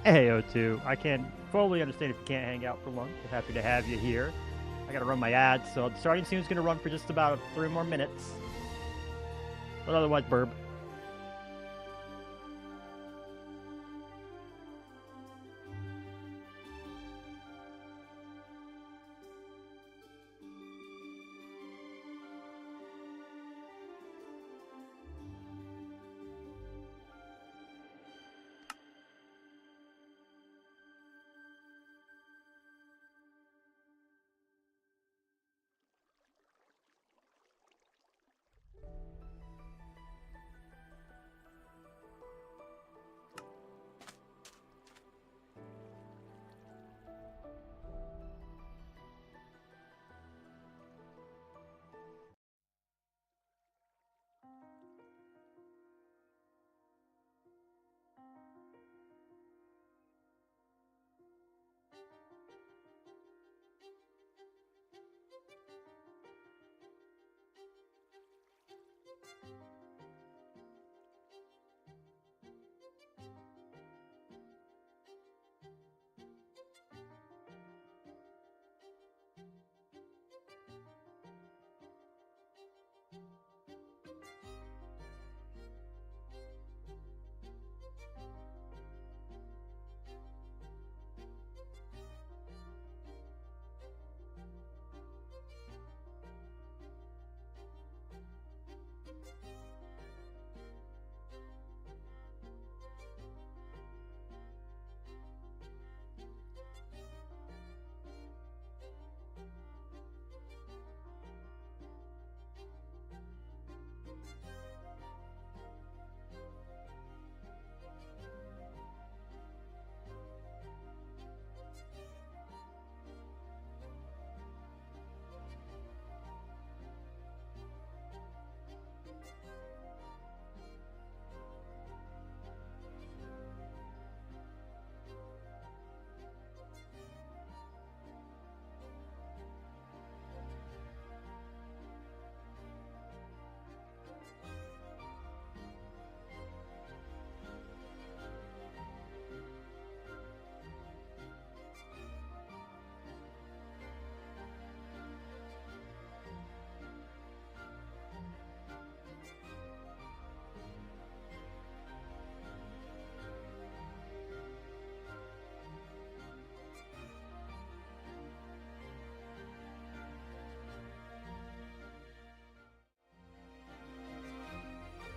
Hey, O2. I can fully understand if you can't hang out for long. We're happy to have you here. I gotta run my ads, so the starting soon is gonna run for just about 3 more minutes. But otherwise, burb.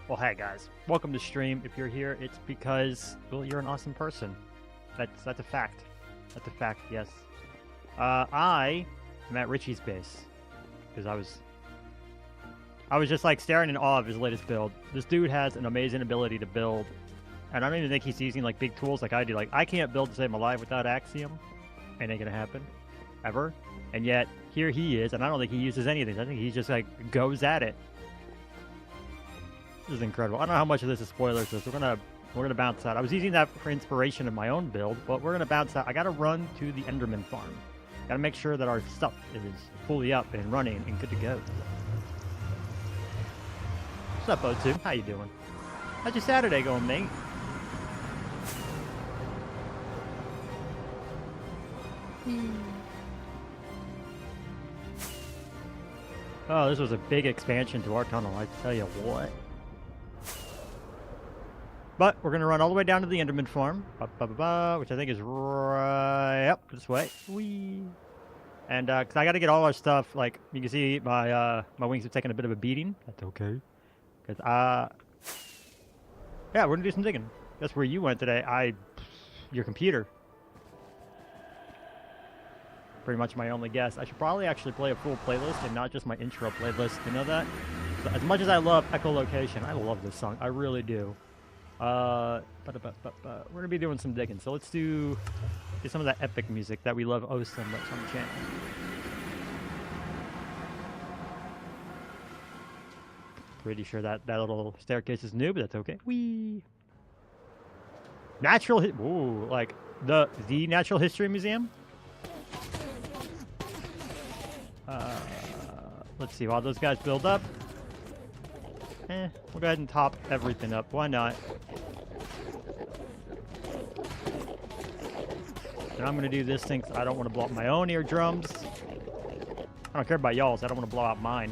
Well, hey guys, welcome to stream. If you're here, it's because, well, you're an awesome person. That's a fact. That's a fact, yes. I am at Richie's base because I was just like staring in awe of his latest build. This dude has an amazing ability to build, and I don't even think he's using like big tools like I do. Like I can't build to save my life without Axiom. Ain't gonna happen, ever. And yet here he is, and I don't think he uses any of these. I think he just like goes at it. This is incredible. I don't know how much of this is spoilers. We're gonna bounce out. I was using that for inspiration in my own build, but we're gonna bounce out. I gotta run to the Enderman farm. Gotta make sure that our stuff is fully up and running and good to go. What's up, O2? How you doing? How's your Saturday going, mate? Oh, this was a big expansion to our tunnel, I tell you what. But we're going to run all the way down to the Enderman farm, which I think is right up this way. Whee! And because I got to get all our stuff, like you can see, my wings have taken a bit of a beating. That's okay. Because yeah, we're gonna do some digging. That's where you went today. Your computer. Pretty much my only guess. I should probably actually play a full playlist and not just my intro playlist. You know that? So as much as I love echolocation, I love this song. I really do. We're gonna be doing some digging. So let's do some of that epic music that we love so much on the channel. Pretty sure that little staircase is new, but that's okay. Whee! Ooh, like the Natural History Museum. Let's see, while those guys build up, we'll go ahead and top everything up. Why not? And I'm going to do this thing because I don't want to blow up my own eardrums. I don't care about y'all's. I don't want to blow out mine.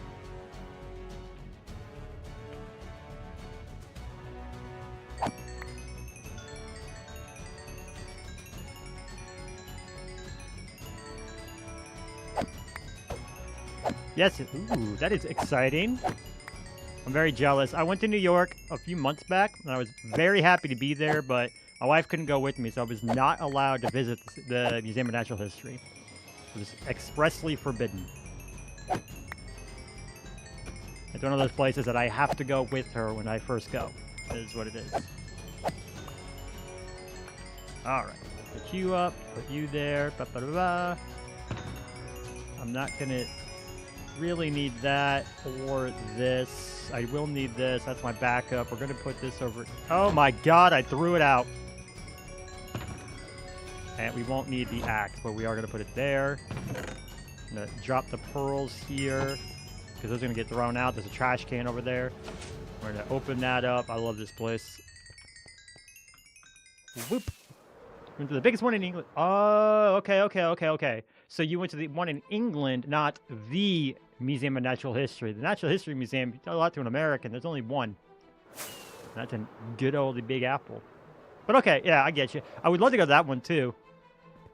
Yes, ooh, that is exciting. I'm very jealous. I went to New York a few months back, and I was very happy to be there, but my wife couldn't go with me, so I was not allowed to visit the Museum of Natural History. It was expressly forbidden. It's one of those places that I have to go with her when I first go, is what it is. Alright, put you up, put you there, ba-ba-da-ba. I'm not gonna really need that or this. I will need this. That's my backup. We're gonna put this over. Oh my god, I threw it out. And we won't need the axe, but we are gonna put it there. I'm gonna drop the pearls here because those are gonna get thrown out. There's a trash can over there. We're gonna open that up. I love this place. Whoop. Went to the biggest one in England. Oh, okay. So you went to the one in England, not the Museum of Natural History. The Natural History Museum, you tell a lot to an American. There's only one. That's in good old Big Apple. But okay, yeah, I get you. I would love to go to that one too.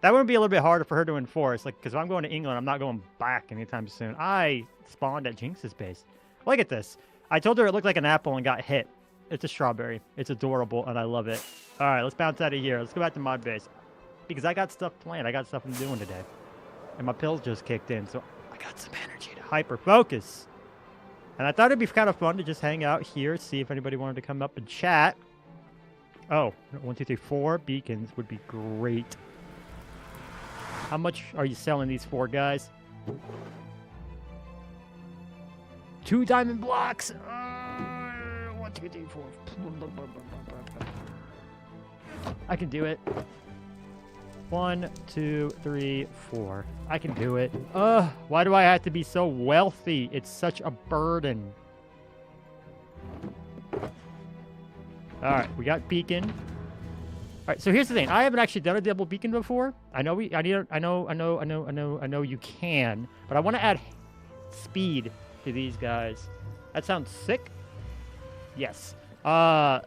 That would be a little bit harder for her to enforce. Like, because if I'm going to England, I'm not going back anytime soon. I spawned at Jinx's base. Look at this. I told her it looked like an apple and got hit. It's a strawberry. It's adorable, and I love it. All right, let's bounce out of here. Let's go back to my base. Because I got stuff planned. I got stuff I'm doing today. And my pills just kicked in, so I got some energy to hyper-focus. And I thought it'd be kind of fun to just hang out here, see if anybody wanted to come up and chat. Oh, 1, 2, 3, 4 beacons would be great. How much are you selling these for, guys? 2 diamond blocks. 1, 2, 3, 4. I can do it. 1, 2, 3, 4. I can do it. Why do I have to be so wealthy? It's such a burden. All right, we got beacon. All right, so here's the thing. I haven't actually done a double beacon before. I know you can, but I want to add speed to these guys. That sounds sick. Yes. I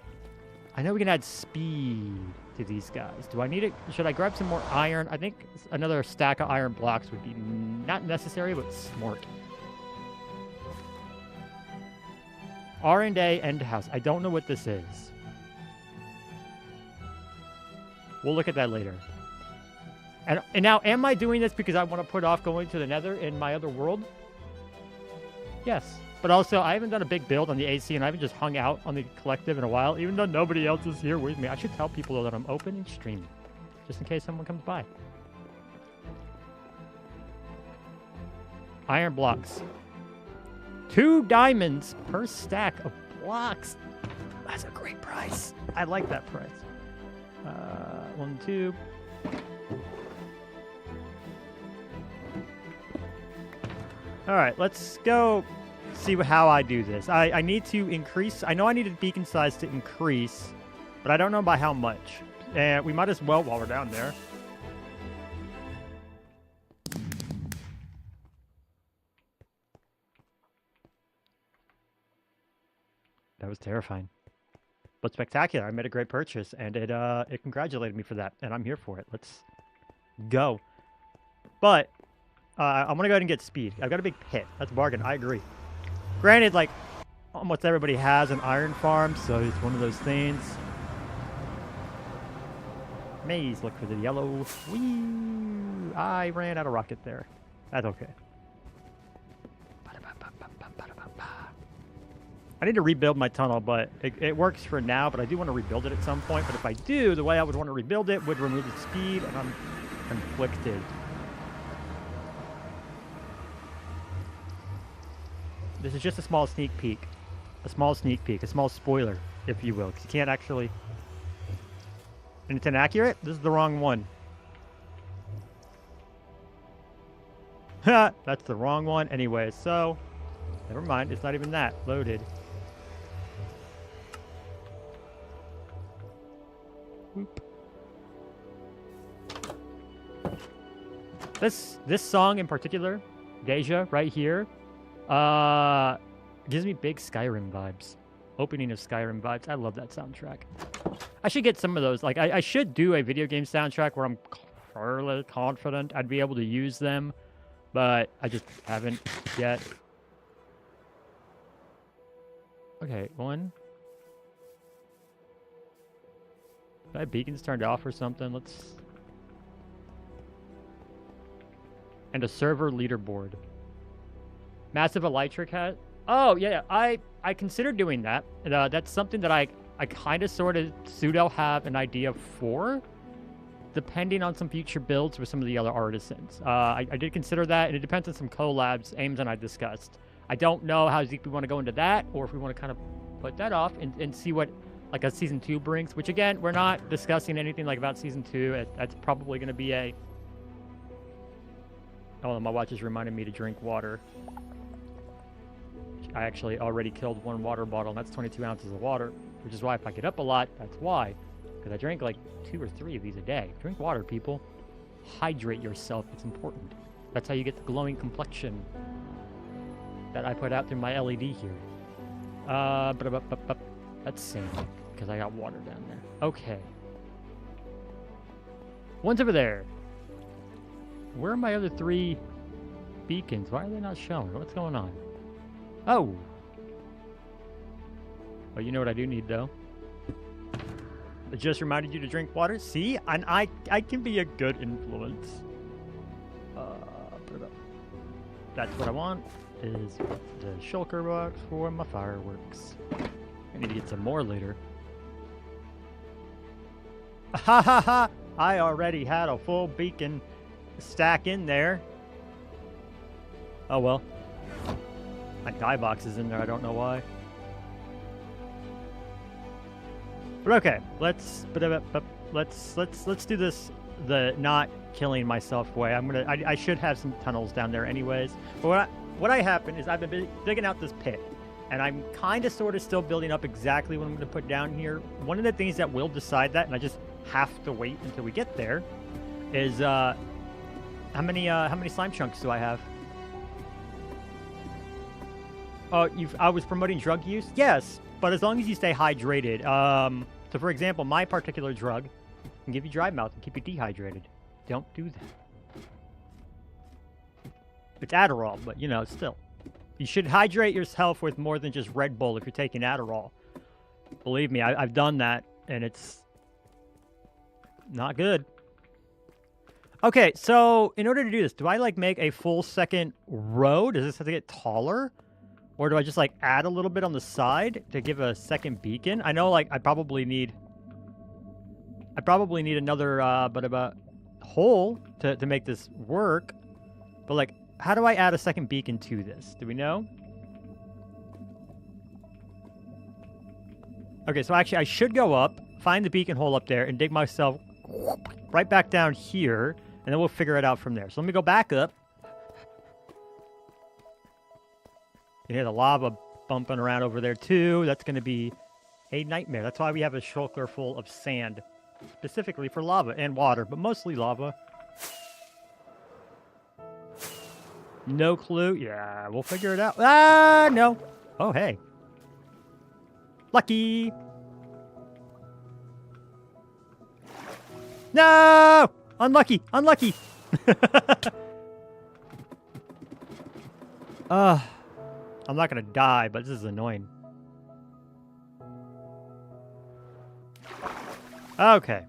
know we can add speed to these guys. Do I need it? Should I grab some more iron? I think another stack of iron blocks would be not necessary, but smart. R&A end house. I don't know what this is. We'll look at that later. And now, am I doing this because I want to put off going to the nether in my other world? Yes. But also, I haven't done a big build on the AC, and I haven't just hung out on the collective in a while, even though nobody else is here with me. I should tell people that I'm open and streaming, just in case someone comes by. Iron blocks. 2 diamonds per stack of blocks. That's a great price. I like that price. 1, 2. All right, let's go see how I do this. I need to increase. I know I need a beacon size to increase, but I don't know by how much. And we might as well while we're down there. That was terrifying, but spectacular. I made a great purchase, and it congratulated me for that, and I'm here for it. Let's go. But I'm gonna go ahead and get speed. I've got a big pit. That's a bargain. I agree. Granted, like almost everybody has an iron farm, so it's one of those things. Maze, look for the yellow. Whee! I ran out of rocket there. That's okay. I need to rebuild my tunnel, but it works for now, but I do want to rebuild it at some point. But if I do, the way I would want to rebuild it would remove the speed, and I'm conflicted. This is just a small sneak peek. A small sneak peek. A small spoiler, if you will. Because you can't actually... And it's inaccurate? This is the wrong one. Ha! That's the wrong one. Anyway, so... Never mind. It's not even that. Loaded. Whoop. This song in particular, Deja, right here, gives me big Skyrim vibes. Opening of Skyrim vibes. I love that soundtrack. I should get some of those. Like, I should do a video game soundtrack where I'm fairly confident I'd be able to use them, but I just haven't yet. Okay, one. My beacon's turned off or something. Let's... And a server leaderboard. Massive electric hat. Oh, yeah, I considered doing that. That's something that I kind of sort of pseudo have an idea for, depending on some future builds with some of the other artisans. I did consider that, and it depends on some collabs Ames and I discussed. I don't know how deep we want to go into that, or if we want to kind of put that off and see what like a season 2 brings, which again, we're not discussing anything like about season 2. That's probably going to be a... Oh, my watch is reminding me to drink water. I actually already killed 1 water bottle, and that's 22 ounces of water, which is why if I get up a lot, that's why. Because I drink like 2 or 3 of these a day. Drink water, people. Hydrate yourself. It's important. That's how you get the glowing complexion that I put out through my LED here. That's sand, because I got water down there. Okay. One's over there. Where are my other 3 beacons? Why are they not showing? What's going on? Oh! Oh, you know what I do need, though? It just reminded you to drink water? See? And I can be a good influence. That's what I want, is the shulker box for my fireworks. I need to get some more later. Ha ha ha! I already had a full beacon stack in there. Oh well. My dye box is in there, I don't know why. But okay, let's do this the not killing myself way. I should have some tunnels down there anyways. But what I happened is I've been digging out this pit, and I'm kind of sort of still building up exactly what I'm going to put down here. One of the things that will decide that, and I just have to wait until we get there, is how many slime chunks do I have? Oh, I was promoting drug use? Yes, but as long as you stay hydrated. So for example, my particular drug can give you dry mouth and keep you dehydrated. Don't do that. It's Adderall, but you know, still. You should hydrate yourself with more than just Red Bull if you're taking Adderall. Believe me, I've done that, and it's not good. Okay, so in order to do this, do I like make a full second row? Does this have to get taller? Or do I just like add a little bit on the side to give a second beacon? I know like I probably need another hole to make this work. But like, how do I add a second beacon to this? Do we know? Okay, so actually I should go up, find the beacon hole up there, and dig myself right back down here, and then we'll figure it out from there. So let me go back up. You hear the lava bumping around over there too. That's going to be a nightmare. That's why we have a shulker full of sand, specifically for lava and water, but mostly lava. No clue. Yeah, we'll figure it out. Ah, no. Oh, hey. Lucky. No! Unlucky. Unlucky. I'm not going to die, but this is annoying. Okay.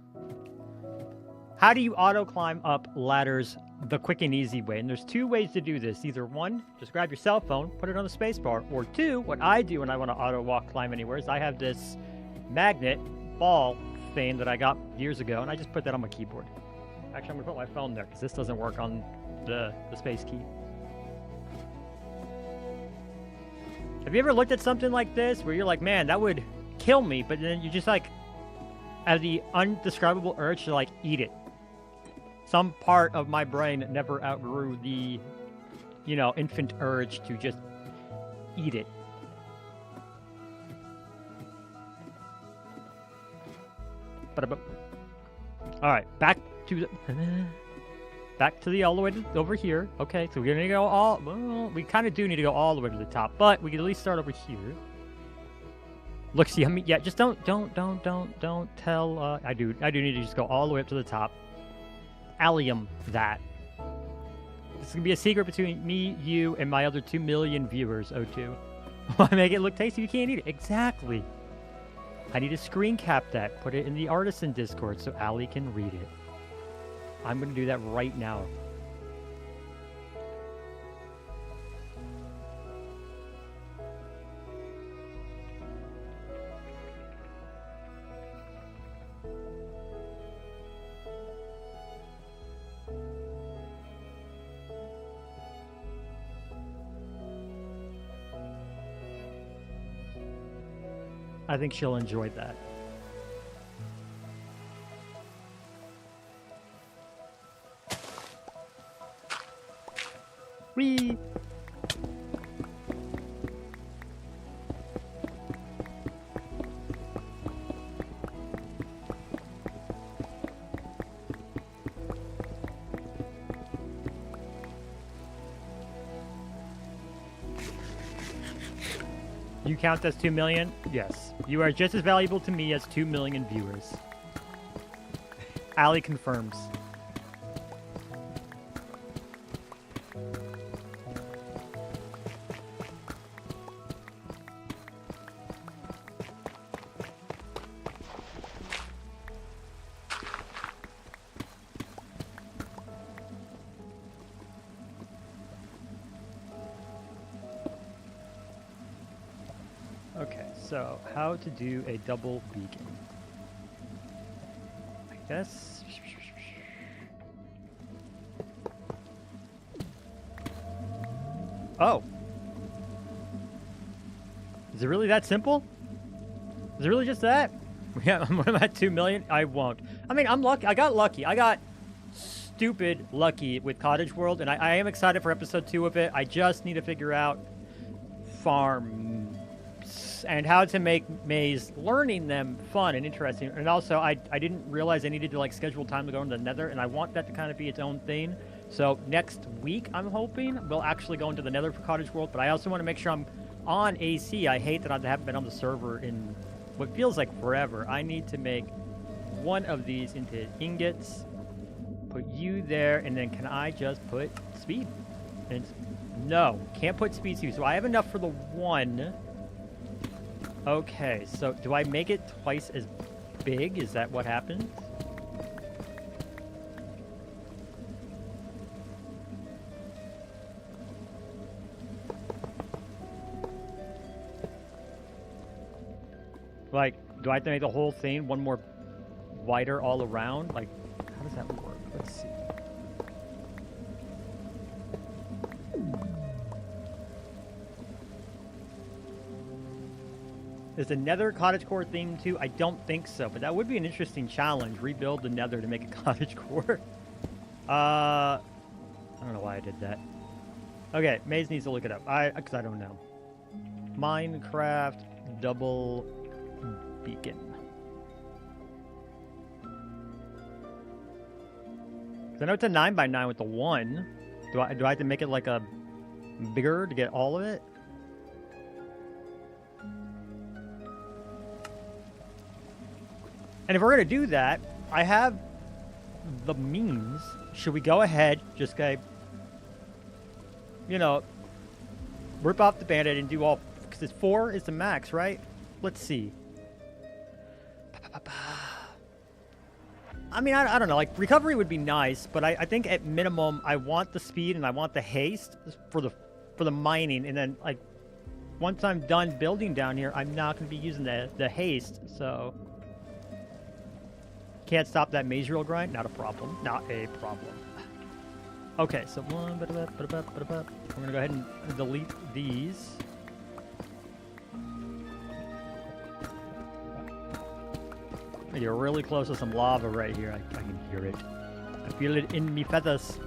How do you auto-climb up ladders the quick and easy way? And there's 2 ways to do this. Either 1, just grab your cell phone, put it on the spacebar. Or 2, what I do when I want to auto-walk climb anywhere is I have this magnet ball thing that I got years ago, and I just put that on my keyboard. Actually, I'm going to put my phone there, because this doesn't work on the space key. Have you ever looked at something like this where you're like, man, that would kill me, but then you just like have the undescribable urge to like eat it? Some part of my brain never outgrew the, you know, infant urge to just eat it. All right, back to the... back to the all the way to, over here. Okay, so we're gonna go all. Well, we kind of do need to go all the way to the top, but we can at least start over here. Look, see, I mean, yeah, just don't tell. I do need to just go all the way up to the top. Allium that. This is gonna be a secret between me, you, and my other 2 million viewers. O2. Why make it look tasty? You can't eat it. Exactly. I need to screen cap that. Put it in the Artisan Discord so Allie can read it. I'm gonna do that right now. I think she'll enjoy that. Whee! You count as 2 million? Yes. You are just as valuable to me as 2 million viewers. Allie confirms. Okay, so how to do a double beacon. I guess. Oh. Is it really that simple? Is it really just that? Yeah, I'm at 2 million. I won't. I mean, I'm lucky. I got lucky. I got stupid lucky with Cottage World, and I am excited for episode 2 of it. I just need to figure out farms and how to make maze, learning them fun and interesting. And also, I didn't realize I needed to like schedule time to go into the Nether, and I want that to kind of be its own thing. So next week, I'm hoping we'll actually go into the Nether for Cottage World. But I also want to make sure I'm on AC. I hate that I haven't been on the server in what feels like forever. I need to make one of these into ingots. Put you there, and then can I just put speed? And no, can't put speed. So I have enough for the one. Okay, so do I make it twice as big? Is that what happens? Like, do I have to make the whole thing one more wider all around? Like, how does that work? Let's see. Is the Nether cottagecore theme too? I don't think so, but that would be an interesting challenge. Rebuild the Nether to make a cottagecore. I don't know why I did that. Okay, Maze needs to look it up. Because I don't know. Minecraft double beacon. So I know it's a 9x9 with the 1. Do I have to make it like a bigger to get all of it? And if we're going to do that, I have the means. Should we go ahead, just go, you know, rip off the Band-Aid and do all, because it's 4 is the max, right? Let's see. I mean, I don't know, like, recovery would be nice, but I think at minimum, I want the speed and I want the haste for the mining, and then, like, once I'm done building down here, I'm not going to be using the haste, so... Can't stop that maze reel grind? Not a problem. Not a problem. Okay, so one, we're going to go ahead and delete these. You're really close to some lava right here. I can hear it. I feel it in me feathers.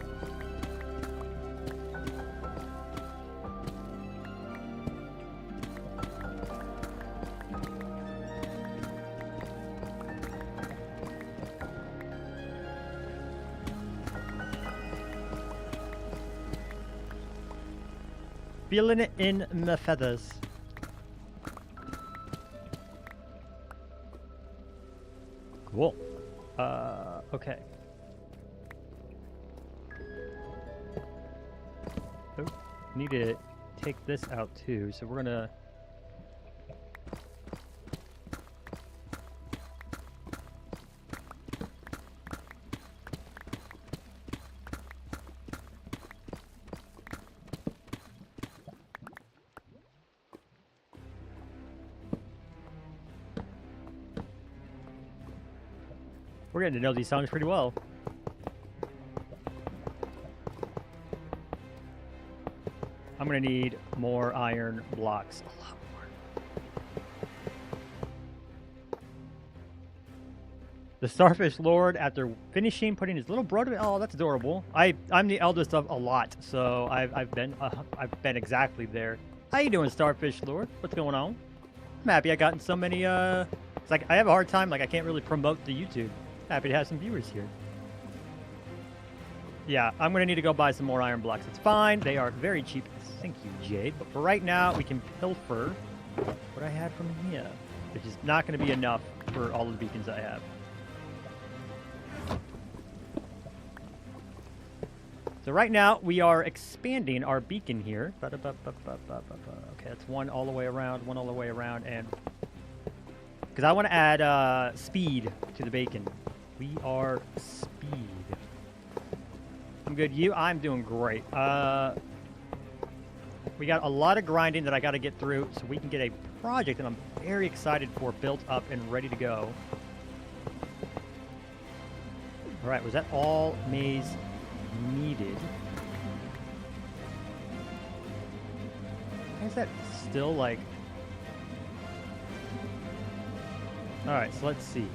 Feeling it in my feathers. Cool. Okay. Oh, need to take this out too, so we're gonna... We're getting to know these songs pretty well. I'm gonna need more iron blocks. A lot more. The Starfish Lord, after finishing putting his little bro to bed. Oh, that's adorable. I'm the eldest of a lot, so I've been exactly there. How you doing, Starfish Lord? What's going on? I'm happy I gotten so many. It's like I have a hard time. Like I can't really promote the YouTube. Happy to have some viewers here. Yeah, I'm going to need to go buy some more iron blocks. It's fine. They are very cheap. Thank you, Jade. But for right now, we can pilfer what I had from here, which is not going to be enough for all of the beacons I have. So right now, we are expanding our beacon here. Okay, that's one all the way around, one all the way around, and... because I want to add speed to the bacon. We are speed. I'm good. You? I'm doing great. We got a lot of grinding that I got to get through so we can get a project that I'm very excited for built up and ready to go. All right, was that all maize needed? Why is that still like... all right, so let's see.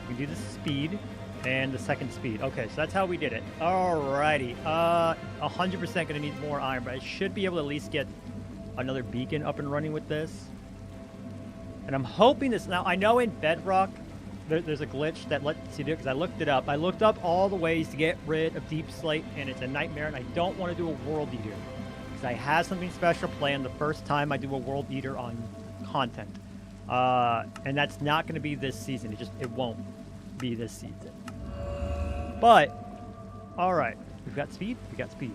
We can do the speed and the second speed. Okay, so that's how we did it. Alrighty. 100% gonna need more iron, but I should be able to at least get another beacon up and running with this. And I'm hoping this... now, I know in Bedrock, there's a glitch that lets you do it, because I looked it up. I looked up all the ways to get rid of Deep Slate, and it's a nightmare, and I don't want to do a World Eater. Because I have something special planned the first time I do a World Eater on content. And that's not going to be this season. It won't be this season. But, all right. We've got speed. We got speed.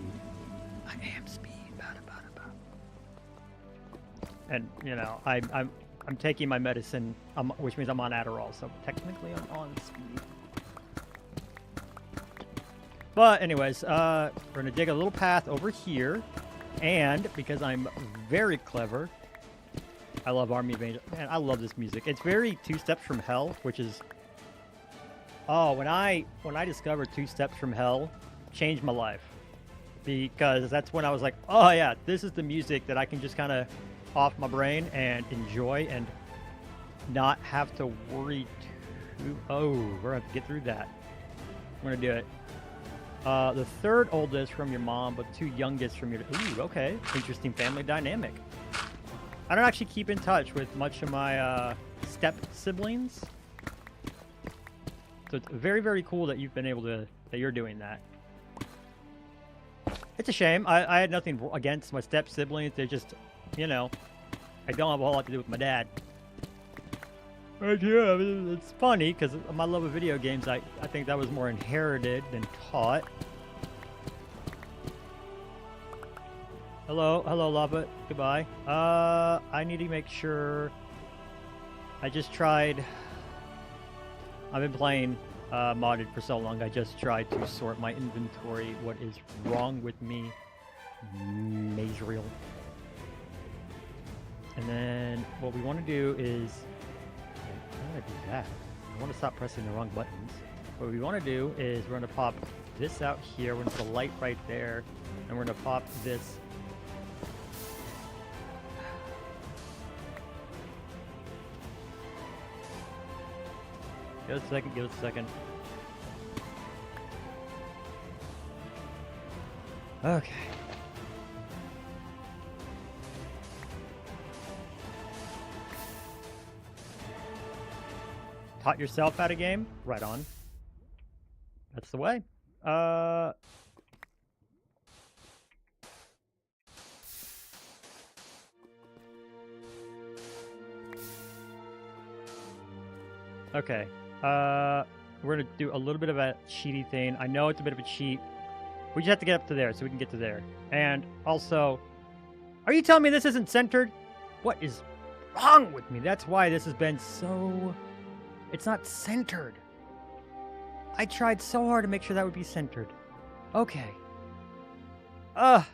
I am speed. And, you know, I'm taking my medicine, which means I'm on Adderall. So technically I'm on speed. But anyways, we're going to dig a little path over here. And because I'm very clever... I love Army of Angels. Man, I love this music. It's very Two Steps from Hell, which is... oh, when I discovered Two Steps from Hell, changed my life. Because that's when I was like, oh yeah, this is the music that I can just kind of off my brain and enjoy and not have to worry too... oh, we're going to get through that. I'm going to do it. The third oldest from your mom, but two youngest from your... ooh, okay. Interesting family dynamic. I don't actually keep in touch with much of my step siblings. So it's very, very cool that you've been able to... that you're doing that. It's a shame. I had nothing against my step siblings. They're just, you know, I don't have a whole lot to do with my dad. But yeah, it's funny because my love of video games, I think that was more inherited than taught. Hello, Lava. Goodbye. I need to make sure. I just tried. I've been playing modded for so long. I just tried to sort my inventory. What is wrong with me? Mazriel. And then what we want to do is... how did I do that? I want to stop pressing the wrong buttons. What we want to do is we're going to pop this out here. We're going to put a light right there. And we're going to pop this... give us a second, give us a second. Okay. Taught yourself how to game? Right on. That's the way. Okay. We're gonna do a little bit of a cheaty thing. I know it's a bit of a cheat. We just have to get up to there so we can get to there. And also, are you telling me this isn't centered? What is wrong with me? That's why this has been so... It's not centered. I tried so hard to make sure that would be centered. Okay. All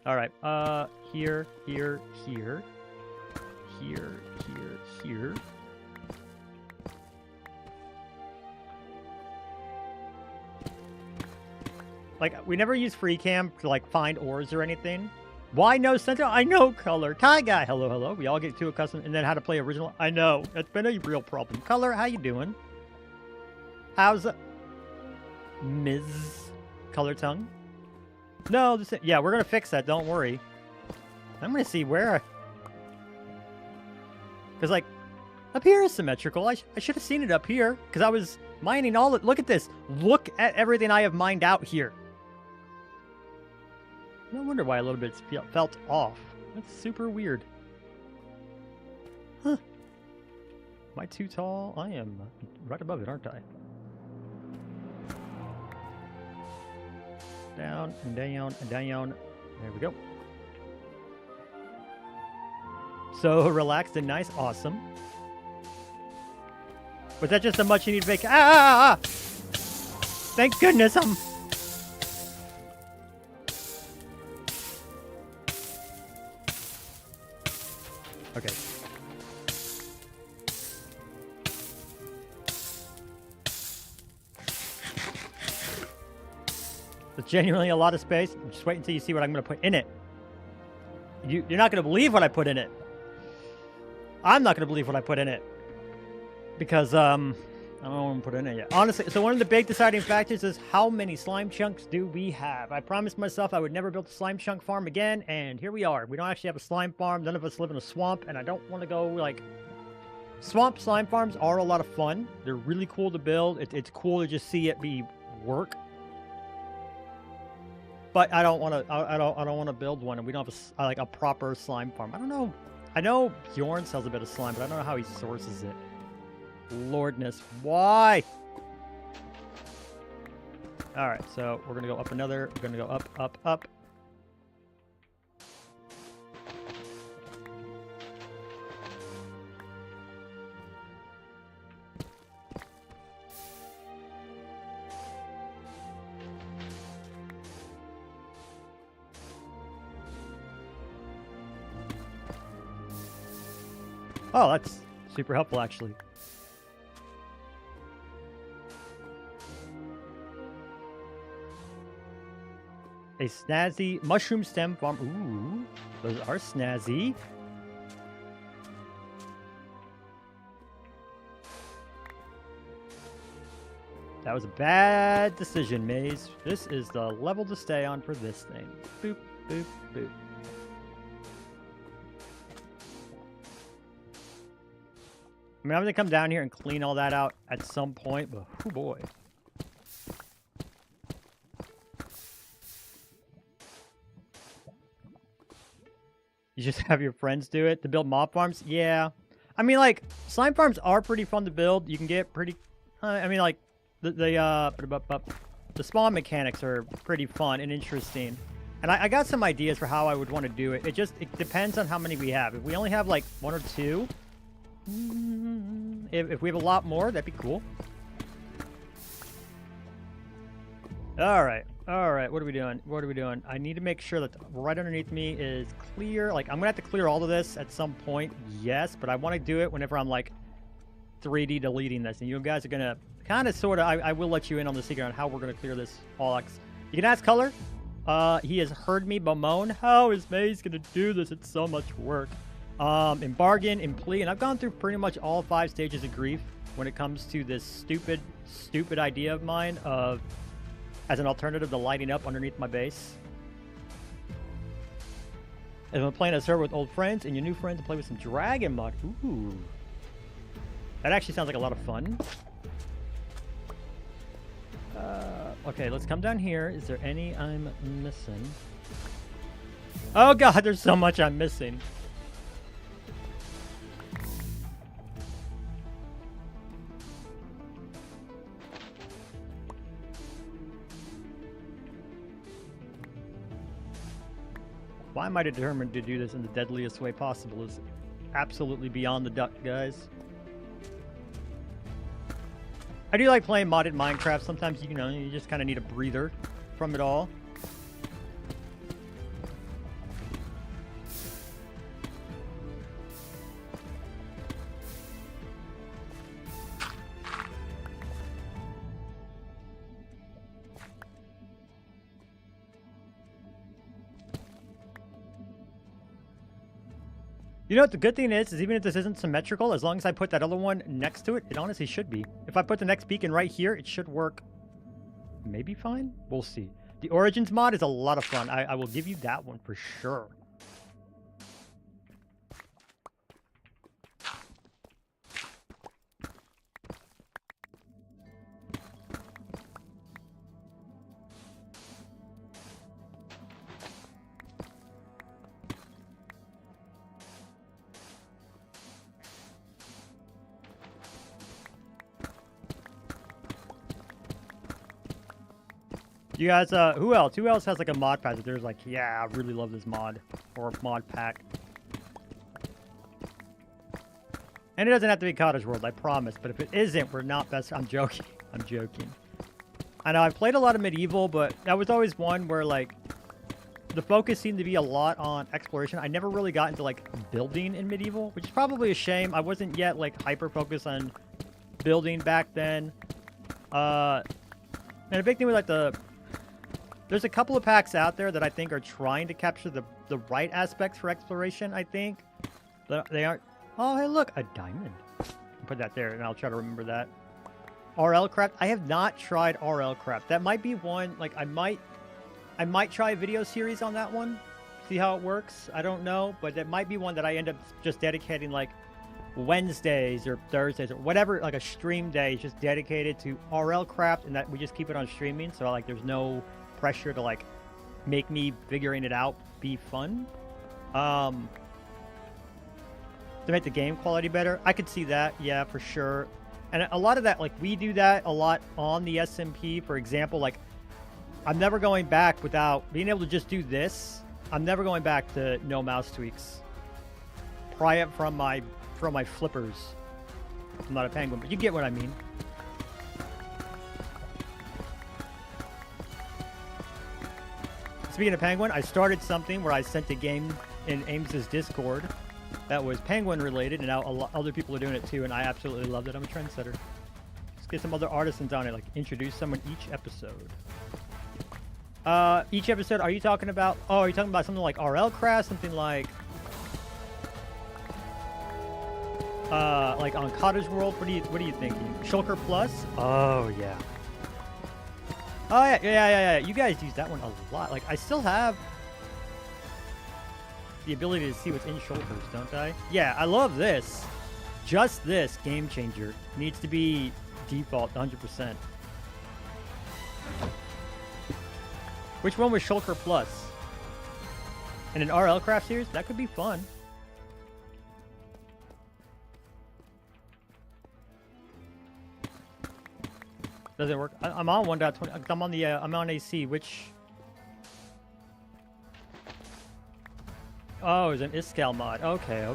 right. Here, here, here. Here, here, here. Like, we never use free cam to, like, find ores or anything. Why no center? I know color. Kai guy, hello, hello. We all get too accustomed, and then how to play original. I know. That's been a real problem. Color, how you doing? How's it? Ms. ColourTongue? No, this, yeah, we're going to fix that. Don't worry. I'm going to see where... Because, like, up here is symmetrical. I should have seen it up here. Because I was mining all... Look at this. Look at everything I have mined out here. No wonder why a little bit felt off. That's super weird. Huh. Am I too tall? I am right above it, aren't I? Down, and down, and down. There we go. So relaxed and nice. Awesome. Was that just a much needed vacation? Ah! Thank goodness I'm... Okay. It's genuinely a lot of space. Just wait until you see what I'm going to put in it. You're not going to believe what I put in it. I'm not going to believe what I put in it. Because, I don't know what I'm put in it yet. Honestly, so one of the big deciding factors is how many slime chunks do we have? I promised myself I would never build a slime chunk farm again, and here we are. We don't actually have a slime farm. None of us live in a swamp, and I don't want to go, like... Swamp slime farms are a lot of fun. They're really cool to build. It's cool to just see it be work. But I don't want to. I don't want to build one, and we don't have like a proper slime farm. I don't know. I know Bjorn sells a bit of slime, but I don't know how he sources it. Lordness, why? All right, so we're gonna go up another. We're gonna go up, up, up. Oh, that's super helpful, actually. A snazzy mushroom stem farm. Ooh, those are snazzy. That was a bad decision, Maze. This is the level to stay on for this thing. Boop, boop, boop. I mean, I'm going to come down here and clean all that out at some point, but oh boy. You just have your friends do it to build mob farms? Yeah. I mean, like, slime farms are pretty fun to build. You can get pretty... I mean, like, the spawn mechanics are pretty fun and interesting. And I got some ideas for how I would want to do it. It depends on how many we have. If we only have, like, 1 or 2... If we have a lot more, that'd be cool. Alright, what are we doing? What are we doing? I need to make sure that right underneath me is clear. Like, I'm gonna have to clear all of this at some point, yes, but I want to do it whenever I'm, like, 3D deleting this. And you guys are gonna kind of, sort of, I will let you in on the secret on how we're gonna clear this all. You can ask Color. He has heard me bemoan, how is Maze gonna do this? It's so much work. In bargain, in plea, and I've gone through pretty much all 5 stages of grief when it comes to this stupid idea of mine of as an alternative to lighting up underneath my base. And I'm playing a server with old friends and your new friends to play with some dragon mod. Ooh. That actually sounds like a lot of fun. Okay, let's come down here. Is there any I'm missing? Oh god, there's so much I'm missing. Why am I determined to do this in the deadliest way possible is absolutely beyond the duck, guys. I do like playing modded Minecraft. Sometimes, you know, you just kind of need a breather from it all. You know what the good thing is even if this isn't symmetrical, as long as I put that other one next to it, it honestly should be. If I put the next beacon right here, it should work maybe fine? We'll see. The Origins mod is a lot of fun. I will give you that one for sure. You guys, who else? Who else has like a mod pack that there's like, yeah, I really love this mod or mod pack? And it doesn't have to be Cottage World, I promise. But if it isn't, we're not best. I'm joking. I'm joking. I know I've played a lot of Medieval, but that was always one where like the focus seemed to be a lot on exploration. I never really got into like building in Medieval, which is probably a shame. I wasn't yet like hyper focused on building back then. And a big thing with like there's a couple of packs out there that I think are trying to capture the right aspects for exploration, I think. They aren't... Oh, hey, look, a diamond. I'll put that there, and I'll try to remember that. RL Craft. I have not tried RL Craft. That might be one, like, I might try a video series on that one. See how it works. I don't know, but that might be one that I end up just dedicating, like, Wednesdays or Thursdays or whatever, like a stream day just dedicated to RL Craft, and that we just keep it on streaming, so, like, there's no pressure to like make me figuring it out be fun, to make the game quality better. I could see that, yeah, for sure. And a lot of that, like, we do that a lot on the SMP. For example, like, I'm never going back without being able to just do this. I'm never going back to no mouse tweaks. Pry it from my flippers. I'm not a penguin, but you get what I mean. Speaking of Penguin, I started something where I sent a game in Ames's Discord that was Penguin related, and now other people are doing it too, and I absolutely loved it. I'm a trendsetter. Let's get some other artisans on it, like introduce someone each episode. Each episode, are you talking about... Oh, are you talking about something like RL Craft? Something like on Cottage World? What are you thinking? Shulker Plus? Oh, yeah. Oh, yeah. You guys use that one a lot. Like, I still have the ability to see what's in Shulkers, don't I? Yeah, I love this. Just this game changer needs to be default 100%. Which one was Shulker Plus? In an RL Craft series? That could be fun. Does it work? I'm on 1.20. I'm on the. I'm on AC. Which? Oh, it's an Iscal mod. Okay.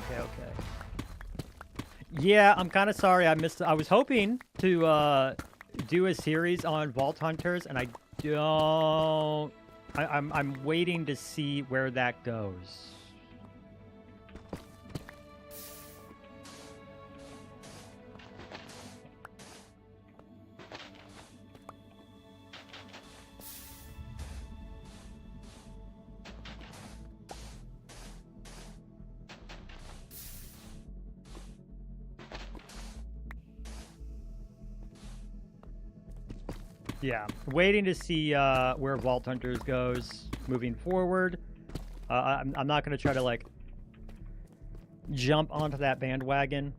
Yeah, I'm kind of sorry I missed. I was hoping to do a series on Vault Hunters, and I don't. I'm waiting to see where that goes. Yeah, waiting to see where Vault Hunters goes moving forward. I'm not going to try to, like, jump onto that bandwagon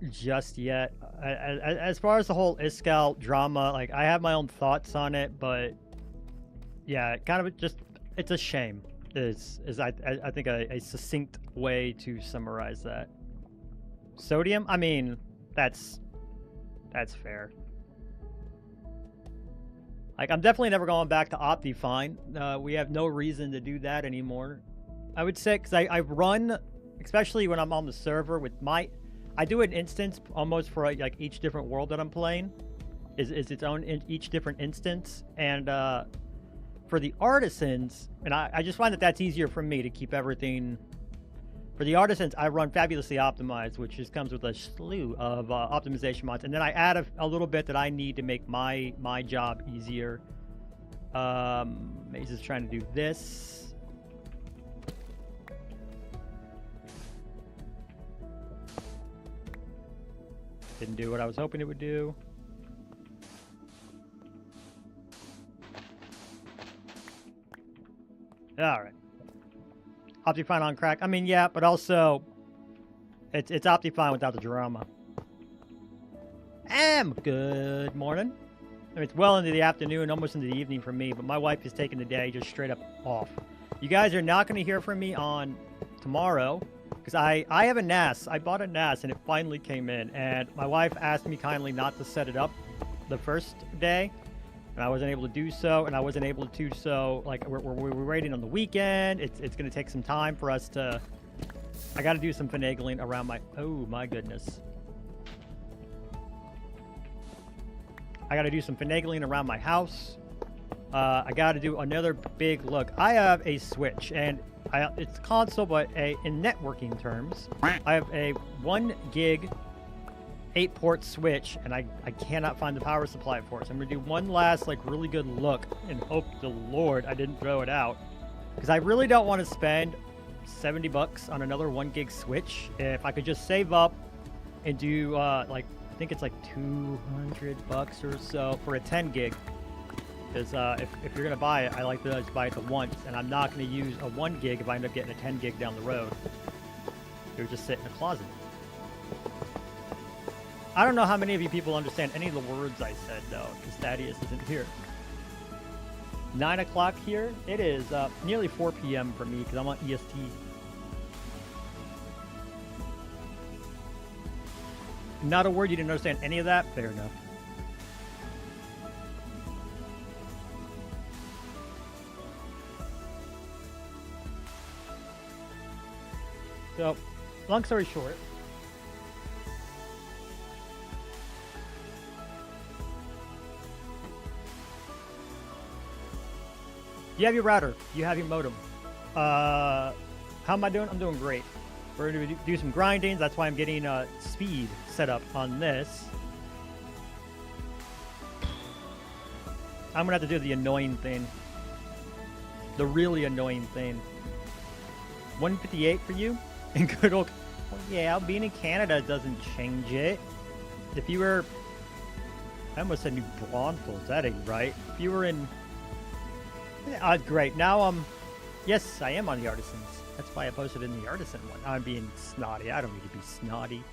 just yet. As far as the whole Iscal drama, like, I have my own thoughts on it, but yeah, kind of just, it's a shame is I think a succinct way to summarize that. Sodium? I mean, that's fair. Like, I'm definitely never going back to Optifine. We have no reason to do that anymore. I would say, because I run, especially when I'm on the server with my... I do an instance almost for like each different world that I'm playing. Is its own each different instance. And for the Artisans, and I just find that that's easier for me to keep everything... For the Artisans, I run Fabulously Optimized, which just comes with a slew of optimization mods. And then I add a little bit that I need to make my job easier. Maze is trying to do this. Didn't do what I was hoping it would do. Alright. Optifine on crack. I mean, yeah, but also it's Optifine without the drama. Good morning. I mean, it's well into the afternoon, almost into the evening for me, but my wife is taking the day just straight up off. You guys are not going to hear from me on tomorrow because I have a NAS. I bought a NAS and it finally came in, and my wife asked me kindly not to set it up the first day. And I wasn't able to do so, and I wasn't able to do so. Like, we're waiting on the weekend. It's going to take some time for us to... I got to do some finagling around my... Oh, my goodness. I got to do some finagling around my house. I got to do another big look. I have a Switch, and it's console, but in networking terms, I have a 1 gig... 8-port switch, and I cannot find the power supply for it. So I'm gonna do one last like really good look and hope the Lord I didn't throw it out, because I really don't want to spend 70 bucks on another 1 gig switch. If I could just save up and do like, I think it's like 200 bucks or so for a 10 gig, because if you're gonna buy it, I like to just buy it at once, and I'm not gonna use a 1 gig if I end up getting a 10 gig down the road. It would just sit in a closet. I don't know how many of you people understand any of the words I said, though, because Thaddeus isn't here. 9 o'clock here. It is nearly 4 p.m. for me, because I'm on EST. Not a word, you didn't understand any of that? Fair enough. So, long story short, you have your router. You have your modem. How am I doing? I'm doing great. We're going to do some grinding. That's why I'm getting speed set up on this. I'm going to have to do the annoying thing. The really annoying thing. 158 for you? In good old... Well, yeah, being in Canada doesn't change it. If you were... I almost said New Braunfels. That ain't right. If you were in... great. Now, yes, I am on the Artisans. That's why I posted in the Artisan one. I'm being snotty. I don't need to be snotty.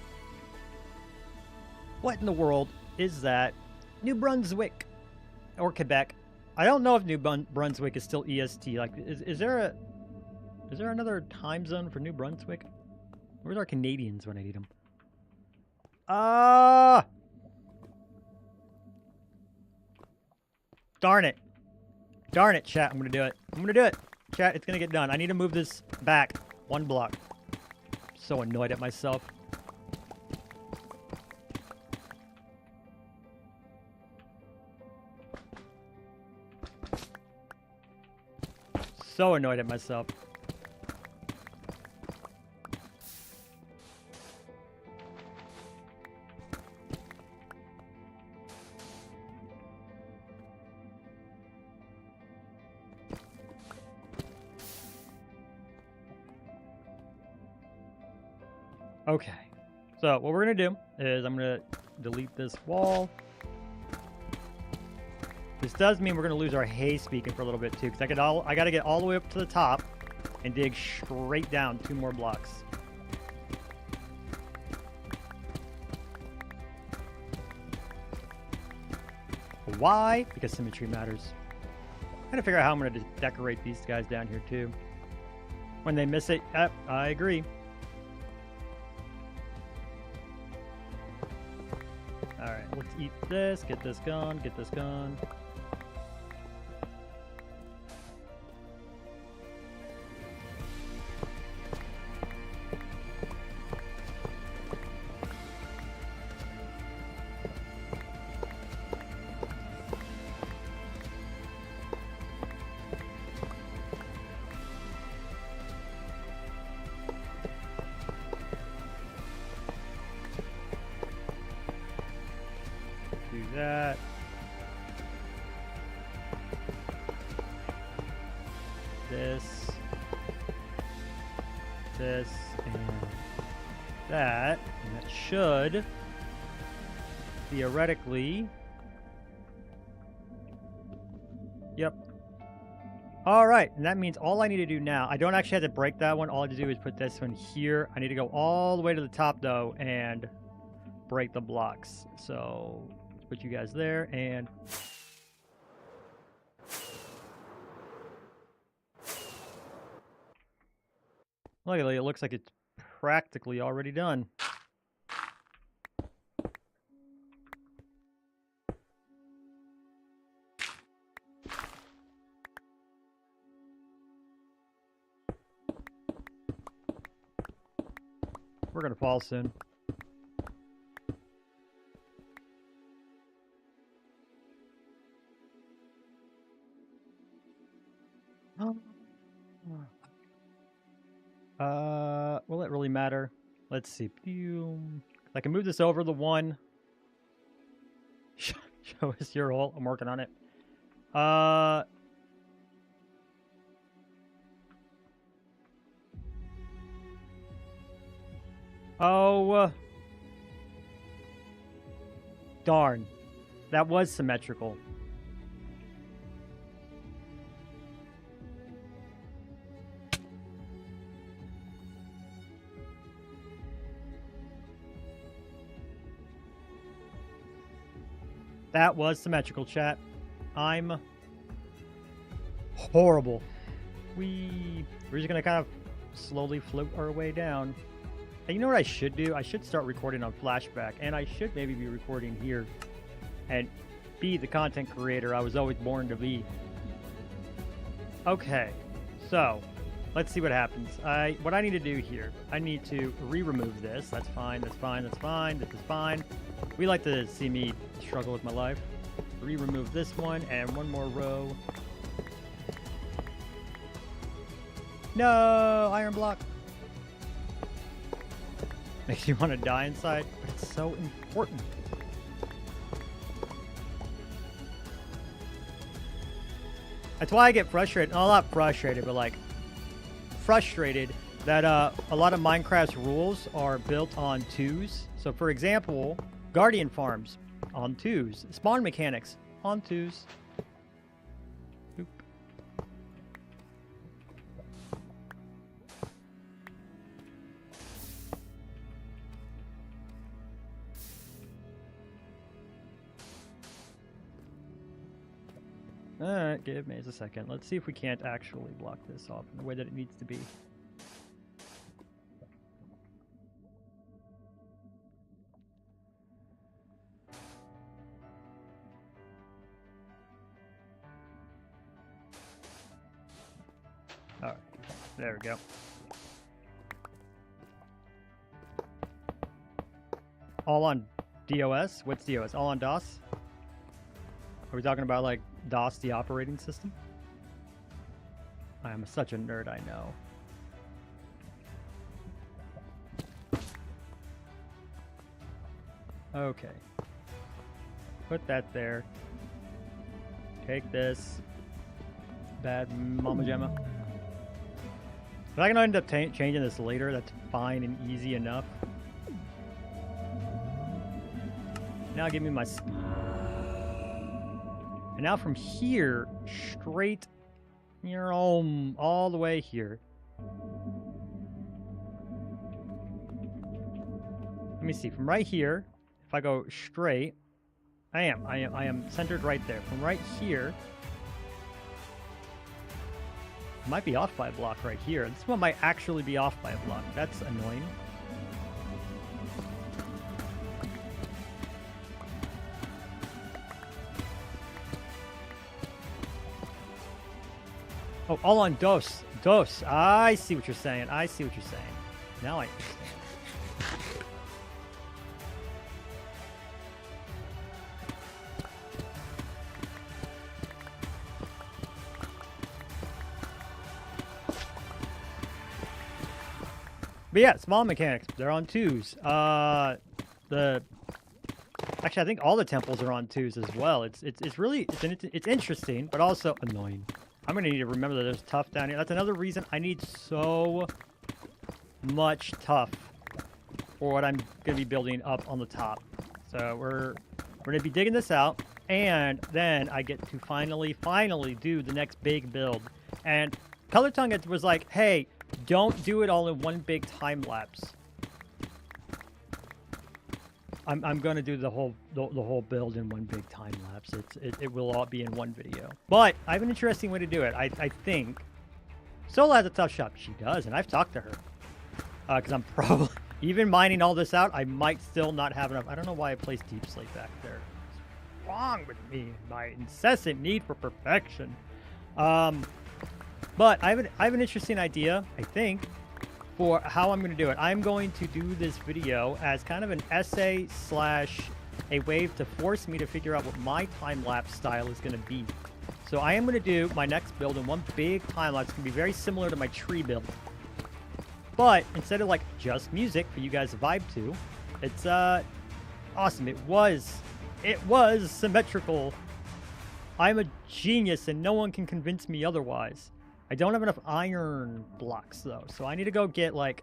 What in the world is that? New Brunswick. Or Quebec. I don't know if New Brunswick is still EST. Like, is there another time zone for New Brunswick? Where's our Canadians when I need them? Darn it. Darn it, chat. I'm going to do it. I'm going to do it. Chat, it's going to get done. I need to move this back 1 block. So annoyed at myself. So annoyed at myself. Okay, so what we're gonna do is I'm gonna delete this wall. This does mean we're gonna lose our hay speaking for a little bit too, because I gotta get all the way up to the top and dig straight down 2 more blocks. Why? Because symmetry matters. I'm gonna figure out how I'm gonna decorate these guys down here too. When they miss it, yep, I agree. Alright, let's eat this, get this gone, get this gone. do that. This, and that. And that should theoretically. Yep. All right, and that means all I need to do now, I don't actually have to break that one. All I have to do is put this one here. I need to go all the way to the top, though, and break the blocks. So let's put you guys there, and... Luckily, it looks like it's practically already done. We're gonna fall soon. Will it really matter? Let's see. I can move this over the one. Show us your ult. I'm working on it. Oh. Darn. That was symmetrical. That was symmetrical, chat. I'm horrible. We're just gonna kind of slowly float our way down. And you know what I should do? I should start recording on flashback, and I should maybe be recording here and be the content creator I was always born to be. Okay, so let's see what happens. What I need to do here, I need to remove this. That's fine, that's fine, that's fine, this is fine. We like to see me struggle with my life. Remove this one, and one more row. No, iron block. Makes you want to die inside, but it's so important. That's why I get frustrated. Well, not frustrated, but like frustrated that a lot of Minecraft's rules are built on twos. So for example, Guardian farms on twos. Spawn mechanics on twos. Oop. Alright, give me a second. Let's see if we can't actually block this off in the way that it needs to be. Alright, there we go. All on DOS? What's DOS? All on DOS? Are we talking about like DOS, the operating system? I am such a nerd, I know. Okay. Put that there. Take this. Bad Mama Gemma. If I can end up changing this later, that's fine and easy enough. Now give me my... And now from here, straight, you're all the way here. Let me see, from right here, if I go straight, I am centered right there. From right here, I might be off by a block right here. This one might actually be off by a block. That's annoying. Oh, all on DOS. DOS. I see what you're saying. I see what you're saying. Now I understand. But yeah, small mechanics. They're on twos. That's Actually, I think all the temples are on 2s as well. It's really it's interesting, but also annoying. I'm gonna need to remember that there's tough down here. That's another reason I need so much tough for what I'm gonna be building up on the top. So we're gonna be digging this out, and then I get to finally do the next big build. And ColourTongue was like, "Hey, don't do it all in one big time lapse." I'm gonna do the whole build in one big time lapse. It will all be in one video. But I have an interesting way to do it. I think Sola has a tough shop. She does, and I've talked to her because I'm probably even mining all this out. I might still not have enough. I don't know why I placed Deep Slate back there. What's wrong with me? My incessant need for perfection. But I have an interesting idea. I think. For how I'm going to do it. I'm going to do this video as kind of an essay / a wave to force me to figure out what my time-lapse style is going to be. So I am going to do my next build in one big time-lapse. It's going to be very similar to my tree build. But instead of like just music for you guys to vibe to, it's awesome. It was symmetrical. I'm a genius and no one can convince me otherwise. I don't have enough iron blocks, though, so I need to go get, like,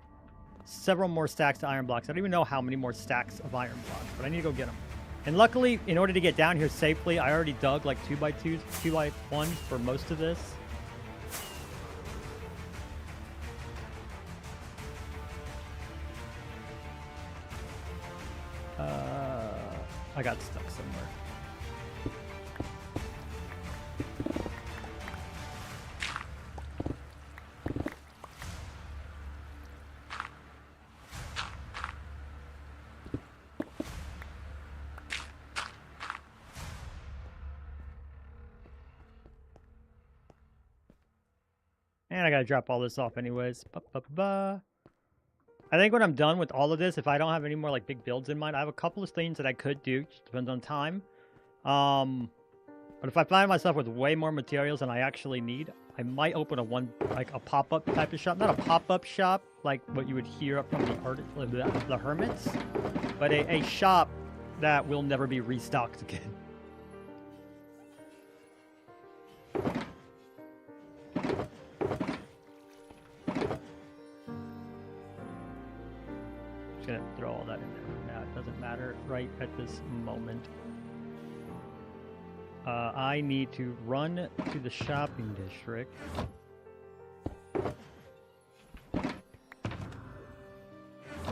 several more stacks of iron blocks. I don't even know how many more stacks of iron blocks, but I need to go get them. And luckily, in order to get down here safely, I already dug, like, 2x2s, 2x1s for most of this. I got stuck somewhere. And I gotta drop all this off anyways. I think when I'm done with all of this, if I don't have any more like big builds in mind, I have a couple of things that I could do. Just depends on time. But if I find myself with way more materials than I actually need, I might open a pop-up type of shop. Not a pop-up shop like what you would hear up from the hermits, but a shop that will never be restocked again. Gonna throw all that in there now. It doesn't matter right at this moment. I need to run to the shopping district.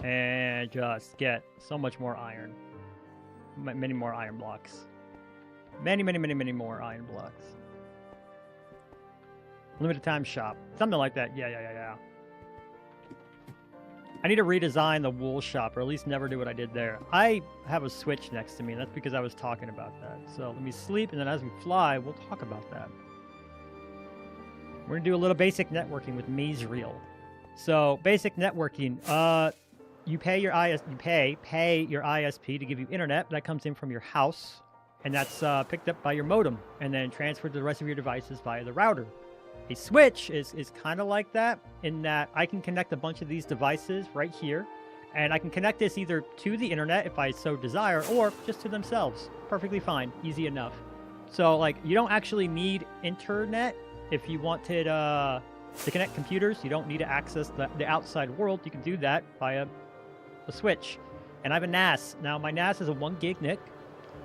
And just get so much more iron. Many more iron blocks. Many more iron blocks. Limited time shop. Something like that. Yeah. I need to redesign the wool shop, or at least never do what I did there. I have a switch next to me, and that's because I was talking about that. So let me sleep, and then as we fly, we'll talk about that. We're going to do a little basic networking with MrJambino. So basic networking, you pay your ISP to give you internet. That comes in from your house, and that's picked up by your modem, and then transferred to the rest of your devices via the router. A switch is kind of like that, in that I can connect a bunch of these devices right here, and I can connect this either to the internet if I so desire, or just to themselves. Perfectly fine, easy enough. So like, you don't actually need internet if you wanted to connect computers. You don't need to access the outside world. You can do that via a switch. And I have a NAS. Now my NAS is a 1 gig NIC.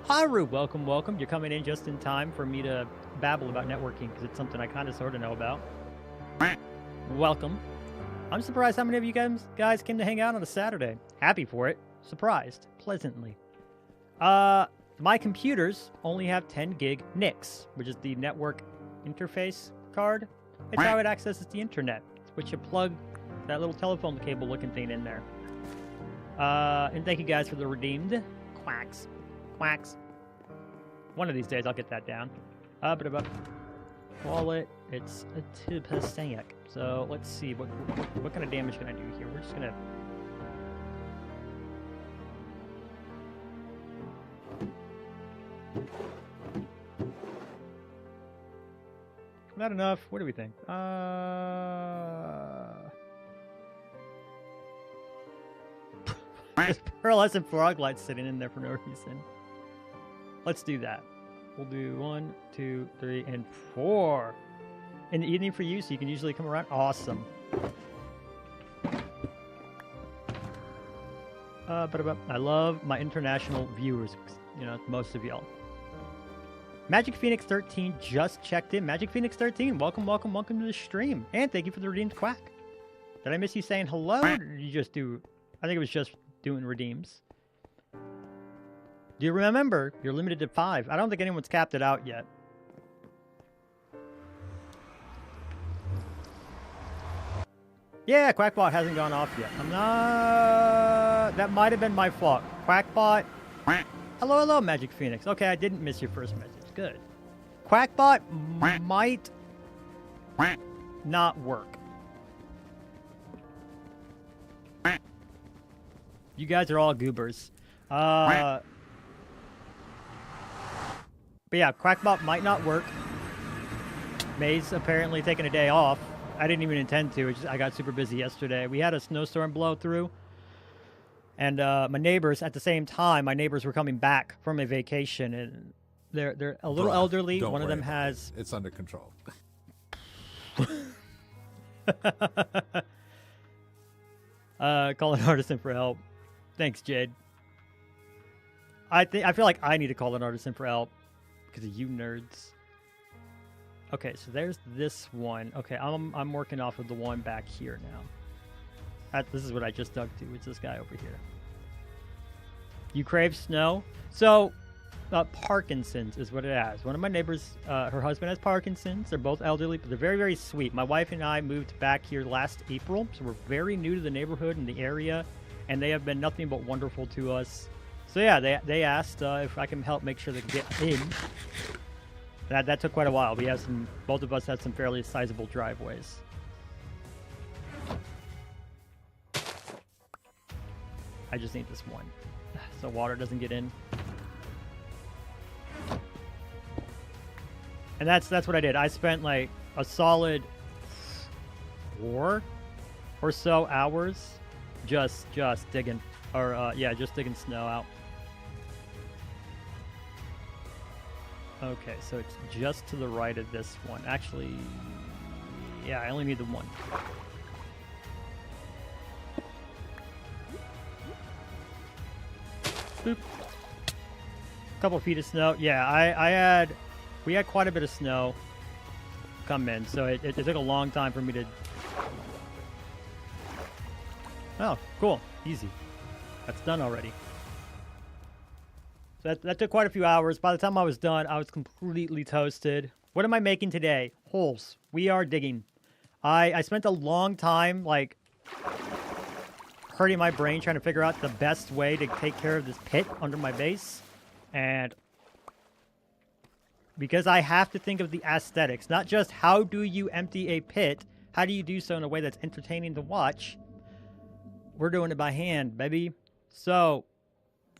Haru, welcome. You're coming in just in time for me to babble about networking, because it's something I kind of sort of know about. Welcome. I'm surprised how many of you guys came to hang out on a Saturday. Happy for it. Surprised. Pleasantly. My computers only have 10 gig NICs, which is the network interface card. It's how it accesses the internet. Which you plug that little telephone cable looking thing in there. And thank you guys for the redeemed quacks. One of these days I'll get that down. Wallet, it's a 2%. So let's see, what kind of damage can I do here? We're just gonna... Not enough. What do we think? There's pearlescent frog lights sitting in there for no reason. Let's do that. We'll do 1, 2, 3, and 4 in the evening for you, so you can usually come around. Awesome. I love my international viewers. You know, most of y'all. Magic Phoenix 13 just checked in. Magic Phoenix 13, welcome to the stream, and thank you for the redeemed quack. Did I miss you saying hello? Or did you just do? I think it was just doing redeems. Do you remember? You're limited to 5. I don't think anyone's capped it out yet. Yeah, Quackbot hasn't gone off yet. I'm not... That might have been my fault. Quackbot. Hello, hello, Magic Phoenix. Okay, I didn't miss your first message. Good. Quackbot might not work. You guys are all goobers. But yeah, Quackbot might not work. May's apparently taking a day off. I didn't even intend to. I got super busy yesterday. We had a snowstorm blow through. And my neighbors, at the same time, my neighbors were coming back from a vacation. And they're a little elderly. One of them has... It's under control. Call an artisan for help. Thanks, Jade. I feel like I need to call an artisan for help because of you nerds. Okay, so there's this one. Okay, I'm working off of the one back here now. This is what I just dug to. It's this guy over here. You crave snow? So, Parkinson's is what it has. One of my neighbors, her husband has Parkinson's. They're both elderly, but they're very, very sweet. My wife and I moved back here last April, so we're very new to the neighborhood and the area, and they have been nothing but wonderful to us. So yeah, they asked if I can help make sure they get in. That took quite a while. Both of us had some fairly sizable driveways. I just need this one, so water doesn't get in. And that's what I did. I spent like a solid 4 or so hours just digging, or just digging snow out. Okay, so it's just to the right of this one. Actually, yeah, I only need the one. Boop. Couple feet of snow. Yeah, we had quite a bit of snow come in, so it took a long time for me to... Oh, cool. Easy. That's done already. So that took quite a few hours. By the time I was done, I was completely toasted. What am I making today? Holes. We are digging. I spent a long time, like, hurting my brain trying to figure out the best way to take care of this pit under my base. And because I have to think of the aesthetics, not just how do you empty a pit, how do you do so in a way that's entertaining to watch? We're doing it by hand, baby. So...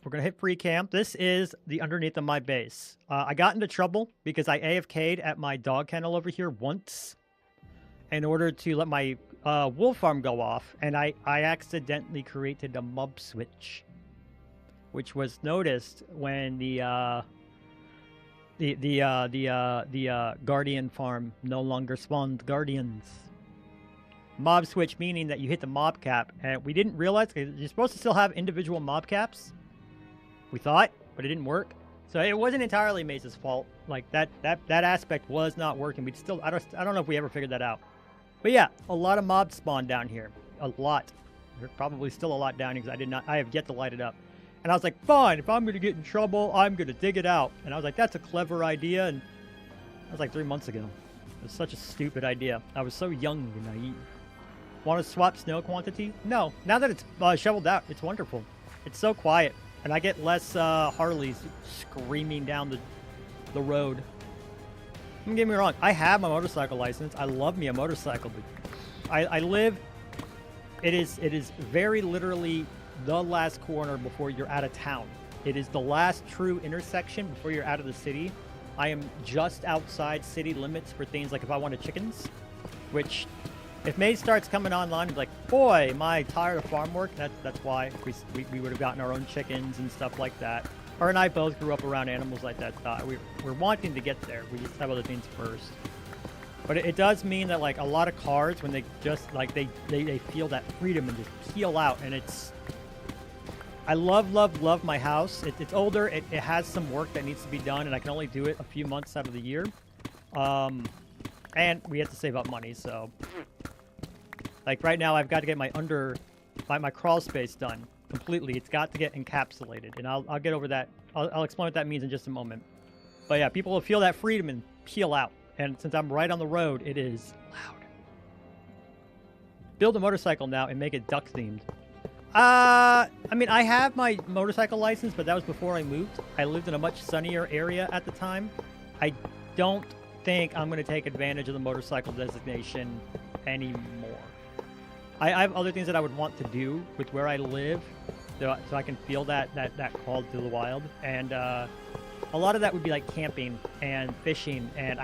we're going to hit free camp. This is the underneath of my base. I got into trouble because I AFK'd at my dog kennel over here once in order to let my wool farm go off, and I accidentally created a mob switch, which was noticed when the guardian farm no longer spawned guardians. Mob switch meaning that you hit the mob cap, and we didn't realize you're supposed to still have individual mob caps. We thought, but it didn't work. So it wasn't entirely Maze's fault. Like that aspect was not working. We still, I don't know if we ever figured that out. But yeah, a lot of mobs spawned down here. A lot. There's probably still a lot down here because I have yet to light it up. And I was like, fine, if I'm going to get in trouble, I'm going to dig it out. And I was like, that's a clever idea. And that was like 3 months ago. It was such a stupid idea. I was so young and naive. Want to swap snow quantity? No. Now that it's shoveled out, it's wonderful. It's so quiet. And I get less Harleys screaming down the road. Don't get me wrong. I have my motorcycle license. I love me a motorcycle. But I live... It is very literally the last corner before you're out of town. It is the last true intersection before you're out of the city. I am just outside city limits for things like if I wanted chickens. Which, if Maze starts coming online, it's like, boy, am I tired of farm work. That's why we would have gotten our own chickens and stuff like that. Her and I both grew up around animals like that. We're wanting to get there. We just have other things first. But it does mean that like a lot of cars, when they just like they feel that freedom and just peel out, and it's. I love my house. It's older. It has some work that needs to be done, and I can only do it a few months out of the year. And we have to save up money, so. Like right now, I've got to get my crawl space done completely. It's got to get encapsulated, and I'll get over that. I'll explain what that means in just a moment. But yeah, people will feel that freedom and peel out. And since I'm right on the road, it is loud. Build a motorcycle now and make it duck themed. I mean, I have my motorcycle license, but that was before I moved. I lived in a much sunnier area at the time. I don't think I'm going to take advantage of the motorcycle designation anymore. I have other things that I would want to do with where I live, so I can feel that call to the wild. And a lot of that would be like camping and fishing, and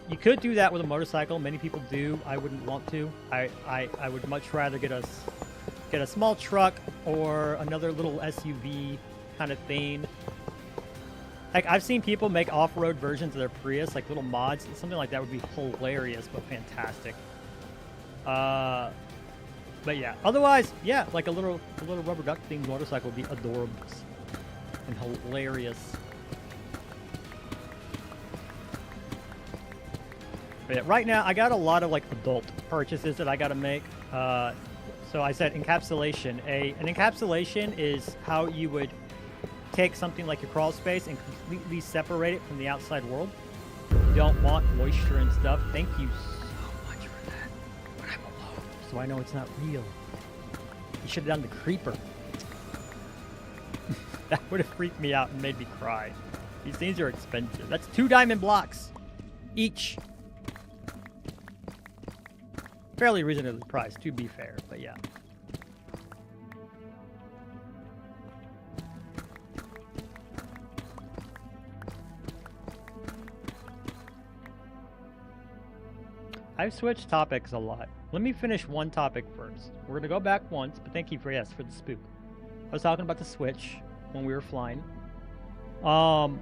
you could do that with a motorcycle. Many people do. I wouldn't want to. I would much rather get a small truck or another little SUV kind of thing. Like, I've seen people make off-road versions of their Prius, like little mods. Something like that would be hilarious, but fantastic. But yeah, otherwise, yeah, like a little rubber duck themed motorcycle would be adorable and hilarious. But yeah, right now, I got a lot of like adult purchases that I got to make. So I said encapsulation. An encapsulation is how you would take something like your crawl space and completely separate it from the outside world. You don't want moisture and stuff. Thank you so much for that. But I'm alone, so I know it's not real. You should have done the creeper. That would have freaked me out and made me cry. These things are expensive. That's 2 diamond blocks each. Fairly reasonably priced, to be fair, but yeah. I've switched topics a lot. Let me finish one topic first. We're going to go back once, but thank you for, yes, for the spook. I was talking about the Switch when we were flying. 1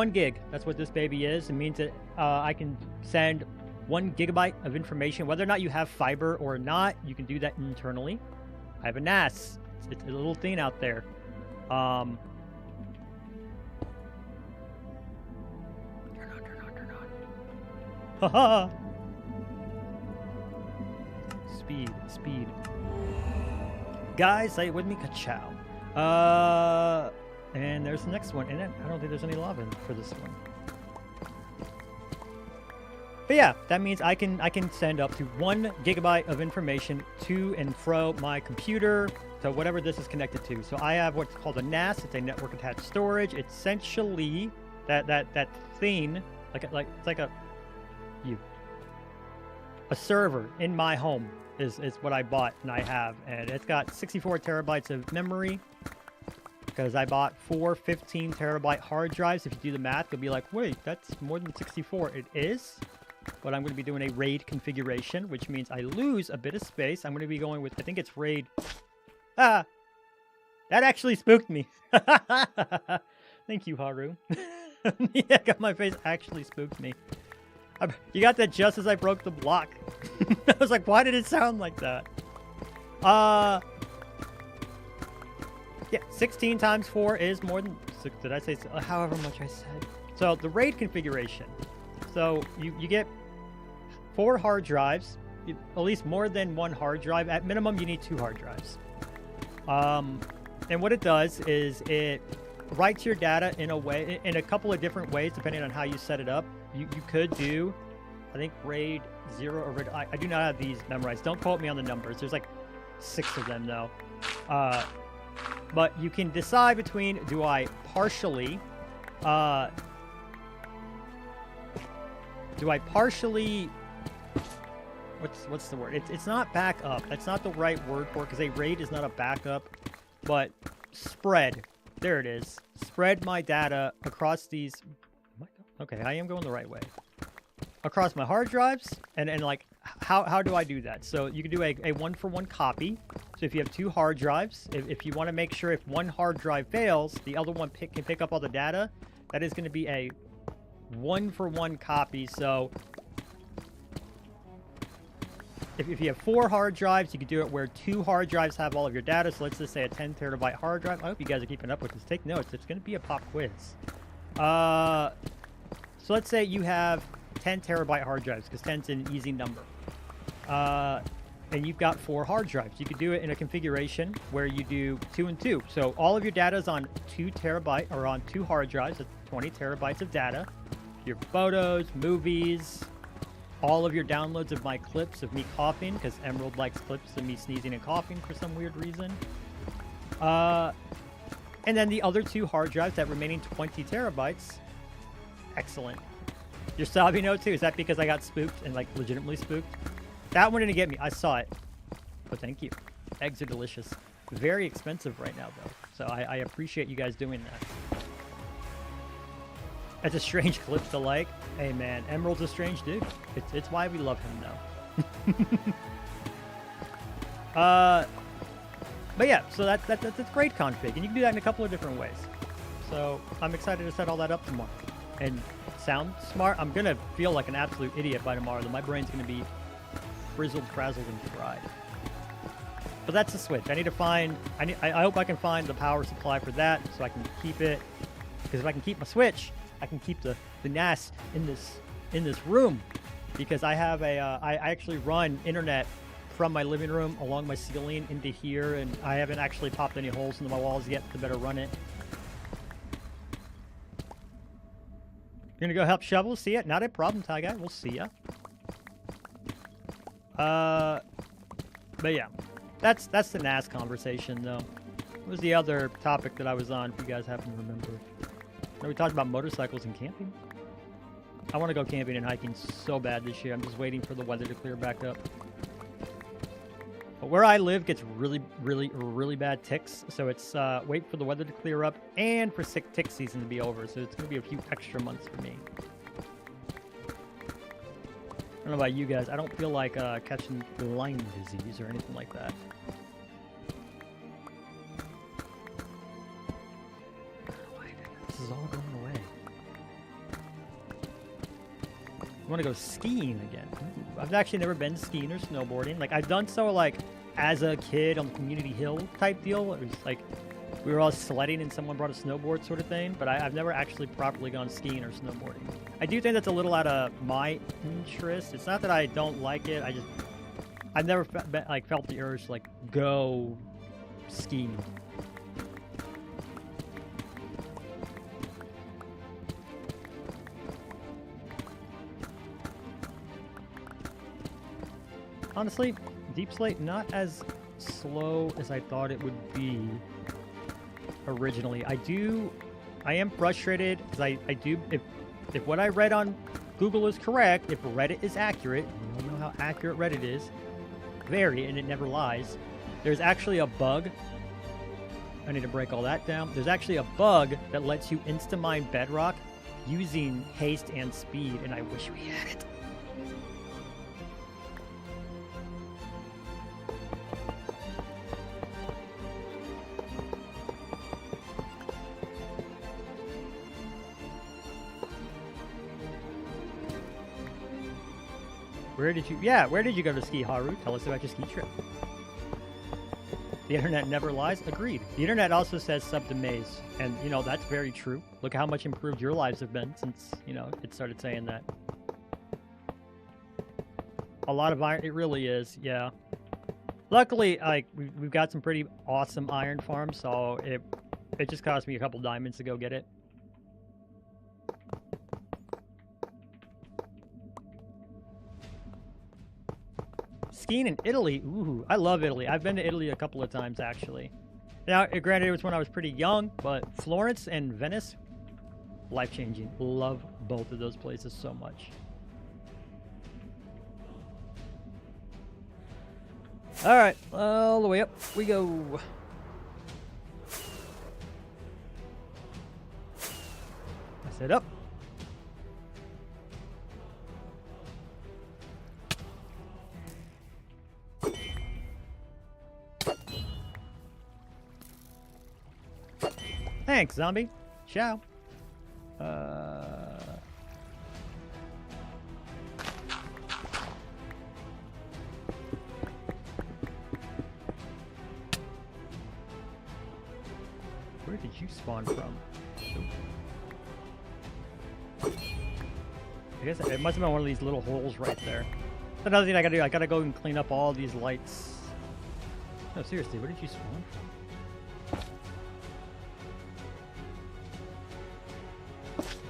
gig, that's what this baby is. It means that I can send 1 gigabyte of information. Whether or not you have fiber or not, you can do that internally. I have a NAS. It's a little thing out there. Turn on. Haha. Speed. Guys, say it with me, ka-chow. And there's the next one. And then I don't think there's any lava for this one. But yeah, that means I can send up to 1 gigabyte of information to and fro my computer, so whatever this is connected to. So I have what's called a NAS. It's a network attached storage. It's essentially that thing, it's like a server in my home is what I bought and I have, and it's got 64 terabytes of memory because I bought 4 15 terabyte hard drives. If you do the math, you'll be like, wait, that's more than 64. It is. But I'm going to be doing a RAID configuration, which means I lose a bit of space. I'm going to be going with, I think it's RAID. That actually spooked me. Thank you, Haru. Yeah, got my face actually spooked me. You got that just as I broke the block. I was like, why did it sound like that? Yeah, 16 times 4 is more than... Did I say... However much I said. So, the RAID configuration. So, you get 4 hard drives, at least more than 1 hard drive. At minimum, you need 2 hard drives. And what it does is it writes your data in a couple of different ways, depending on how you set it up. You could do, I think, RAID 0 or RAID... I do not have these memorized. Don't quote me on the numbers. There's like 6 of them, though. But you can decide between, do I partially... what's the word? It's not backup. That's not the right word for it, because a RAID is not a backup, but spread. There it is. Spread my data across these... Okay, I am going the right way. Across my hard drives, and like how do I do that? So you can do a 1-for-1 copy. So if you have 2 hard drives, if you want to make sure if one hard drive fails, the other one can pick up all the data, that is going to be a 1-for-1 copy. So if you have 4 hard drives, you can do it where 2 hard drives have all of your data. So let's just say a 10 terabyte hard drive. I hope you guys are keeping up with this. Take notes. It's going to be a pop quiz. So let's say you have 10 terabyte hard drives, because 10 is an easy number. And you've got 4 hard drives. You could do it in a configuration where you do 2 and 2. So all of your data is on 2 terabyte or on 2 hard drives. That's 20 terabytes of data. Your photos, movies, all of your downloads of my clips of me coughing, because Emerald likes clips of me sneezing and coughing for some weird reason. And then the other 2 hard drives, that remaining 20 terabytes. Excellent. Your Sabino too, is that because I got spooked and like legitimately spooked? That one didn't get me. I saw it. But thank you. Eggs are delicious. Very expensive right now though. So I appreciate you guys doing that. That's a strange clip to like. Hey man, Emerald's a strange dude. It's why we love him though. But yeah, so that's a great config, and you can do that in a couple of different ways. So I'm excited to set all that up tomorrow. And sound smart. I'm gonna feel like an absolute idiot by tomorrow. Though my brain's gonna be frizzled, frazzled, and fried. But that's the Switch. I need to find. I hope I can find the power supply for that, so I can keep it. Because if I can keep my Switch, I can keep the NAS in this room. Because I have a I actually run internet from my living room along my ceiling into here, and I haven't actually popped any holes into my walls yet to better run it. You're gonna go help shovel? See it? Not a problem, Ty Guy. We'll see ya. But yeah, that's the NAS conversation though. What was the other topic that I was on? If you guys happen to remember. No, we talked about motorcycles and camping. I want to go camping and hiking so bad this year. I'm just waiting for the weather to clear back up. But where I live gets really bad ticks. So it's wait for the weather to clear up and for tick season to be over. So it's going to be a few extra months for me. I don't know about you guys. I don't feel like catching Lyme disease or anything like that. This is all going away. I want to go skiing again. Ooh, I've actually never been skiing or snowboarding. Like, I've done so, like, as a kid on the community hill type deal. It was like we were all sledding and someone brought a snowboard sort of thing. But I've never actually properly gone skiing or snowboarding. I do think that's a little out of my interest. It's not that I don't like it. I've never felt the urge to, like, go skiing. Honestly, Deep Slate not as slow as I thought it would be originally. I am frustrated because I do, if what I read on Google is correct, if Reddit is accurate, you don't know how accurate Reddit is, very, and it never lies, there's actually a bug. I need to break all that down. There's actually a bug that lets you insta-mine Bedrock using haste and speed, and I wish we had it. Where did you go to ski, Haru? Tell us about your ski trip. The internet never lies. Agreed. The internet also says sub to Maze. And, you know, that's very true. Look how much improved your lives have been since, you know, it started saying that. A lot of iron. It really is, yeah. Luckily, like, we've got some pretty awesome iron farms, so it just cost me a couple diamonds to go get it. Skiing in Italy. Ooh, I love Italy. I've been to Italy a couple of times, actually. Now, granted, it was when I was pretty young, but Florence and Venice, life-changing. Love both of those places so much. All right, all the way up we go. I said up. Thanks, zombie. Ciao. Where did you spawn from? I guess it must have been one of these little holes right there. That's another thing I gotta do. I gotta go and clean up all these lights. No, seriously, where did you spawn from?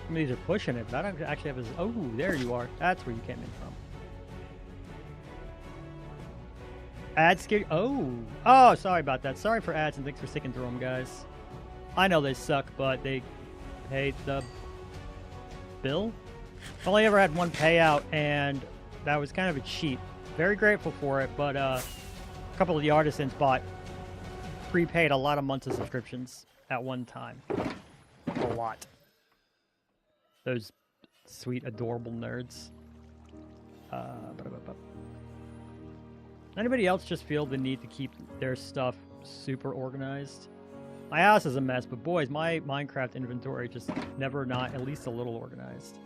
Some of these are pushing it, but I don't actually have a... Oh, there you are. That's where you came in from. Ads scare... Oh! Oh, sorry about that. Sorry for ads and thanks for sticking through them, guys. I know they suck, but they paid the bill. I've only ever had one payout, and that was kind of a cheat. Very grateful for it, but a couple of the artisans prepaid a lot of months of subscriptions at one time. A lot. Those sweet, adorable nerds. Anybody else just feel the need to keep their stuff super organized? My house is a mess, but boys, my Minecraft inventory just never not at least a little organized.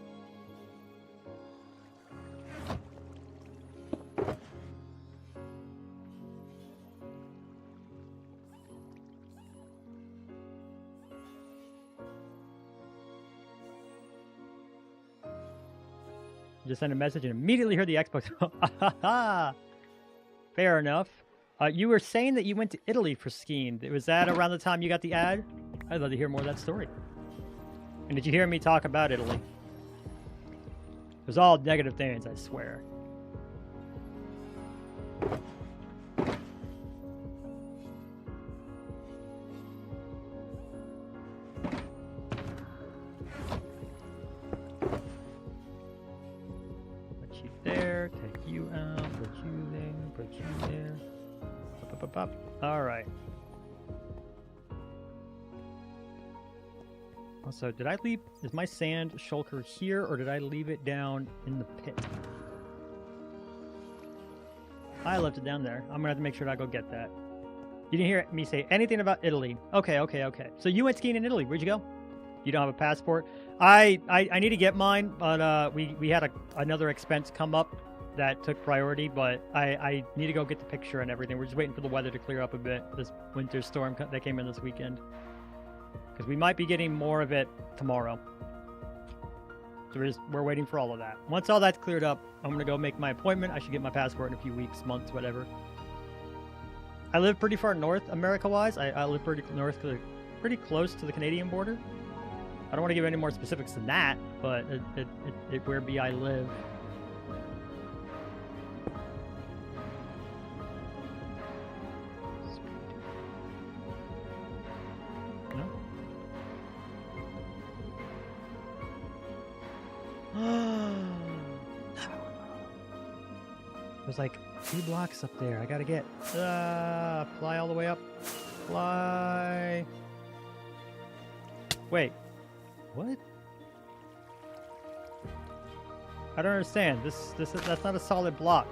Just sent a message and immediately heard the Xbox. Fair enough. You were saying that you went to Italy for skiing. Was that around the time you got the ad? I'd love to hear more of that story. And did you hear me talk about Italy? It was all negative things, I swear. Put you there, take you out, put you there, put you there. Up. All right. Also, did I leave... Is my sand shulker here, or did I leave it down in the pit? I left it down there. I'm gonna have to make sure that I go get that. You didn't hear me say anything about Italy. Okay. So you went skiing in Italy. Where'd you go? You don't have a passport? I need to get mine, but we had another expense come up that took priority, but I need to go get the picture and everything. We're just waiting for the weather to clear up a bit. This winter storm that came in this weekend. Because we might be getting more of it tomorrow. So we're waiting for all of that. Once all that's cleared up, I'm going to go make my appointment. I should get my passport in a few weeks, months, whatever. I live pretty far north, America-wise. I live pretty pretty close to the Canadian border. I don't want to give any more specifics than that, but where I live. There's like 2 blocks up there. I gotta get. Fly all the way up. Fly. Wait. What? I don't understand. That's not a solid block.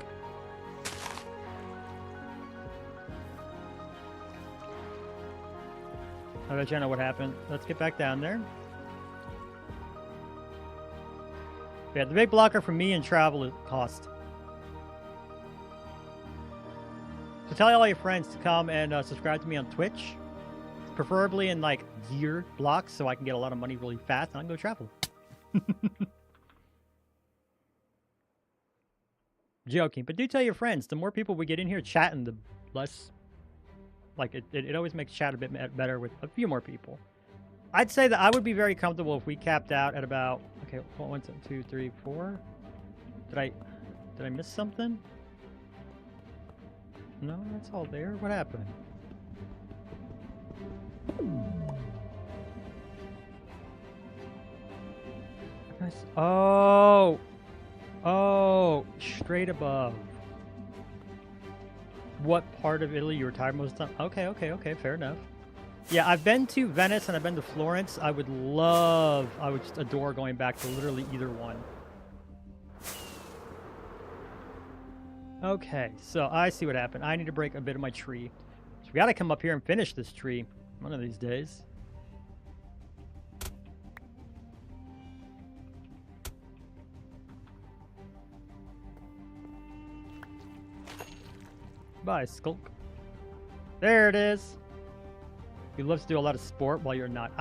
I'll let you know what happened. Let's get back down there. Yeah, the big blocker for me and travel is cost. So tell all your friends to come and subscribe to me on Twitch. Preferably in like year blocks so I can get a lot of money really fast and I can go travel. Joking, but do tell your friends. The more people we get in here chatting, the less... Like, it always makes chat a bit better with a few more people. I'd say that I would be very comfortable if we capped out at about... Okay, 1, 2, 3, 4. Did I miss something? No, that's all there. What happened? Oh! Oh! Straight above. What part of Italy you retired most of the time? Okay, fair enough. Yeah, I've been to Venice and I've been to Florence. I would just adore going back to literally either one. Okay, so I see what happened. I need to break a bit of my tree. So we gotta come up here and finish this tree one of these days. Bye, Skulk. There it is. You love to do a lot of sport while you're not.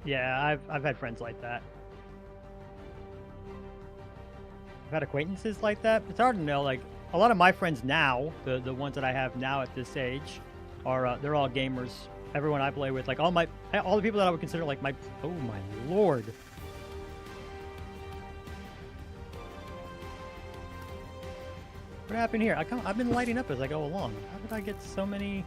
Yeah, I've had friends like that. I've had acquaintances like that. It's hard to know. Like a lot of my friends now, the ones that I have now at this age, are they're all gamers. Everyone I play with, like all the people that I would consider like my. Oh my lord. What happened here? I've been lighting up as I go along. How did I get so many?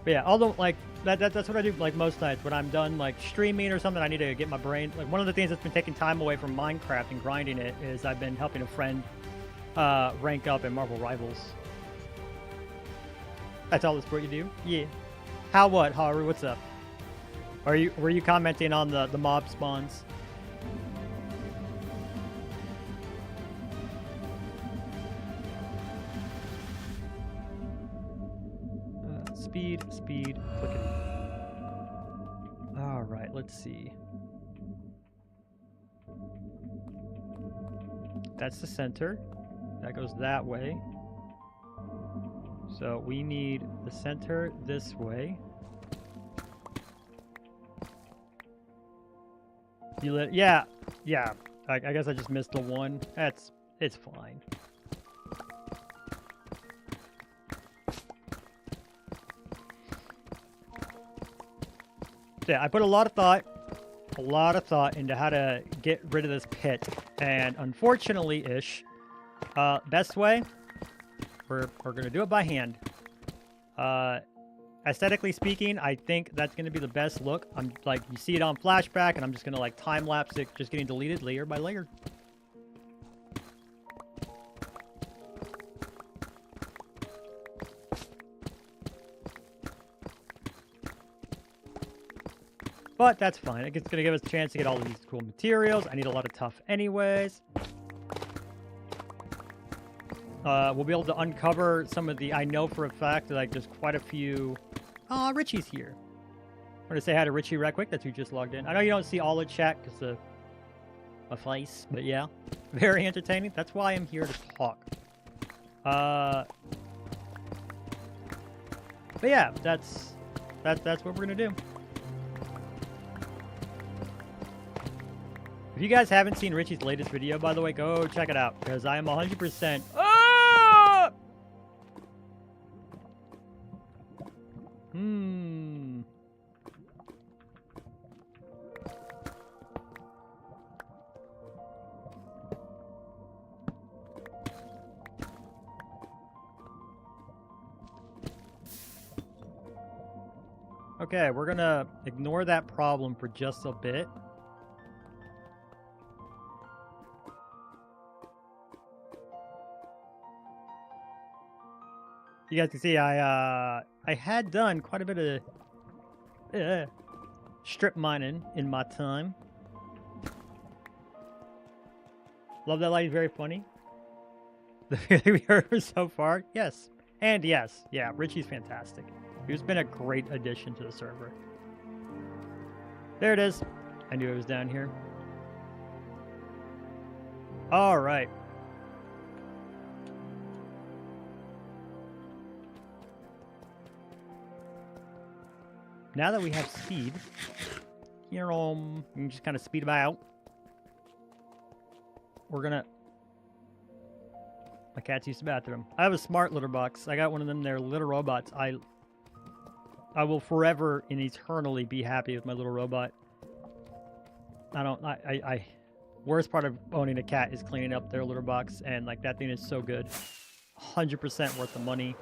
But yeah, although like that's what I do like most nights when I'm done like streaming or something. I need to get my brain. Like one of the things that's been taking time away from Minecraft and grinding it is I've been helping a friend rank up in Marvel Rivals. That's all the sport you do? Yeah. How what, Haru? What's up? Were you commenting on the mob spawns? Speed, clickety. All right, let's see. That's the center. That goes that way. So we need the center this way. You lit? Yeah. I guess I just missed the one. It's fine. Yeah, I put a lot of thought into how to get rid of this pit, and unfortunately-ish, best way, we're gonna do it by hand. Aesthetically speaking, I think that's gonna be the best look. I'm like, you see it on flashback, and I'm just gonna like time lapse it, just getting deleted layer by layer. But that's fine. It's going to give us a chance to get all of these cool materials. I need a lot of tough anyways. We'll be able to uncover some of the... I know for a fact that like there's quite a few... Oh, Richie's here. I'm going to say hi to Richie right quick. That's who just logged in. I know you don't see all the chat because of my face. But yeah, very entertaining. That's why I'm here to talk. But yeah, that's what we're going to do. If you guys haven't seen Richie's latest video, by the way, go check it out, because I am 100%... Ah! Okay, we're gonna ignore that problem for just a bit. You guys can see I had done quite a bit of strip mining in my time. Love that light, very funny. The feeling we heard so far, yes. And yes, yeah, Richie's fantastic. He's been a great addition to the server. There it is. I knew it was down here. All right. Now that we have speed, you can just kind of speed about. We're gonna... My cat's used the bathroom. I have a smart litter box. I got one of them there, litter robots. I will forever and eternally be happy with my little robot. Worst part of owning a cat is cleaning up their litter box, and like that thing is so good. 100% worth the money.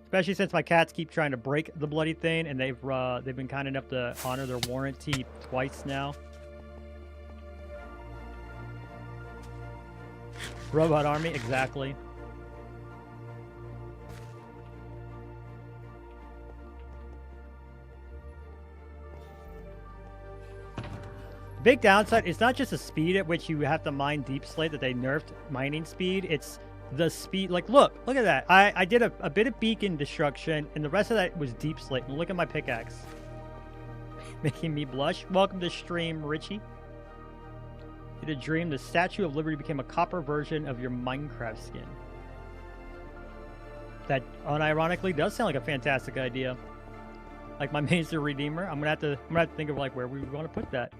Especially since my cats keep trying to break the bloody thing, and they've been kind enough to honor their warranty twice now. Robot army, exactly. Big downside, it's not just the speed at which you have to mine deep slate that they nerfed mining speed, it's the speed. Like, look at that. I did a bit of beacon destruction, and the rest of that was deep slate. And look at my pickaxe. Making me blush. Welcome to stream, Richie. In a dream, the Statue of Liberty became a copper version of your Minecraft skin. That unironically does sound like a fantastic idea. Like my Master Redeemer. I'm gonna have to think of like where we want to put that.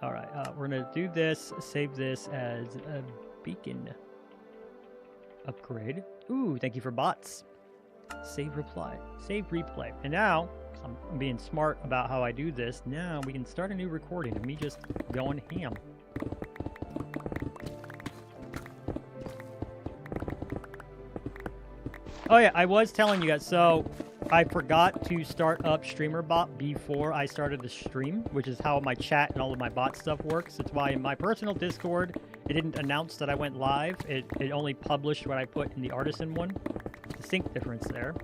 All right, we're gonna do this. Save this as a beacon upgrade. Ooh, thank you for bots. Save replay. And now, I'm being smart about how I do this. Now we can start a new recording of me just going ham. Oh yeah, I was telling you guys, so I forgot to start up StreamerBot before I started the stream, which is how my chat and all of my bot stuff works. That's why in my personal Discord, it didn't announce that I went live. It only published what I put in the Artisan one. Distinct difference there.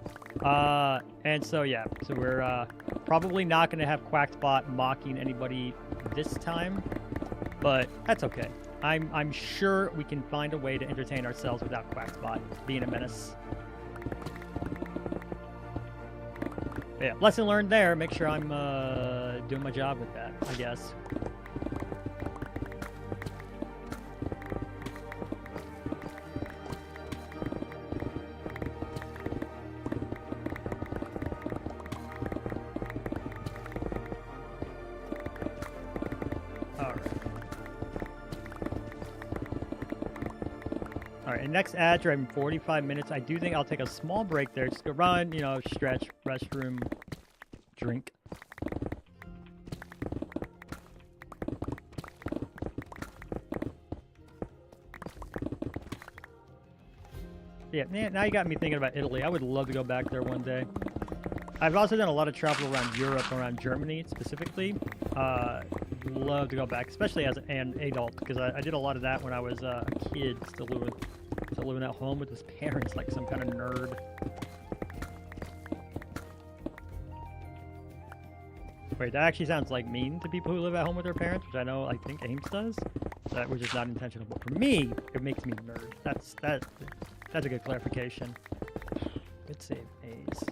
And so yeah, so we're probably not going to have Quackbot mocking anybody this time, but that's okay. I'm sure we can find a way to entertain ourselves without Quackbot being a menace. But yeah, lesson learned there. Make sure I'm doing my job with that, I guess. Next ad drive in 45 minutes. I do think I'll take a small break there. Just go run, you know, stretch, restroom, drink. Yeah, man, now you got me thinking about Italy. I would love to go back there one day. I've also done a lot of travel around Europe, around Germany specifically. Love to go back, especially as an adult, because I did a lot of that when I was a kid, still living at home with his parents like some kind of nerd. Wait, that actually sounds like mean to people who live at home with their parents, which I think Ames does. Which is not intentional, but for me, it makes me nerd. That's a good clarification. Good save, A's.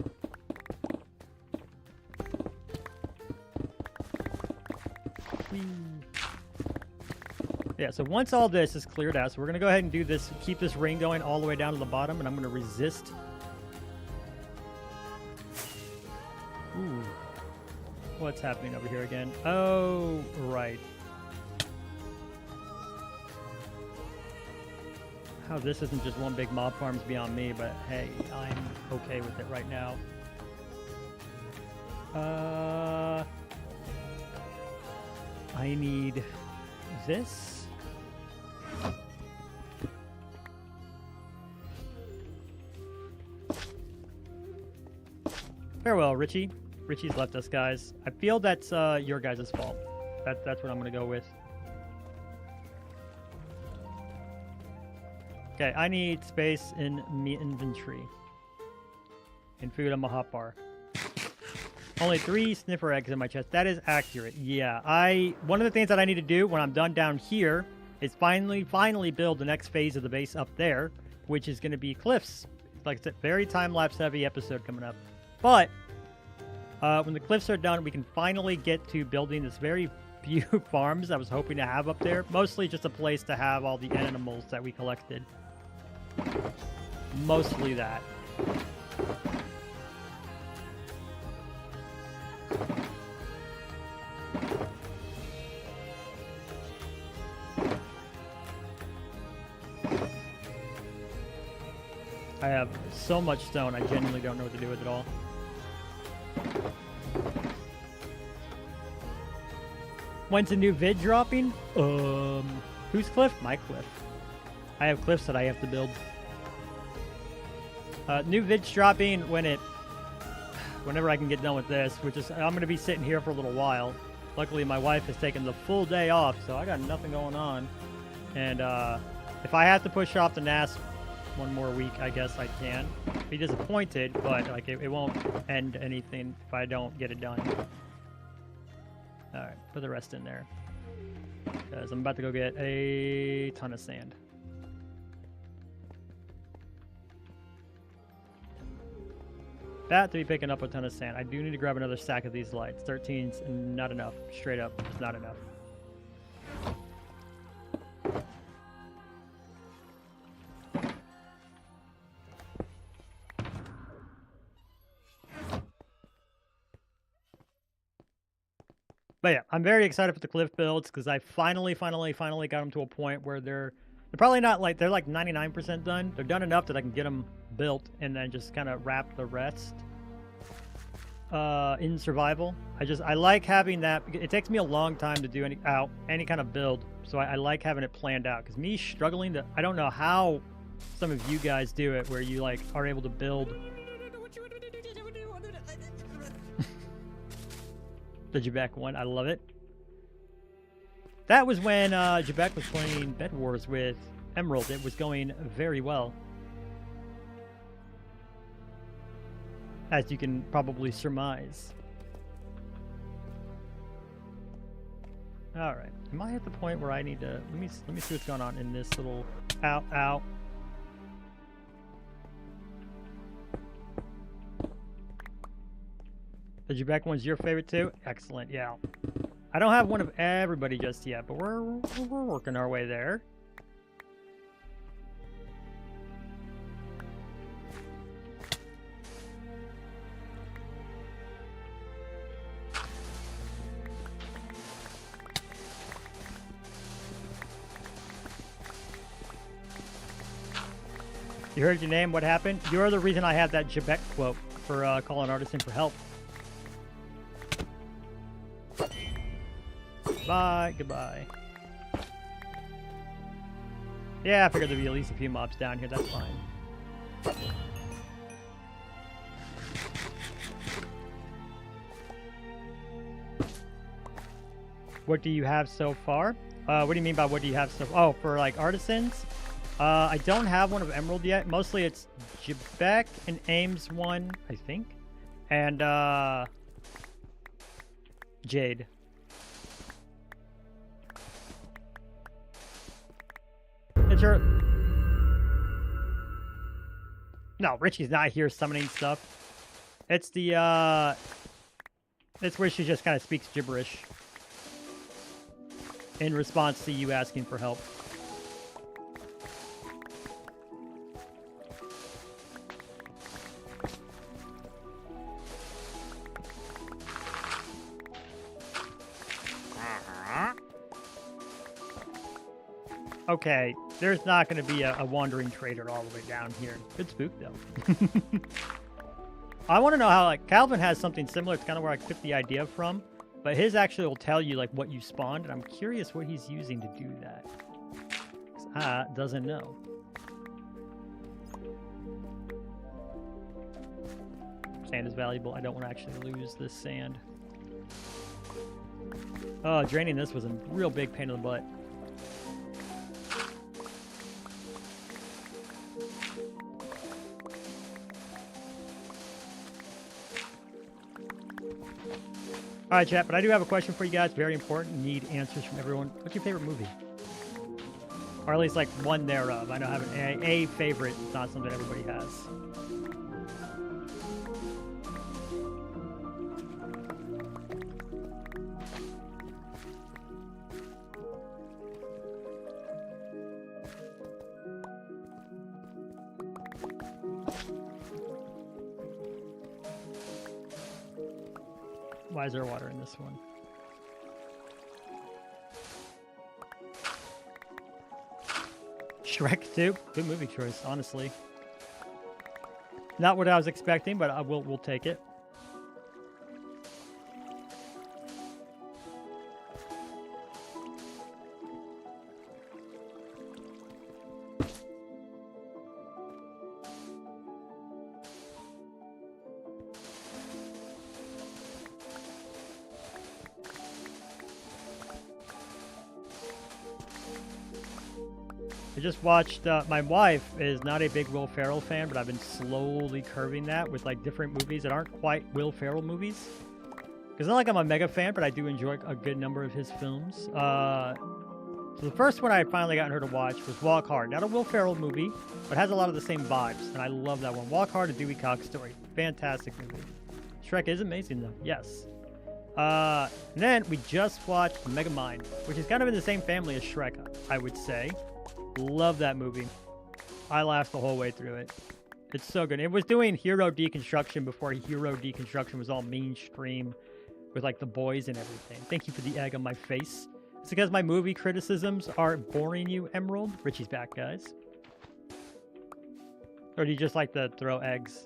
Whee. Yeah, so once all this is cleared out, so we're going to go ahead and do this, keep this ring going all the way down to the bottom, and I'm going to resist. Ooh. What's happening over here again? Oh, right. How this isn't just one big mob farm's beyond me, but hey, I'm okay with it right now. I need this. Farewell, Richie. Richie's left us, guys. I feel that's your guys' fault. That's what I'm going to go with. Okay, I need space in me inventory. And food on my hotbar. Only 3 sniffer eggs in my chest. That is accurate. Yeah, one of the things that I need to do when I'm done down here is finally build the next phase of the base up there, which is going to be cliffs. Like I said, very time-lapse heavy episode coming up. But when the cliffs are done, we can finally get to building this very few farms I was hoping to have up there. Mostly just a place to have all the animals that we collected. Mostly that. I have so much stone, I genuinely don't know what to do with it all. When's a new vid dropping? Whose cliff? My cliff. I have cliffs that I have to build. New vid's dropping whenever I can get done with this, which is, I'm going to be sitting here for a little while. Luckily, my wife has taken the full day off, so I got nothing going on. And if I have to push off the NAS one more week, I guess I can. Be disappointed, but like it won't end anything if I don't get it done. Alright, put the rest in there. Because I'm about to go get a ton of sand. About to be picking up a ton of sand. I do need to grab another stack of these lights. 13's not enough. Straight up, it's not enough. But yeah, I'm very excited for the cliff builds because I finally got them to a point where they're probably not like, they're like 99% done. They're done enough that I can get them built and then just kind of wrap the rest in survival. I like having that. It takes me a long time to do any kind of build, so I like having it planned out. Because me struggling to, I don't know how some of you guys do it, where you like are able to build the Jebek one. I love it. That was when Jebek was playing Bed Wars with Emerald. It was going very well, as you can probably surmise. All right, am I at the point where I need to? Let me see what's going on in this little. Ow. The Jebek one's your favorite too? Excellent, yeah. I don't have one of everybody just yet, but we're working our way there. You heard your name, what happened? You're the reason I had that Jebek quote for calling Artisan for help. Bye, goodbye. Yeah, I figured there'd be at least a few mobs down here, that's fine. What do you have so far? What do you mean by what do you have so far? Oh, for like Artisans? I don't have one of Emerald yet. Mostly it's Jebek and Ames one, I think. And Jade. It's her. No, Richie's not here summoning stuff. It's the it's where she just kind of speaks gibberish in response to you asking for help. Okay, there's not going to be a wandering trader all the way down here. Good spook, though. I want to know how, like, Calvin has something similar. It's kind of where I took the idea from. But his actually will tell you, like, what you spawned. And I'm curious what he's using to do that. 'Cause doesn't know. Sand is valuable. I don't want to actually lose this sand. Oh, draining this was a real big pain in the butt. All right, chat, but I do have a question for you guys. Very important. Need answers from everyone. What's your favorite movie? Or at least, like, one thereof. I know having a favorite is not something everybody has. Why is there water in this one? Shrek 2? Good movie choice, honestly. Not what I was expecting, but we'll take it. I just watched, my wife is not a big Will Ferrell fan, but I've been slowly curving that with like different movies that aren't quite Will Ferrell movies. Because not like I'm a mega fan, but I do enjoy a good number of his films. So the first one I had finally gotten her to watch was Walk Hard. Not a Will Ferrell movie, but has a lot of the same vibes, and I love that one. Walk Hard, a Dewey Cox story. Fantastic movie. Shrek is amazing, though. Yes. And then we just watched Megamind, which is kind of in the same family as Shrek, I would say. Love that movie. I laughed the whole way through it. It's so good. It was doing hero deconstruction before hero deconstruction was all mainstream with like the boys and everything. Thank you for the egg on my face. It's because my movie criticisms are boring you, Emerald. Richie's back, guys. Or do you just like to throw eggs?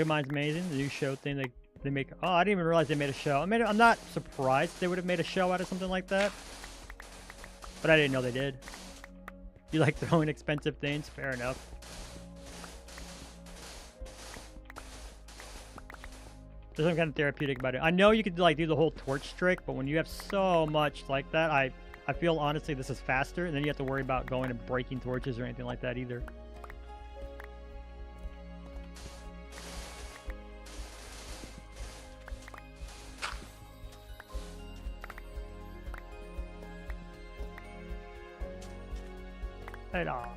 Mine's amazing. The new show thing they make. Oh, I didn't even realize they made a show. I'm not surprised they would have made a show out of something like that, but I didn't know they did. You like throwing expensive things? Fair enough. There's something kind of therapeutic about it. I know you could like do the whole torch trick, but when you have so much like that, I feel honestly this is faster, and then you have to worry about going and breaking torches or anything like that either. Right on.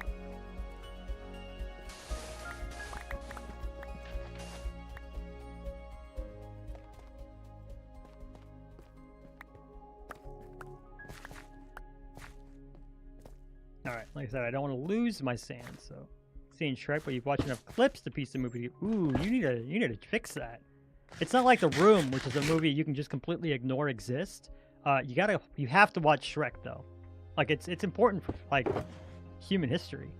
Alright, like I said, I don't want to lose my sand, so seeing Shrek, but you've watched enough clips to piece the movie. Ooh, you need to fix that. It's not like The Room, which is a movie you can just completely ignore exist. You have to watch Shrek though. Like it's important for like human history.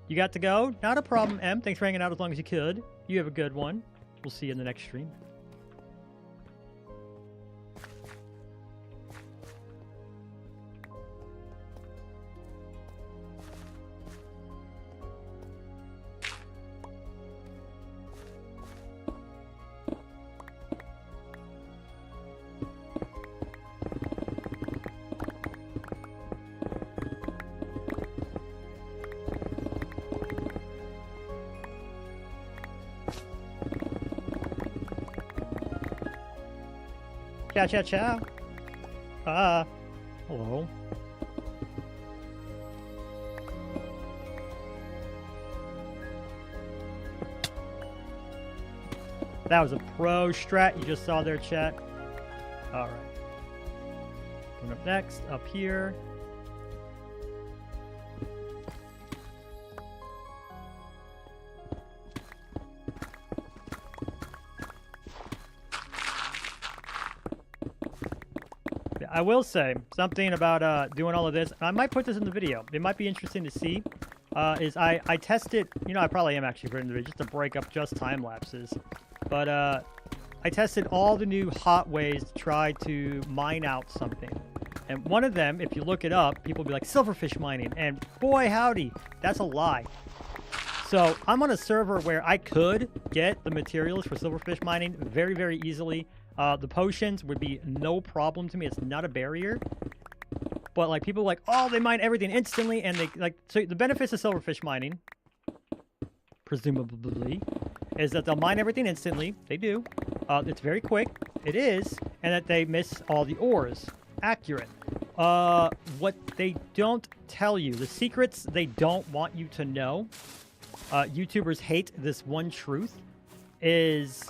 You got to go? Not a problem, M. Thanks for hanging out as long as you could. You have a good one. We'll see you in the next stream. Ciao, ciao, ciao. Hello. That was a pro strat you just saw there, chat. All right. Coming up next, up here. I will say something about doing all of this. I might put this in the video. It might be interesting to see. Is I tested, you know, I probably am actually putting the video just to break up just time lapses. But I tested all the new hot ways to try to mine out something. And one of them, if you look it up, people will be like, silverfish mining. And boy, howdy, that's a lie. So I'm on a server where I could get the materials for silverfish mining very, very easily. The potions would be no problem to me. It's not a barrier. But like people are like, oh, they mine everything instantly, and they like, so the benefits of silverfish mining, presumably, is that they'll mine everything instantly. They do. It's very quick. It is, and that they miss all the ores. Accurate. What they don't tell you, the secrets they don't want you to know, YouTubers hate this one truth, is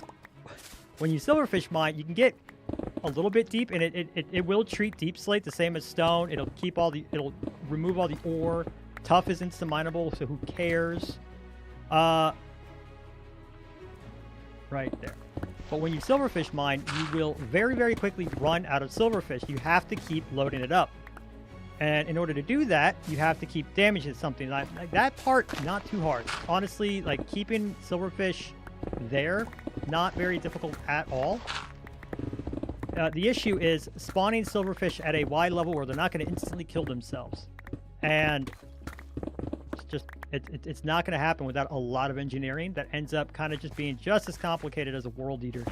when you silverfish mine, you can get a little bit deep, and it will treat deep slate the same as stone. It'll remove all the ore. Tough is instant mineable, so who cares? Right there. But when you silverfish mine, you will very, very quickly run out of silverfish. You have to keep loading it up. And in order to do that, you have to keep damaging something. Like that part, not too hard. Honestly, like keeping silverfish there, not very difficult at all. The issue is spawning silverfish at a Y level where they're not going to instantly kill themselves. And it's just It's not going to happen without a lot of engineering that ends up kind of just being just as complicated as a world eater.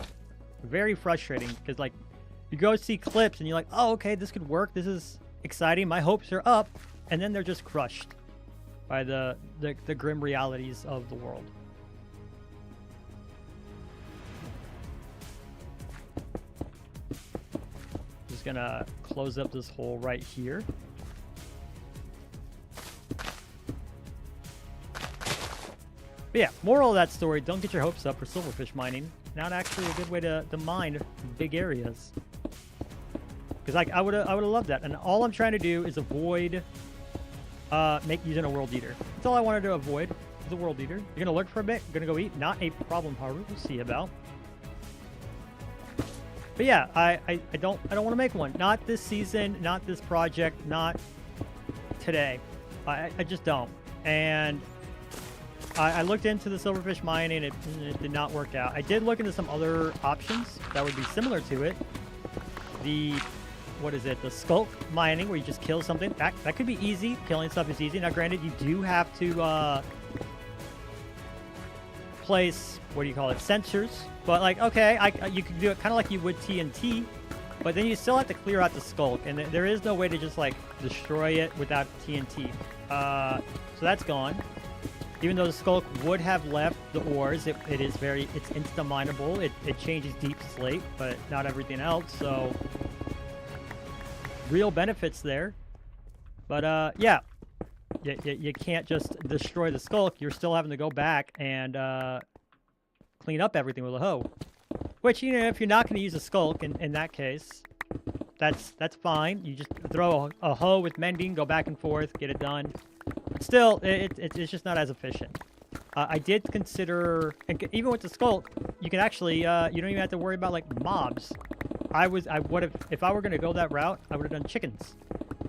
Very frustrating because, like, you go see clips and you're like, oh, okay, this could work. This is exciting. My hopes are up. And then they're just crushed by the grim realities of the world. Just gonna close up this hole right here. But yeah, moral of that story, don't get your hopes up for silverfish mining. Not actually a good way to mine big areas. Because like I would have loved that. And all I'm trying to do is avoid using a world eater. That's all I wanted to avoid is a world eater. You're gonna lurk for a bit, you're gonna go eat. Not a problem, Haru. We'll see about. But yeah, I don't want to make one. Not this season, not this project, not today. I just don't. And I looked into the silverfish mining, it did not work out. I did look into some other options that would be similar to it. What is it? The skulk mining, where you just kill something. That could be easy. Killing stuff is easy. Now, granted, you do have to place, what do you call it, sensors. But, like, okay, you can do it kind of like you would TNT, but then you still have to clear out the skulk, and there is no way to just, like, destroy it without TNT. So that's gone. Even though the skulk would have left the ores, it's insta-mineable. It changes deep slate, but not everything else, so real benefits there. But yeah, you can't just destroy the skulk. You're still having to go back and clean up everything with a hoe. Which, you know, if you're not going to use a skulk in that case, that's fine. You just throw a hoe with mending, go back and forth, get it done. But still, it's just not as efficient. I did consider, even with the skulk, you can actually, you don't even have to worry about, like, mobs. I would have, if I were going to go that route, I would have done chickens.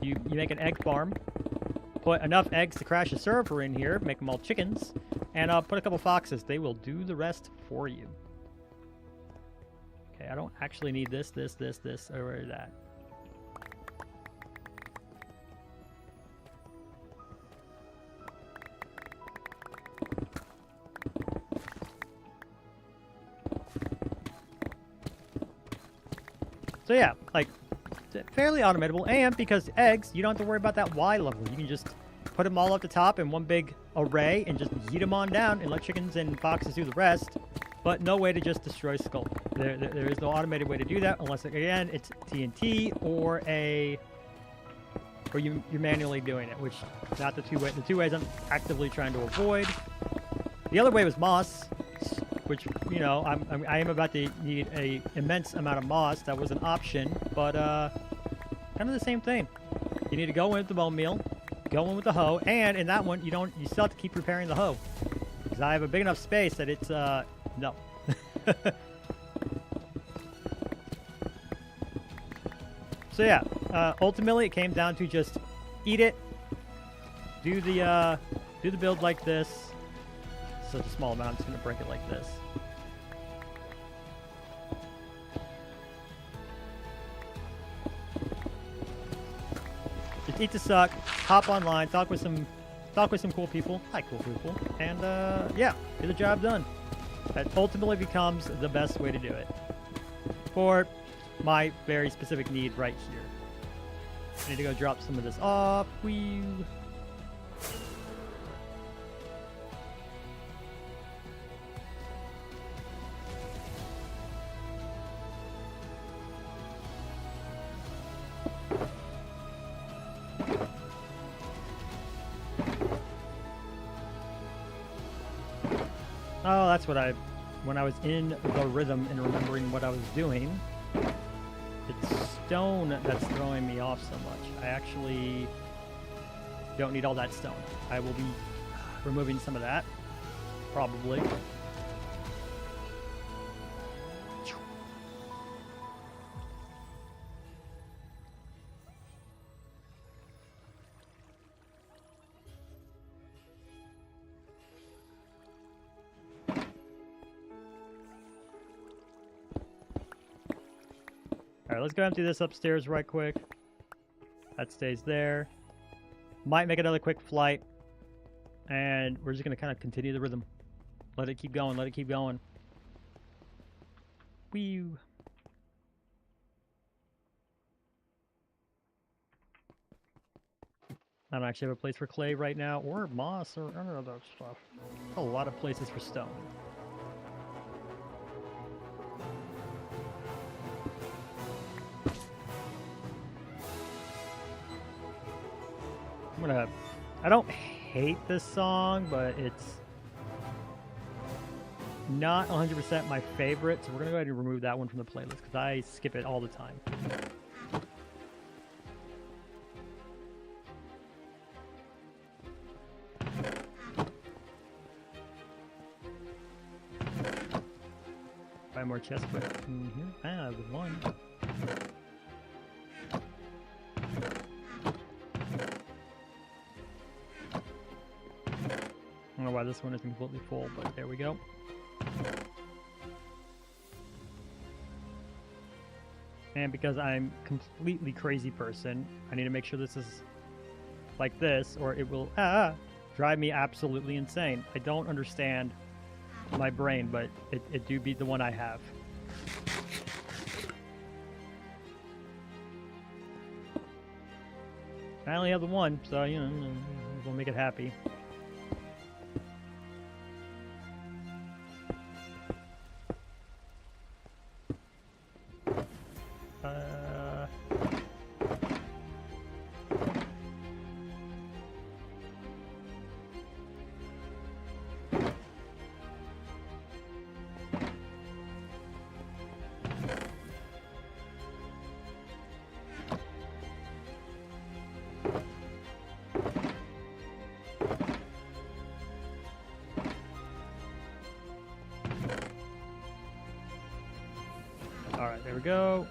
You make an egg farm, put enough eggs to crash a server in here, make them all chickens, and put a couple foxes. They will do the rest for you. Okay, I don't actually need this, or that. So yeah, like, fairly automatable, and because eggs, you don't have to worry about that Y level. You can just put them all up the top in one big array and just yeet them on down and let chickens and foxes do the rest, but no way to just destroy skulk. There is no automated way to do that unless, again, it's TNT or you're manually doing it, which not the two ways I'm actively trying to avoid. The other way was moss, which, you know, I am about to need a immense amount of moss. That was an option, but kind of the same thing. You need to go in with the bone meal, go in with the hoe, and in that one, you still have to keep repairing the hoe, because I have a big enough space that it's no. So yeah, ultimately it came down to just eat it, do the build like this. Such a small amount, I'm just going to break it like this. Just eat the suck, hop online, talk with some cool people. Hi, cool people. And yeah, get the job done. That ultimately becomes the best way to do it. For my very specific need right here. I need to go drop some of this off. Oh, that's what when I was in the rhythm and remembering what I was doing, it's stone that's throwing me off so much. I actually don't need all that stone. I will be removing some of that, probably. Alright, let's go empty this upstairs right quick. That stays there. Might make another quick flight. And we're just gonna kind of continue the rhythm. Let it keep going, let it keep going. Wee. I don't actually have a place for clay right now, or moss, or any of that stuff. A lot of places for stone. I don't hate this song, but it's not 100% my favorite, so we're gonna go ahead and remove that one from the playlist, because I skip it all the time. Buy more chests in here. Ah, there's one. I don't know why this one isn't completely full, but there we go. And because I'm completely crazy person, I need to make sure this is like this, or it will drive me absolutely insane. I don't understand my brain, but it do beat the one I have. I only have the one, so, you know, we'll make it happy. Alright, there we go.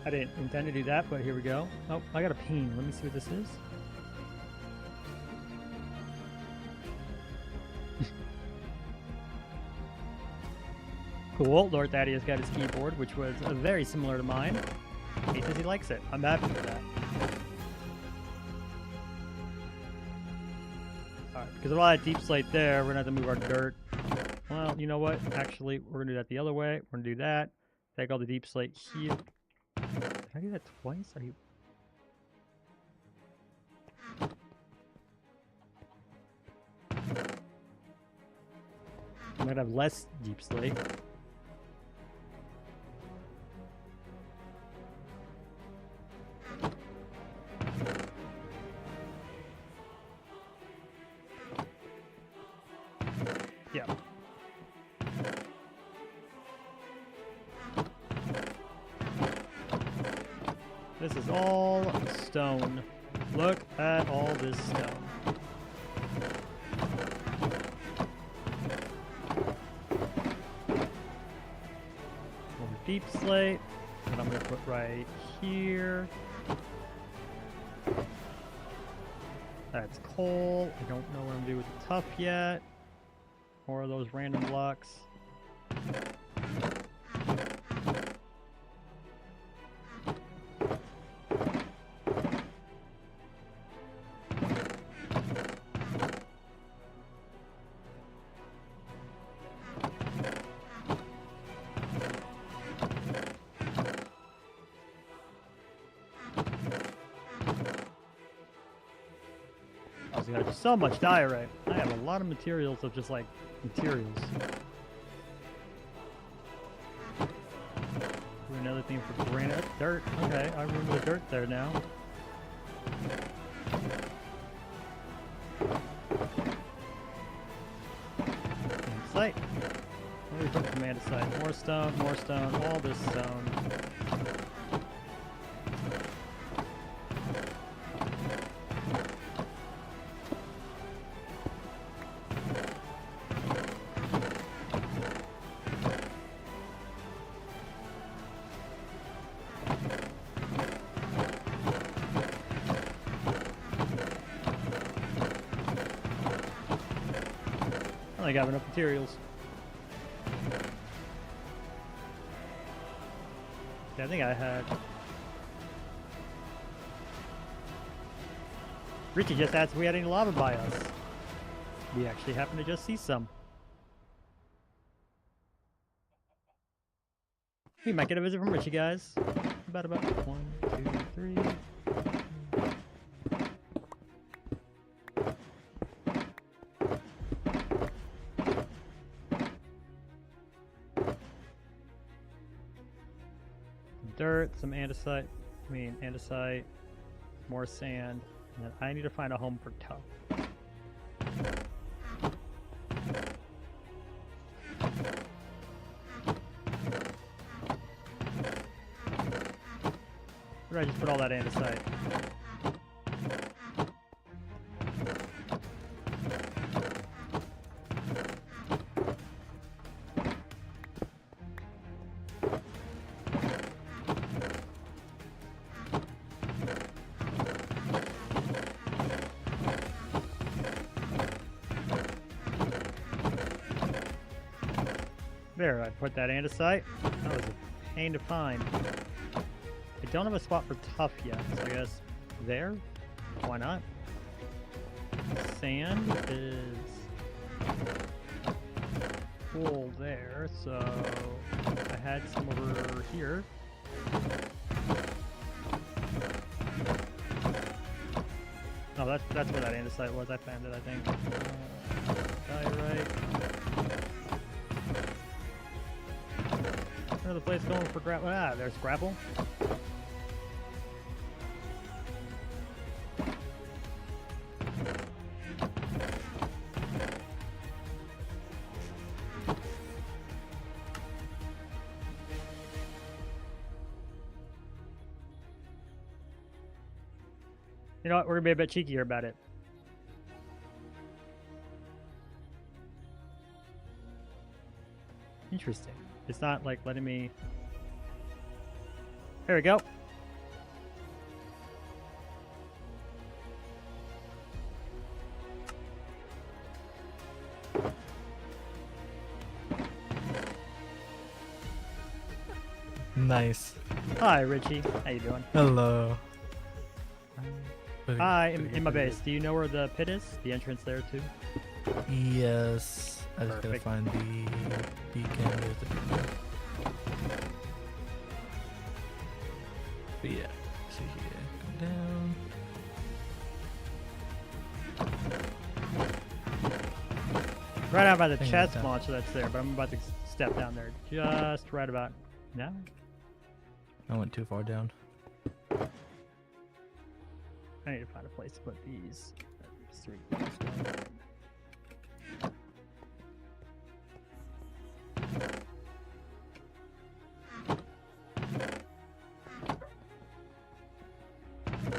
I didn't intend to do that, but here we go. Oh, I got a peen. Let me see what this is. Cool. Lord Thaddeus got his keyboard, which was very similar to mine. He says he likes it. I'm happy for that. Alright, because of all that deep slate there, we're going to have to move our dirt. Well, you know what? Actually, we're going to do that the other way. We're going to do that. Take all the deep slate here. Did I do that twice? Are you... I might have less deep slate. Yeah. This is all stone. Look at all this stone. More deep slate that I'm going to put right here. That's coal. I don't know what I'm going to do with the tough yet. Or those random blocks. There's so much diorite. I have a lot of materials of just like materials. Do another thing for granite. Dirt. Okay, I remember the dirt there now. Site. Let me put command aside. More stone, all this stone. I got enough materials. Yeah, I think I had. Richie just asked if we had any lava by us. We actually happen to just see some. We might get a visit from Richie, guys. About 1, 2, 3. Dirt, some andesite, more sand, and then I need to find a home for tough. Where did I just put all that andesite? There, I put that andesite. That was a pain to find. I don't have a spot for tough yet, so I guess there? Why not? Sand is full there, so I had some over here. Oh, that's where that andesite was. I found it, I think. Diorite. Another place going for grapple. Ah, there's grapple. You know what? We're gonna be a bit cheekier about it. Interesting. It's not like letting me. There we go. Nice. Hi, Richie. How you doing? Hello. Hi, in my base. Do you know where the pit is? The entrance there too? Yes. I just gotta Perfect. find the beacon. There's the beacon. But yeah. See here. Come down. Right out by the Hang on, chest down. launcher that's there, but I'm about to step down there just right about now. I went too far down. I need to find a place to put these. Three.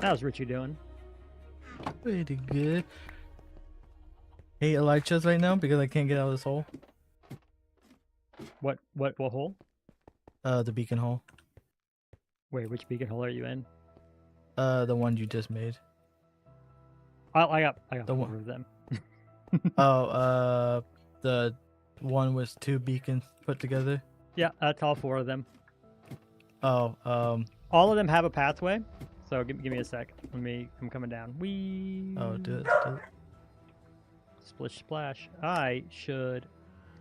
How's Richie doing? Pretty good. Hey, Elytra's right now because I can't get out of this hole. What hole? The beacon hole. Wait, which beacon hole are you in? The one you just made. I got The four one- of them. Oh, the one with 2 beacons put together. Yeah, that's all 4 of them. Oh, All of them have a pathway. So give me a sec. I'm coming down. Whee! oh, do it. Splish splash. I should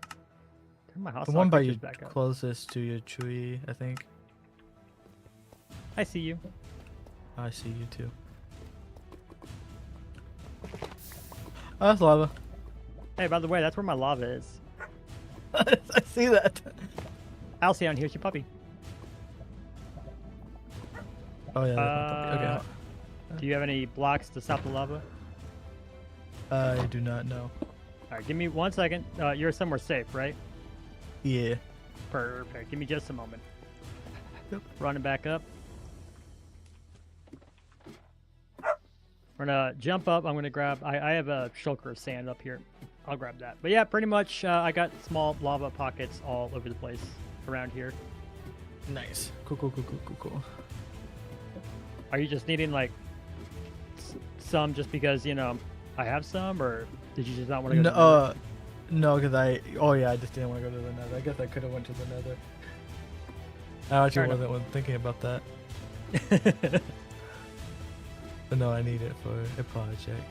turn my The hostile one by you creatures back up. closest to your tree, I think. I see you. I see you too. Oh, that's lava. Hey, by the way, that's where my lava is. I see that. Alcyon, here's your puppy. Oh yeah. Okay. Do you have any blocks to stop the lava? I do not know. All right, give me 1 second. You're somewhere safe, right? Yeah. Perfect. Give me just a moment. Yep. Running back up. We're gonna jump up. I'm gonna grab. I have a shulker of sand up here. I'll grab that. But yeah, pretty much. I got small lava pockets all over the place around here. Nice. Cool. Are you just needing like some just because I have some, or did you just not want to go? No, No, because oh yeah, I just didn't want to go to the nether. I guess I could have went to the nether. I actually wasn't thinking about that. But no, I need it for a project.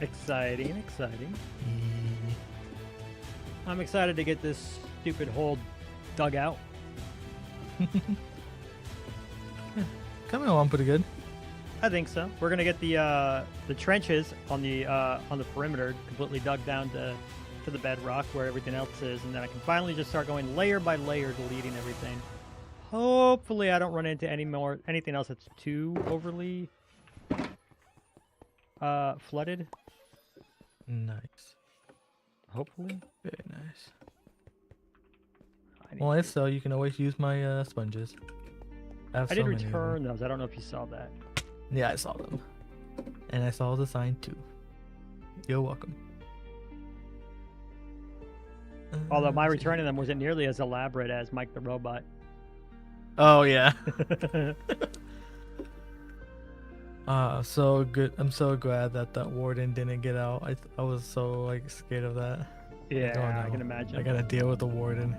Exciting, exciting. I'm excited to get this stupid hole dug out. Coming along pretty good. I think so. We're gonna get the trenches on the perimeter completely dug down to the bedrock where everything else is, and then I can finally just start going layer by layer, deleting everything. Hopefully, I don't run into anything else that's too overly flooded. Nice. Hopefully. Very nice. Well, if so, you can always use my sponges. I did return those. I don't know if you saw that. Yeah, I saw them. And I saw the sign too. You're welcome. Although my returning them wasn't nearly as elaborate as Mike the Robot. Oh, yeah. So good. I'm so glad that that warden didn't get out. I was so like scared of that. Yeah, Oh, no. I can imagine. I gotta deal with the warden.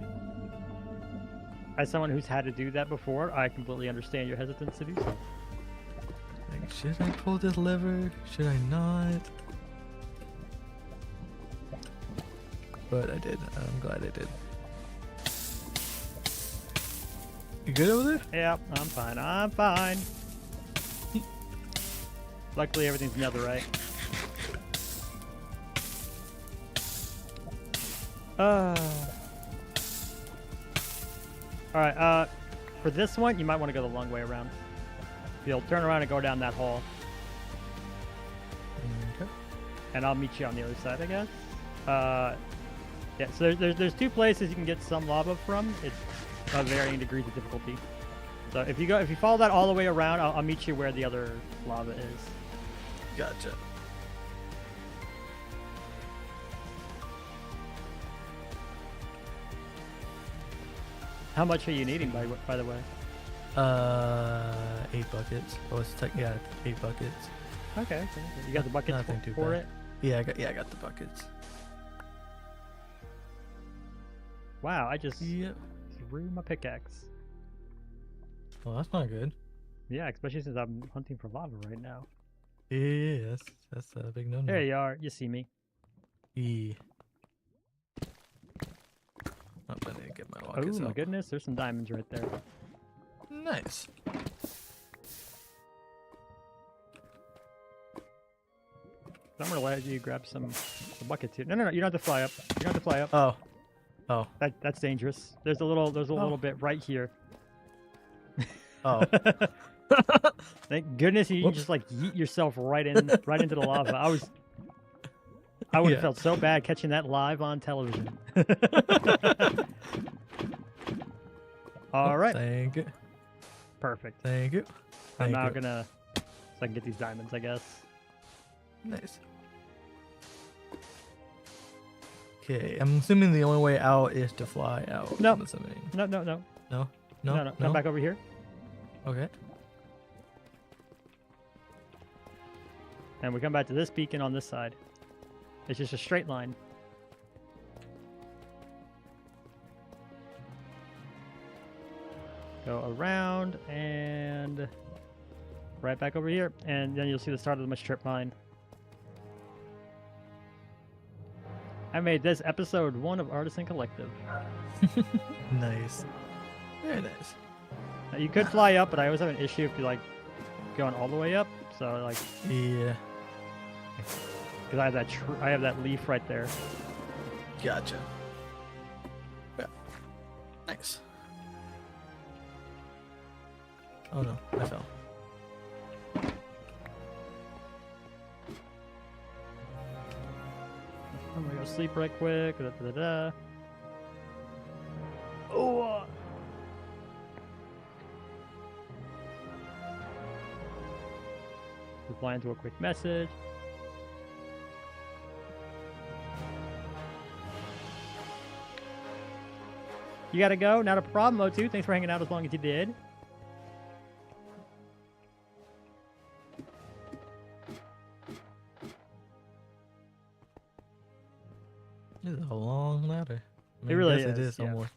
As someone who's had to do that before, I completely understand your hesitancies. Like, should I pull this lever? Should I not? But I did. I'm glad I did. You good over there? Yeah, I'm fine. I'm fine. Luckily, everything's netherite. Alright, for this one, you might want to go the long way around. You'll turn around and go down that hall. Okay. And I'll meet you on the other side, I guess. Yeah, so there's two places you can get some lava from. It's of varying degrees of difficulty. So if you follow that all the way around, I'll meet you where the other lava is. Gotcha. How much are you needing, by the way? 8 buckets. Oh, it's 8 buckets. Okay. You got the buckets Nothing too for bad. it? Yeah, I got the buckets. Wow, I just Yep. threw my pickaxe. Well, that's not good. Yeah, especially since I'm hunting for lava right now. Yeah, that's a big no-no. There you are. You see me. Yeah. Oh, I need to get my buckets Oh my out. goodness, there's some diamonds right there. Nice. So I'm gonna let you grab some buckets here. No, you don't have to fly up. You don't have to fly up. Oh. That's dangerous. There's a little bit right here. Oh. Thank goodness you just like yeet yourself right into the lava. I would have felt so bad catching that live on television. All right. Thank you. Perfect. Thank you. I'm Thank now you. gonna so I can get these diamonds, I guess. Nice. Okay, I'm assuming the only way out is to fly out. No. I'm assuming. No. No. Come back over here. Okay. And we come back to this beacon on this side. It's just a straight line. Go around and right back over here. And then you'll see the start of the strip mine. I made this episode 1 of Artisan Collective. Nice. Very nice. Now, you could fly up, but I always have an issue if you're like going all the way up. So like, Yeah. because I have that leaf right there. Gotcha. Yeah. Nice. Oh no, I fell. I'm gonna go sleep right quick. Oh. Replying to a quick message. You gotta go? Not a problem, O2. Thanks for hanging out as long as you did. This is a long ladder. I mean, It really I guess is. It is Yeah. almost.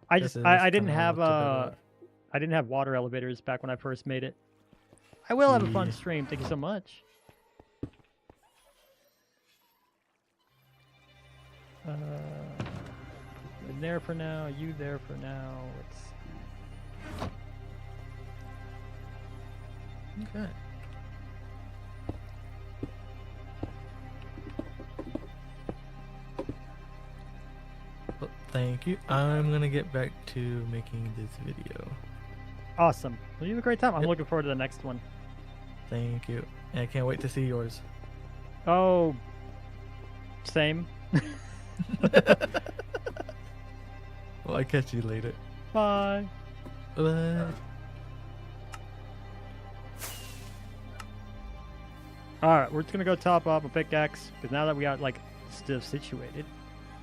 I guess just it I is didn't kinda have almost a I didn't have water elevators back when I first made it. I will have a fun Yeah. stream. Thank you so much. There for now. You there for now. Let's see. Okay. Well, thank you. I'm gonna get back to making this video. Awesome. Well, you have a great time. I'm Yep. looking forward to the next one. Thank you. And I can't wait to see yours. Oh, same. Well, I'll catch you later. Bye. Bye. All right, we're just gonna go top off a pickaxe because now that we got like stuff situated,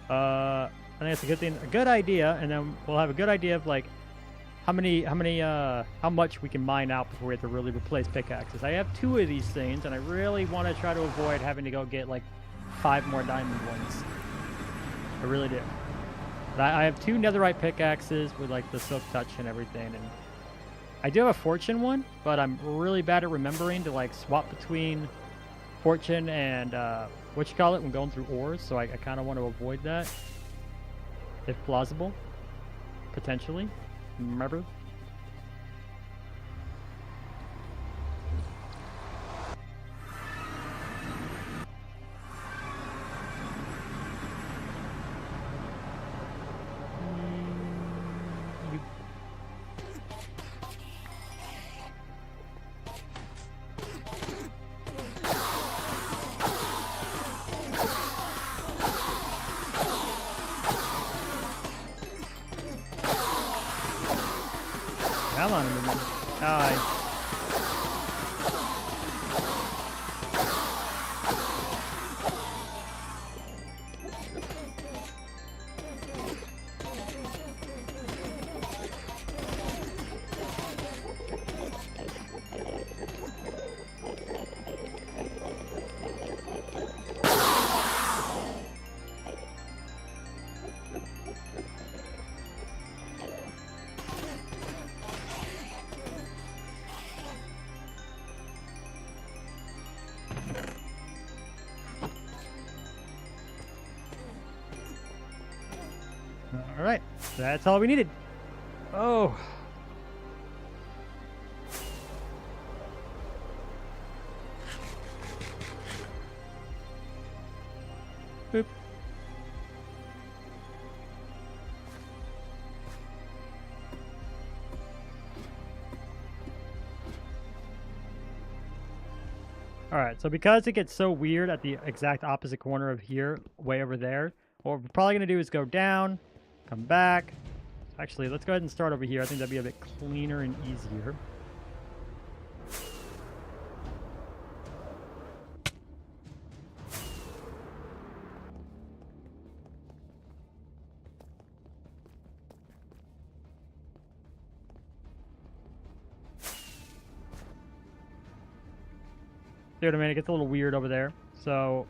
I think it's a good thing, a good idea, and then we'll have a good idea of like how much we can mine out before we have to really replace pickaxes. I have 2 of these things, and I really want to try to avoid having to go get like 5 more diamond ones. I really do. But I have 2 netherite pickaxes with like the silk touch and everything, and I do have a fortune one, but I'm really bad at remembering to like swap between fortune and what you call it when going through ores, so I kind of want to avoid that if plausible, potentially. Remember? Come on, everyone. Hi. All right, that's all we needed. Oh. Boop. All right, so because it gets so weird at the exact opposite corner of here, way over there, what we're probably going to do is go down, come back. Actually, let's go ahead and start over here. I think that'd be a bit cleaner and easier. See what I mean? It gets a little weird over there. So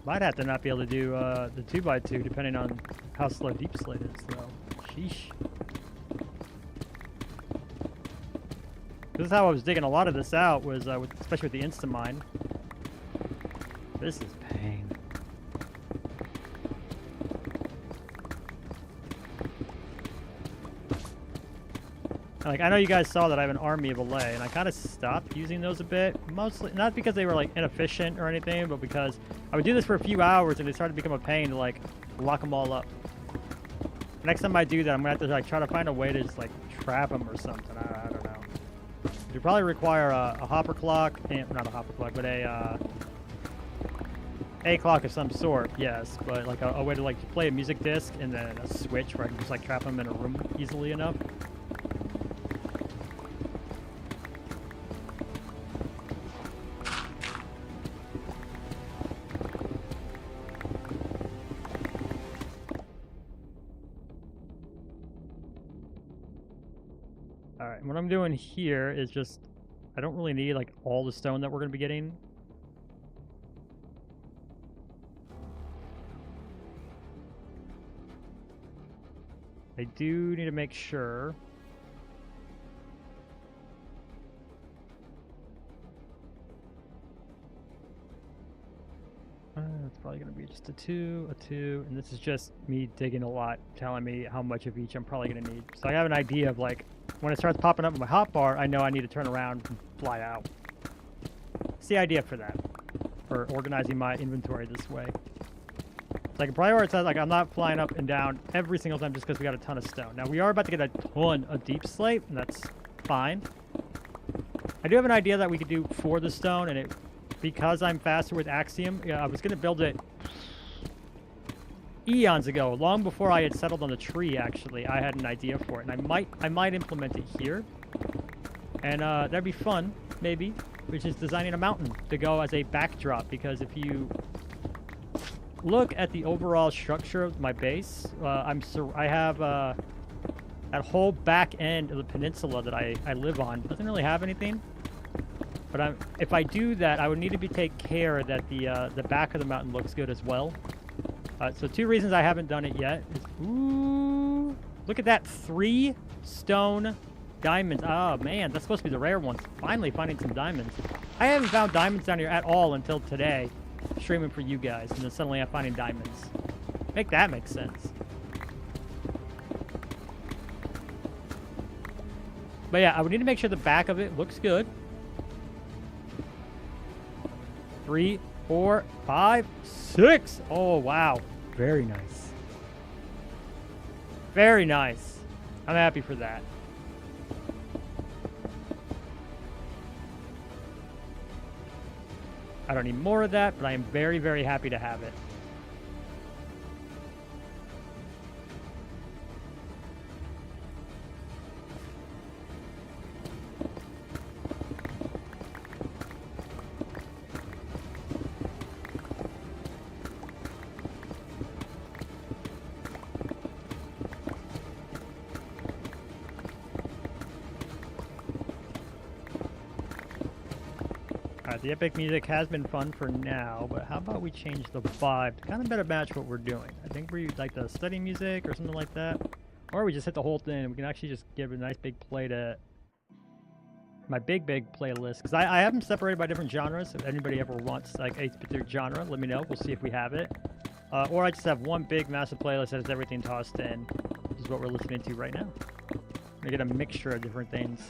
might have to not be able to do the 2x2 depending on how slow Deep Slate is, though. Sheesh. This is how I was digging a lot of this out, was especially with the Instamine. This is pain. Like, I know you guys saw that I have an army of Allay, and I kind of stopped using those a bit. Mostly, not because they were, like, inefficient or anything, but because I would do this for a few hours, and it started to become a pain to, like, lock them all up. Next time I do that, I'm going to have to, like, try to find a way to just, like, trap them or something. I don't know. You probably require a hopper clock, and not a hopper clock, but a clock of some sort, yes. But, like, a way to, like, play a music disc and then a switch where I can just, like, trap them in a room easily enough. what I'm doing here is just, I don't really need like all the stone that we're going to be getting. I do need to make sure. It's probably going to be just a two, and this is just me digging a lot, telling me how much of each I'm probably going to need. So I have an idea of like, when it starts popping up in my hotbar, I know I need to turn around and fly out. It's the idea for that, for organizing my inventory this way. So I can prioritize, like I'm not flying up and down every single time just because we got a ton of stone. Now we are about to get a ton of deep slate, and that's fine. I do have an idea that we could do for the stone, and because I'm faster with Axiom, yeah, I was going to build it eons ago, long before I had settled on the tree, actually. I had an idea for it, and I might implement it here. And that'd be fun, maybe, which is designing a mountain to go as a backdrop, because if you look at the overall structure of my base, I have that whole back end of the peninsula that I live on doesn't really have anything. But if I do that, I would need to take care that the back of the mountain looks good as well. So 2 reasons I haven't done it yet is, ooh, look at that, 3 stone diamonds. Oh man, that's supposed to be the rare ones. Finally finding some diamonds. I haven't found diamonds down here at all until today, streaming for you guys, and then suddenly I'm finding diamonds. Make that make sense. But yeah, I would need to make sure the back of it looks good. 3, 4, 5, 6. Oh, wow. Very nice. Very nice. I'm happy for that. I don't need more of that, but I am very, very happy to have it. The epic music has been fun for now, but how about we change the vibe to kind of better match what we're doing? I think we like the study music or something like that. Or we just hit the whole thing and we can actually just give a nice big play to my big playlist. Because I have them separated by different genres. If anybody ever wants like a specific genre, let me know. We'll see if we have it. Or I just have one big massive playlist that has everything tossed in. This is what we're listening to right now. We get a mixture of different things.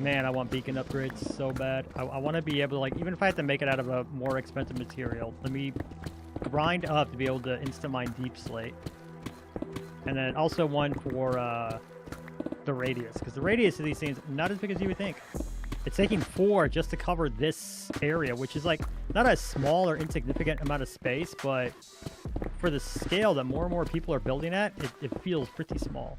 Man, I want beacon upgrades so bad. I want to be able to, like, even if I have to make it out of a more expensive material, let me grind up to be able to instant mine deep slate. And then also one for the radius, because the radius of these things not as big as you would think. It's taking 4 just to cover this area, which is like not a small or insignificant amount of space, but for the scale that more and more people are building at, it feels pretty small.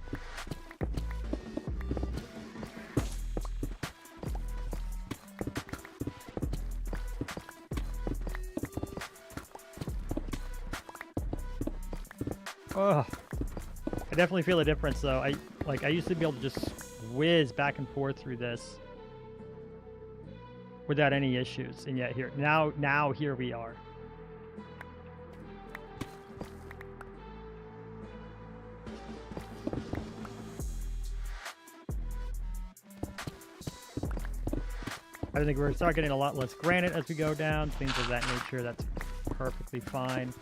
Oh, I definitely feel a difference though. I used to be able to just whiz back and forth through this without any issues, and yet now here we are. I think we're going to start getting a lot less granite as we go down, things of that nature. That's perfectly fine.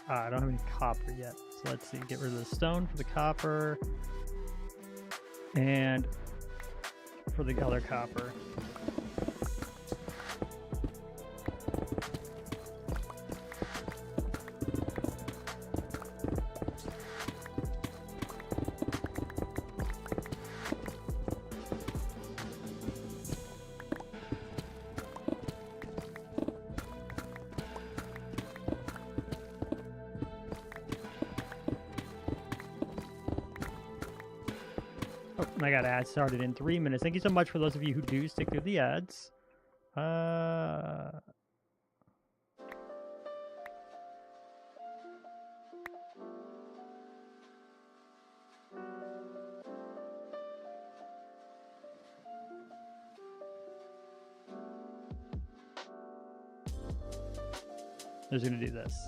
I don't have any copper yet, so let's see. Get rid of the stone for the copper, and for the other copper. I got ads started in 3 minutes. Thank you so much for those of you who do stick through the ads. I'm just gonna do this.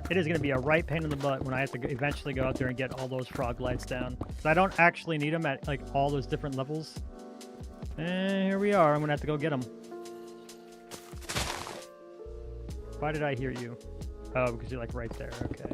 It is going to be a right pain in the butt when I have to eventually go out there and get all those frog lights down. Because I don't actually need them at like all those different levels. And here we are. I'm going to have to go get them. Why did I hear you? Oh, because you're like right there. Okay.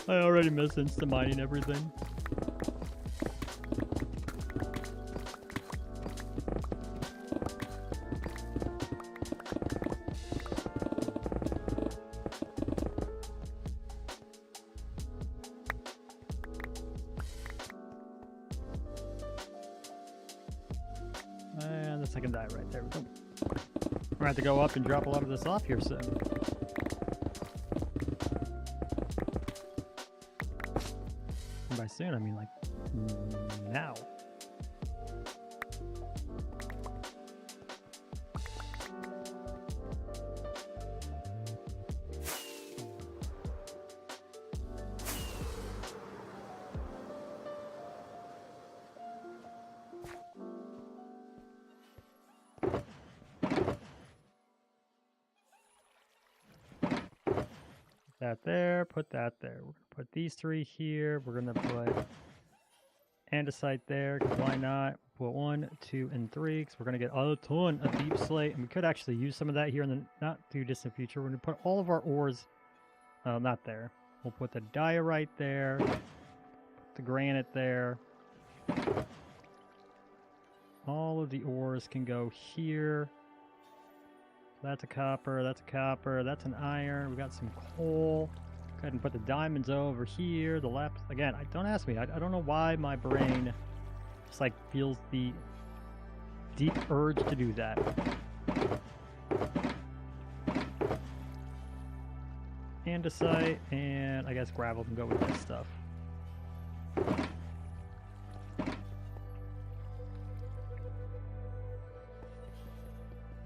I already miss instant mining everything. And the second die right there. We go. We're gonna have to go up and drop a lot of this off here soon. By soon, I mean like now. That there, put that there. We're gonna put these three here. We're gonna put andesite there, because why not? Put 1, 2, and 3, because we're gonna get a ton of deep slate, and we could actually use some of that here in the not too distant future. We're gonna put all of our ores, not there. We'll put the diorite there, put the granite there. All of the ores can go here. That's a copper, that's a copper, that's an iron. We got some coal. Go ahead and put the diamonds over here. The lapis, again, don't ask me. I don't know why my brain just like feels the deep urge to do that. Andesite, and I guess gravel can go with this stuff.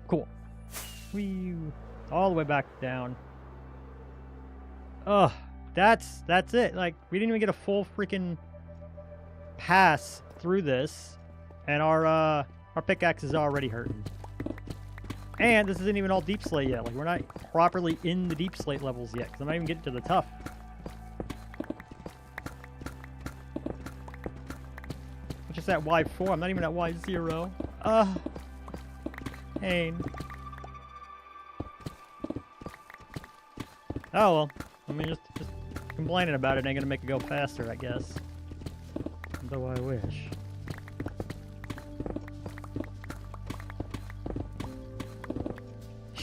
Cool. Whee! All the way back down. Ugh, that's it. Like, we didn't even get a full freaking pass through this, and our pickaxe is already hurting. And this isn't even all deep slate yet. Like, we're not properly in the deep slate levels yet, because I'm not even getting to the tough. I'm just at Y4. I'm not even at Y0. Pain. Oh well, I mean, just complaining about it ain't gonna make it go faster, I guess. Though I wish.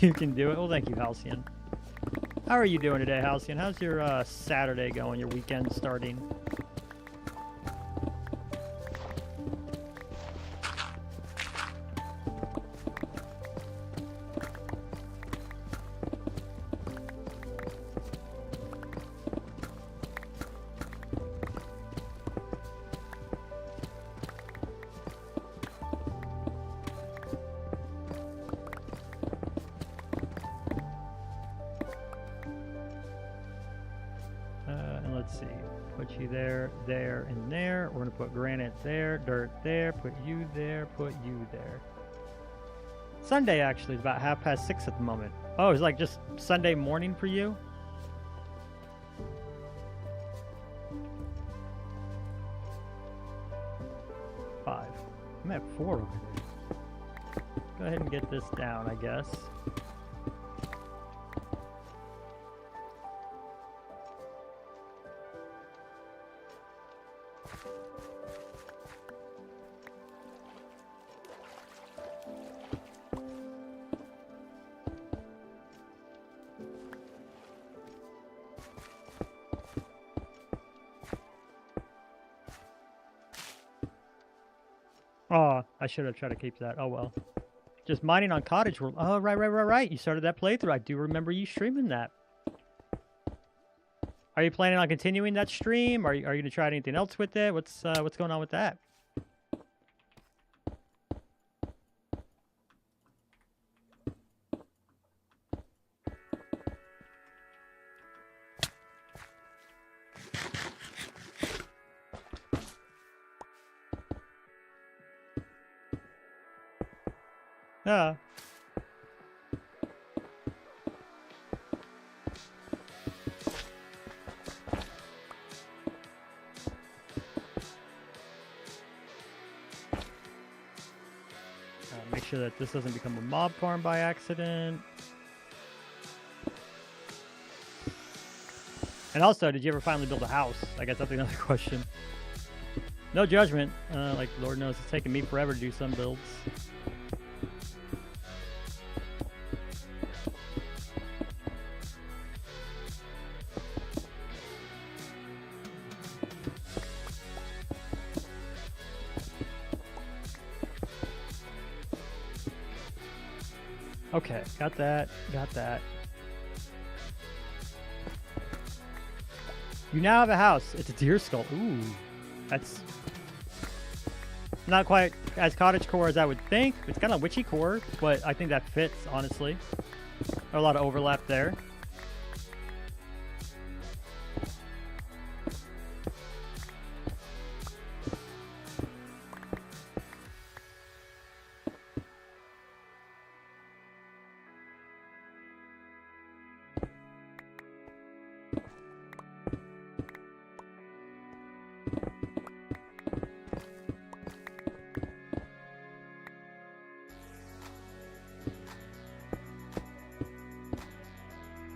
You can do it. Well, thank you, Halcyon. How are you doing today, Halcyon? How's your Saturday going? Your weekend starting? Let's see, put you there, there, and there. We're gonna put granite there, dirt there, put you there, put you there. Sunday actually is about 6:30 at the moment. Oh, it's like just Sunday morning for you? 5. I'm at 4 over there. Go ahead and get this down, I guess. Oh, I should have tried to keep that. Oh well. Just mining on Cottage World. Oh, right. You started that playthrough. I do remember you streaming that. Are you planning on continuing that stream? Are you gonna try anything else with it? What's going on with that? Yeah. Make sure that this doesn't become a mob farm by accident. And also, did you ever finally build a house? I guess that's another question. No judgment. Like, Lord knows it's taken me forever to do some builds. Okay, got that. You now have a house. It's a deer skull. Ooh, that's not quite as cottagecore as I would think. It's kind of witchy core, but I think that fits, honestly. A lot of overlap there.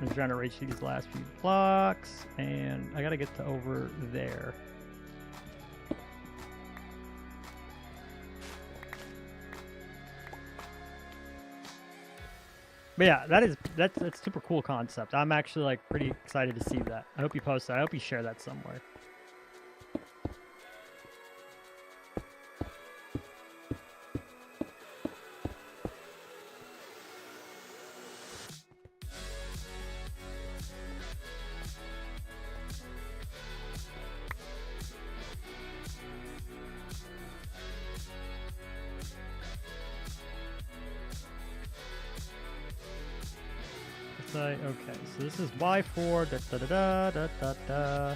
I'm trying to reach these last few blocks, and I gotta get to over there. But yeah, that's a super cool concept. I'm actually like pretty excited to see that. I hope you post that. I hope you share that somewhere. Okay, so this is Y4, da.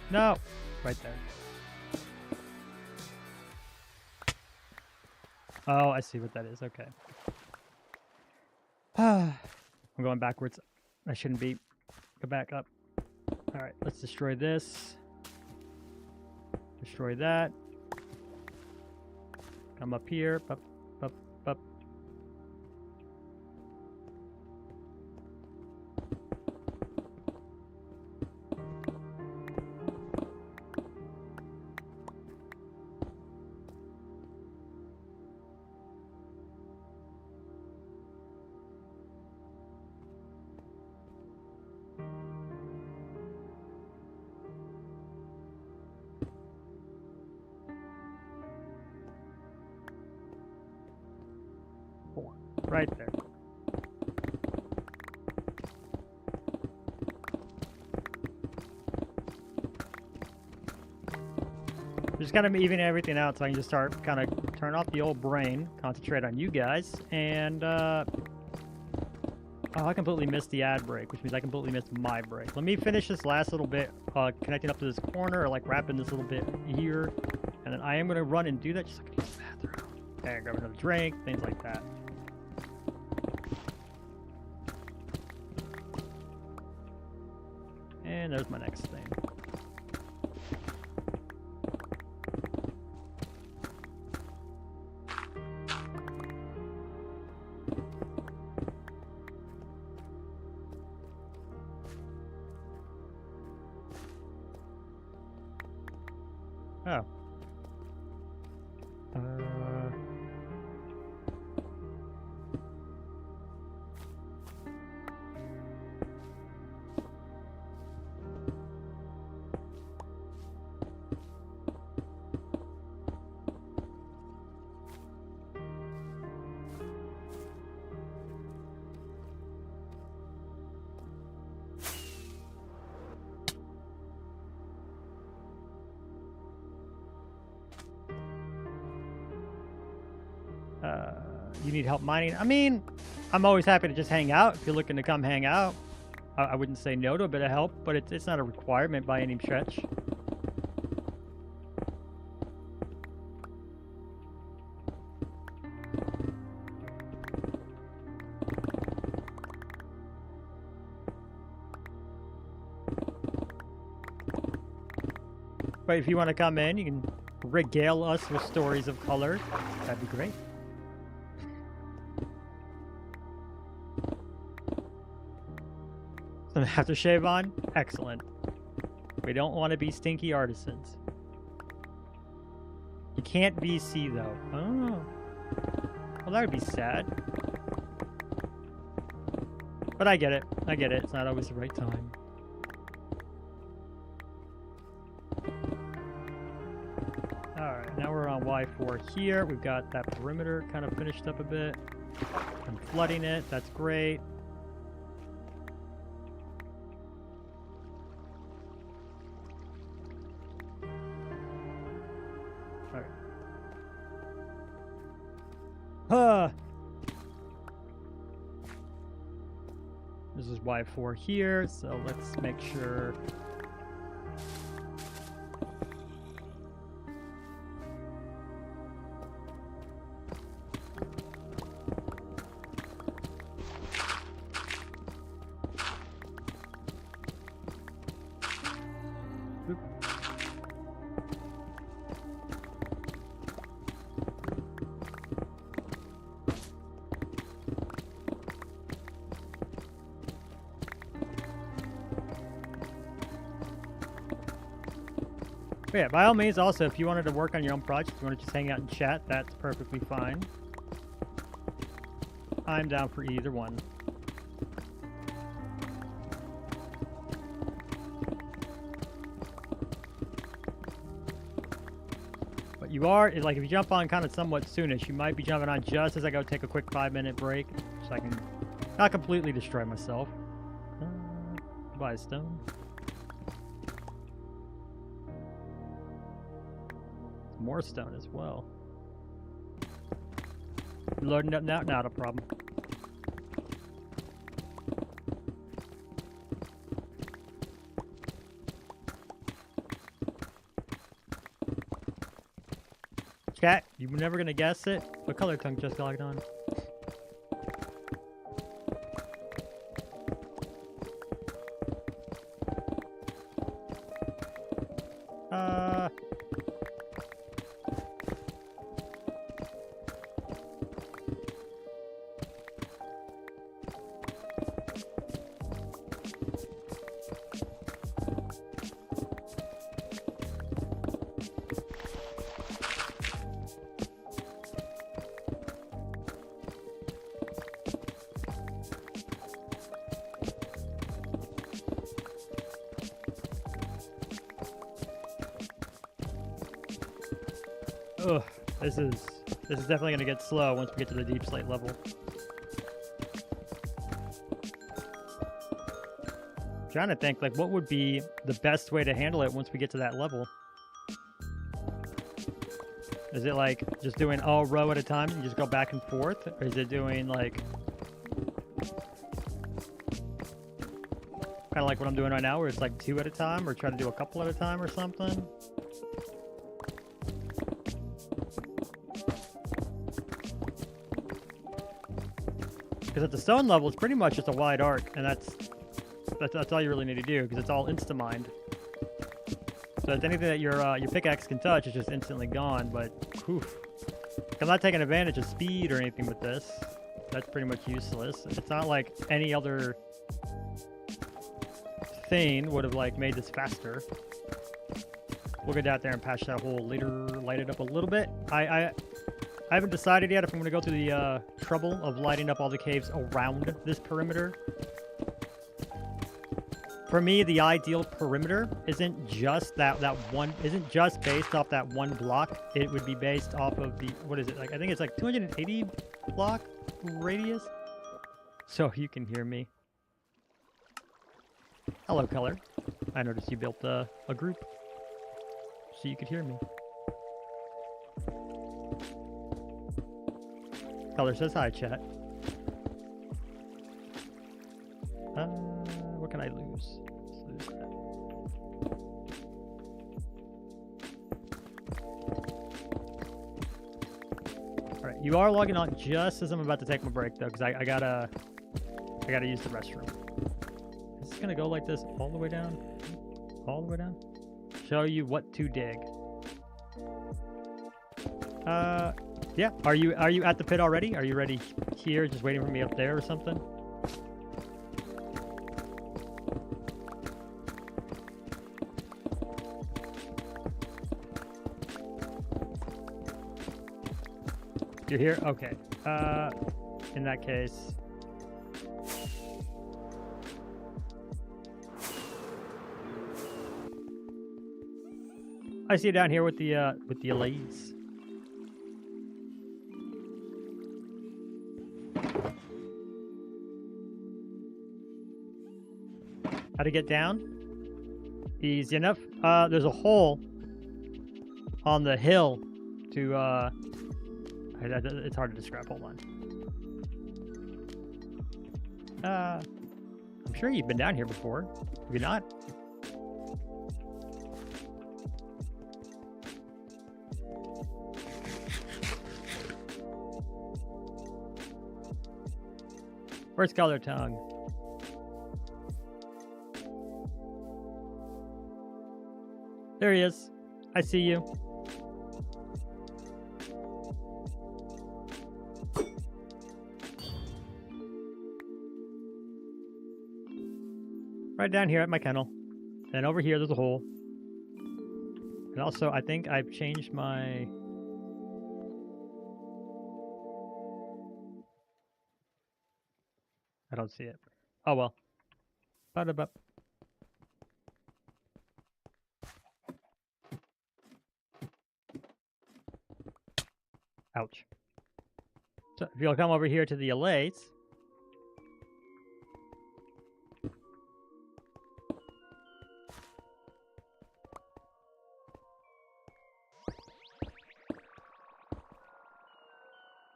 No, right there. Oh, I see what that is. Okay. I'm going backwards. I shouldn't be. Go back up. All right, let's destroy this. Destroy that. Come up here. Up. Right there. Just kind of even everything out so I can just start kind of turn off the old brain, concentrate on you guys, and oh, I completely missed the ad break, which means I completely missed my break. Let me finish this last little bit, connecting up to this corner, or like wrapping this little bit here, and then I am going to run and do that just so I can use the bathroom. Okay, grab another drink, things like that. And there's my next thing. Oh. You need help mining? I mean, I'm always happy to just hang out. If you're looking to come hang out, I wouldn't say no to a bit of help, but it's not a requirement by any stretch. But if you want to come in, you can regale us with stories of color. That'd be great. Some aftershave on? Excellent. We don't want to be stinky artisans. You can't VC though. Oh. Well, that would be sad. But I get it. I get it. It's not always the right time. Alright, now we're on Y4 here. We've got that perimeter kind of finished up a bit. I'm flooding it. That's great. This is Y4 here, so let's make sure. But yeah, by all means, also, if you wanted to work on your own project, if you want to just hang out and chat, that's perfectly fine. I'm down for either one. But you are, like, if you jump on kind of somewhat soonish, you might be jumping on just as I go take a quick 5-minute break, so I can not completely destroy myself. Buy a stone. More stone as well. Loading up now, not a problem. Chat, you were never gonna guess it, but ColourTongue just logged on. Ugh, this is definitely gonna get slow once we get to the deep slate level. I'm trying to think, like, what would be the best way to handle it once we get to that level? Is it like just doing a row at a time and you just go back and forth? Or is it doing like... kind of like what I'm doing right now, where it's like 2 at a time, or try to do a couple at a time or something? Because at the stone level, it's pretty much just a wide arc, and that's all you really need to do, because it's all insta-mined. So it's anything that your pickaxe can touch is just instantly gone, but oof. I'm not taking advantage of speed or anything with this. That's pretty much useless. It's not like any other thing would have like made this faster. We'll get out there and patch that hole later, light it up a little bit. I haven't decided yet if I'm going to go through the trouble of lighting up all the caves around this perimeter. For me, the ideal perimeter isn't just isn't just based off that one block. It would be based off of the, what is it, like I think it's like 280 block radius. So you can hear me. Hello, Color. I noticed you built a group so you could hear me. Color says hi, chat. What can I lose? Let's lose that. Alright, you are logging on just as I'm about to take my break though, because I gotta use the restroom. Is this gonna go like this all the way down? All the way down? Show you what to dig. Yeah. Are you at the pit already? Are you ready here, just waiting for me up there or something? You're here? Okay. In that case... I see you down here with the Allays. How to get down? Easy enough. There's a hole on the hill to, it's hard to describe. Hold on. I'm sure you've been down here before. Have you not? Where's ColourTongue? There he is. I see you. Right down here at my kennel. And over here there's a hole. And also I think I've changed my... I don't see it. Oh well. Ba-da-ba. Ouch. So if you'll come over here to the Allays.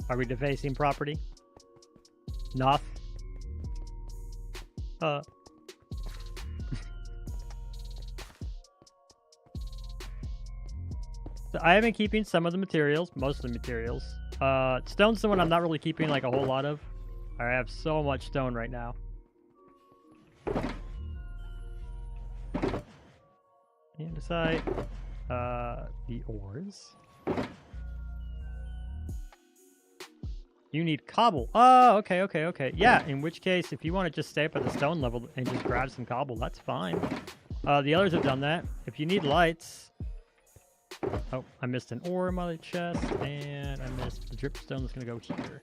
Are we defacing property? Noth. So I have been keeping some of the materials, most of the materials. Stone's the one I'm not really keeping like a whole lot of. I have so much stone right now. Andesite. The ores. You need cobble. Oh, okay. Yeah, in which case, if you want to just stay up at the stone level and just grab some cobble, that's fine. The others have done that. If you need lights... Oh, I missed an ore in my chest, and I missed the dripstone that's going to go here.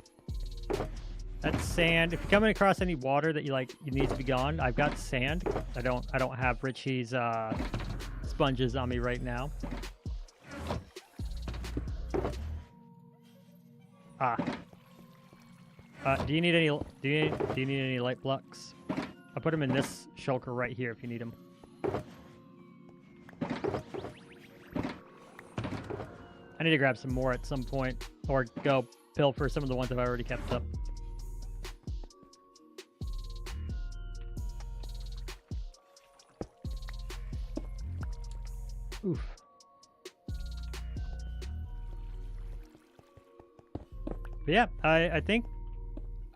That's sand. If you're coming across any water that you need to be gone, I've got sand. I don't have Richie's sponges on me right now. Ah. Do you need any light blocks? I'll put them in this shulker right here if you need them. And need to grab some more at some point, or go pilfer some of the ones I've already kept up. Oof. But yeah, I think,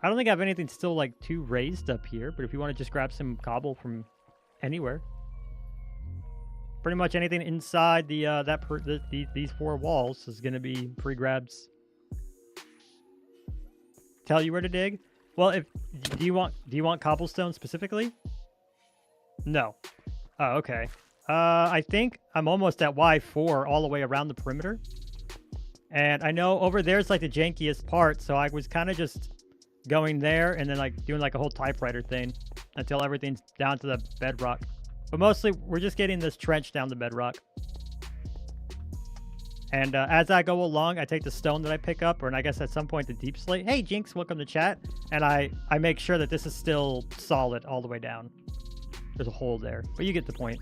I don't think I have anything still like too raised up here, but if you want to just grab some cobble from anywhere. Pretty much anything inside the these 4 walls is going to be free grabs. Tell you where to dig? Well, do you want cobblestone specifically? No. Oh, okay. I think I'm almost at Y4 all the way around the perimeter. And I know over there's like the jankiest part, so I was kind of just going there and then like doing like a whole typewriter thing until everything's down to the bedrock. But mostly we're just getting this trench down the bedrock. And as I go along, I take the stone that I pick up, or and I guess at some point the deep slate. Hey Jinx, welcome to chat. And I make sure that this is still solid all the way down. There's a hole there, but you get the point.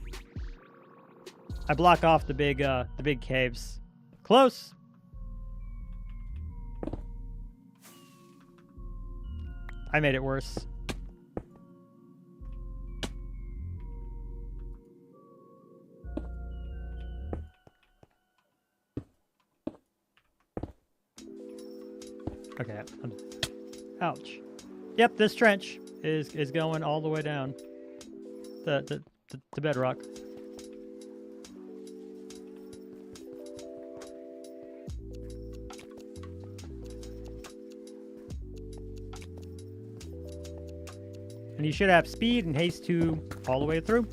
I block off the big caves. Close. I made it worse. Okay. Ouch. Yep, this trench is going all the way down to bedrock. And you should have speed and haste 2 all the way through.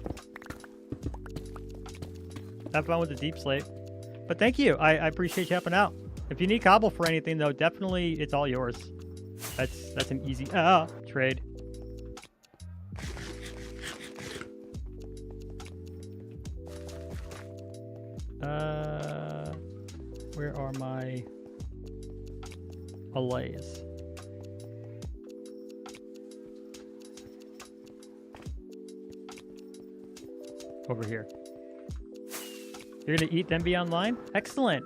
Have fun with the deep slate. But thank you. I appreciate you helping out. If you need cobble for anything, though, definitely it's all yours. That's an easy trade. Where are my allays? Over here. You're gonna eat then be online? Excellent.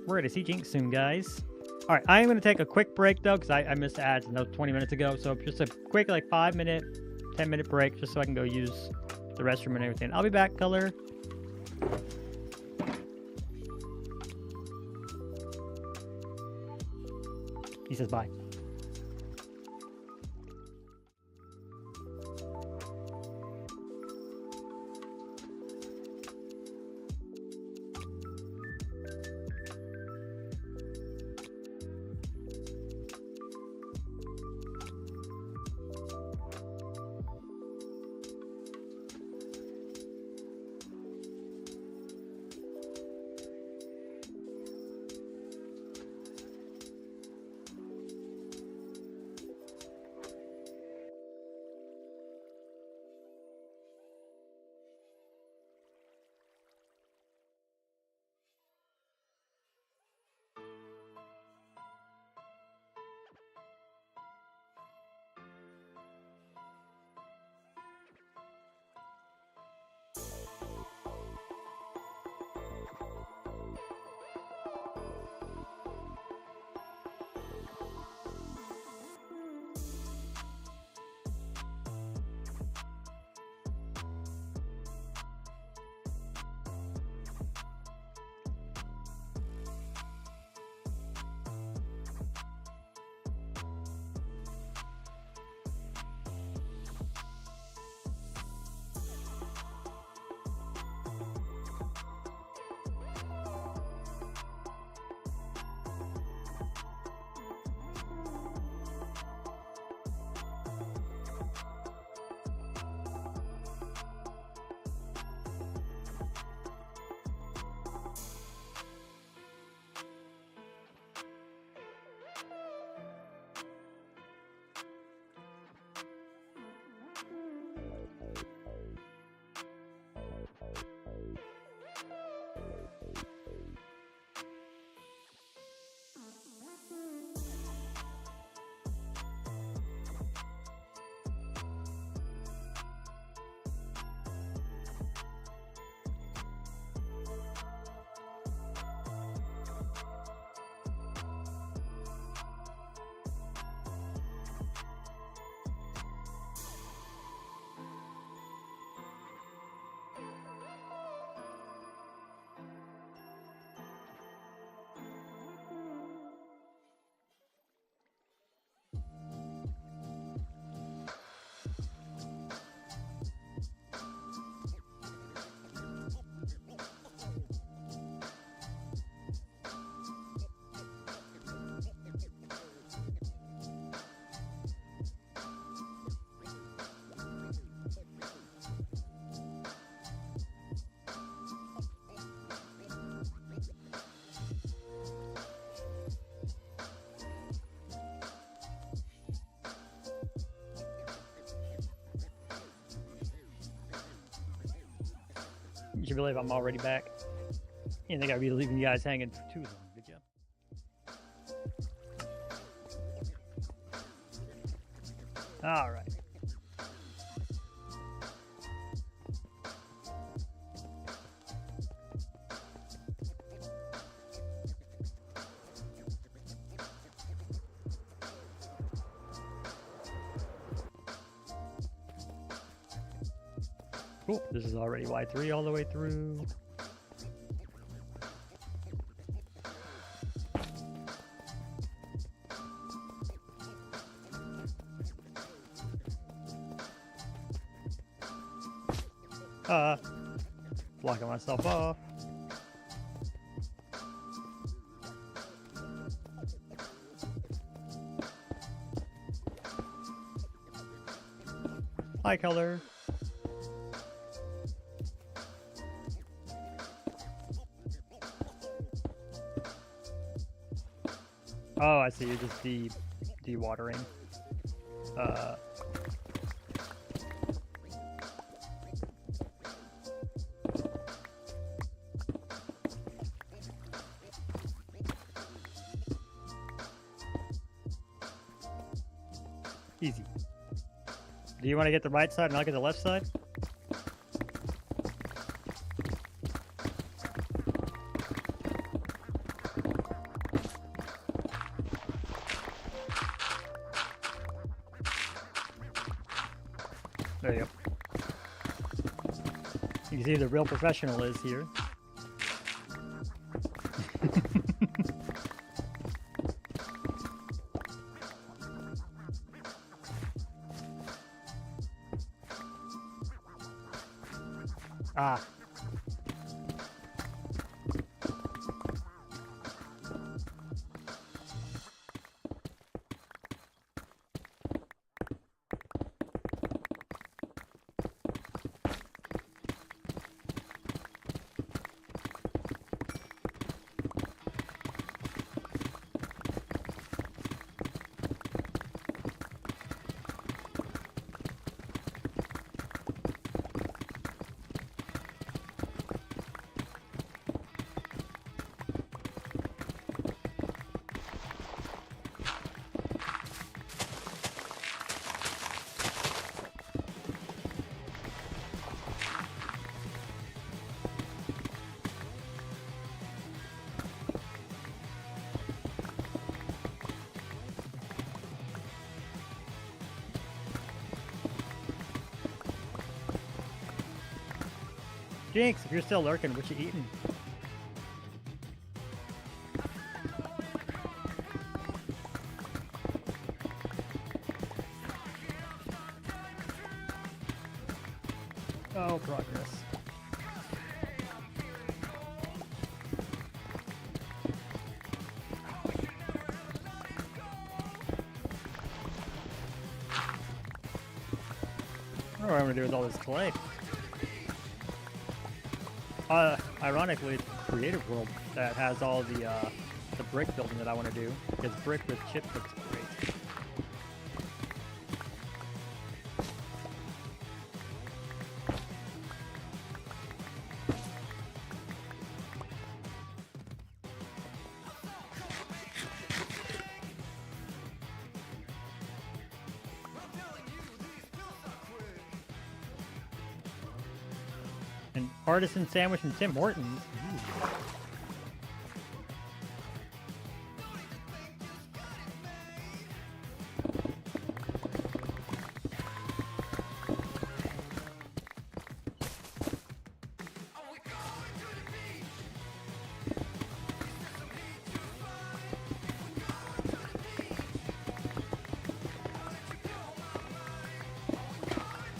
We're gonna see Jinx soon, guys. All right, I am gonna take a quick break though, because I missed ads 20 minutes ago. So just a quick like 5-minute, 10-minute break, just so I can go use the restroom and everything. I'll be back, Color. He says bye. You believe I'm already back? You think I'd be leaving you guys hanging for too long, did you? All right. Cool. This is already Y3 all the way through. Blocking myself off. Hi, color. Oh, I see. You're just dewatering. Easy. Do you want to get the right side and I'll get the left side? There you go. You can see who the real professional is here. Ah. Jinx, if you're still lurking, what you eating? Oh, progress. I don't know what I'm gonna do with all this clay. Ironically, it's the creative world that has all the brick building that I want to do. Because brick with chip looks great. An artisan sandwich from Tim Hortons. Ooh.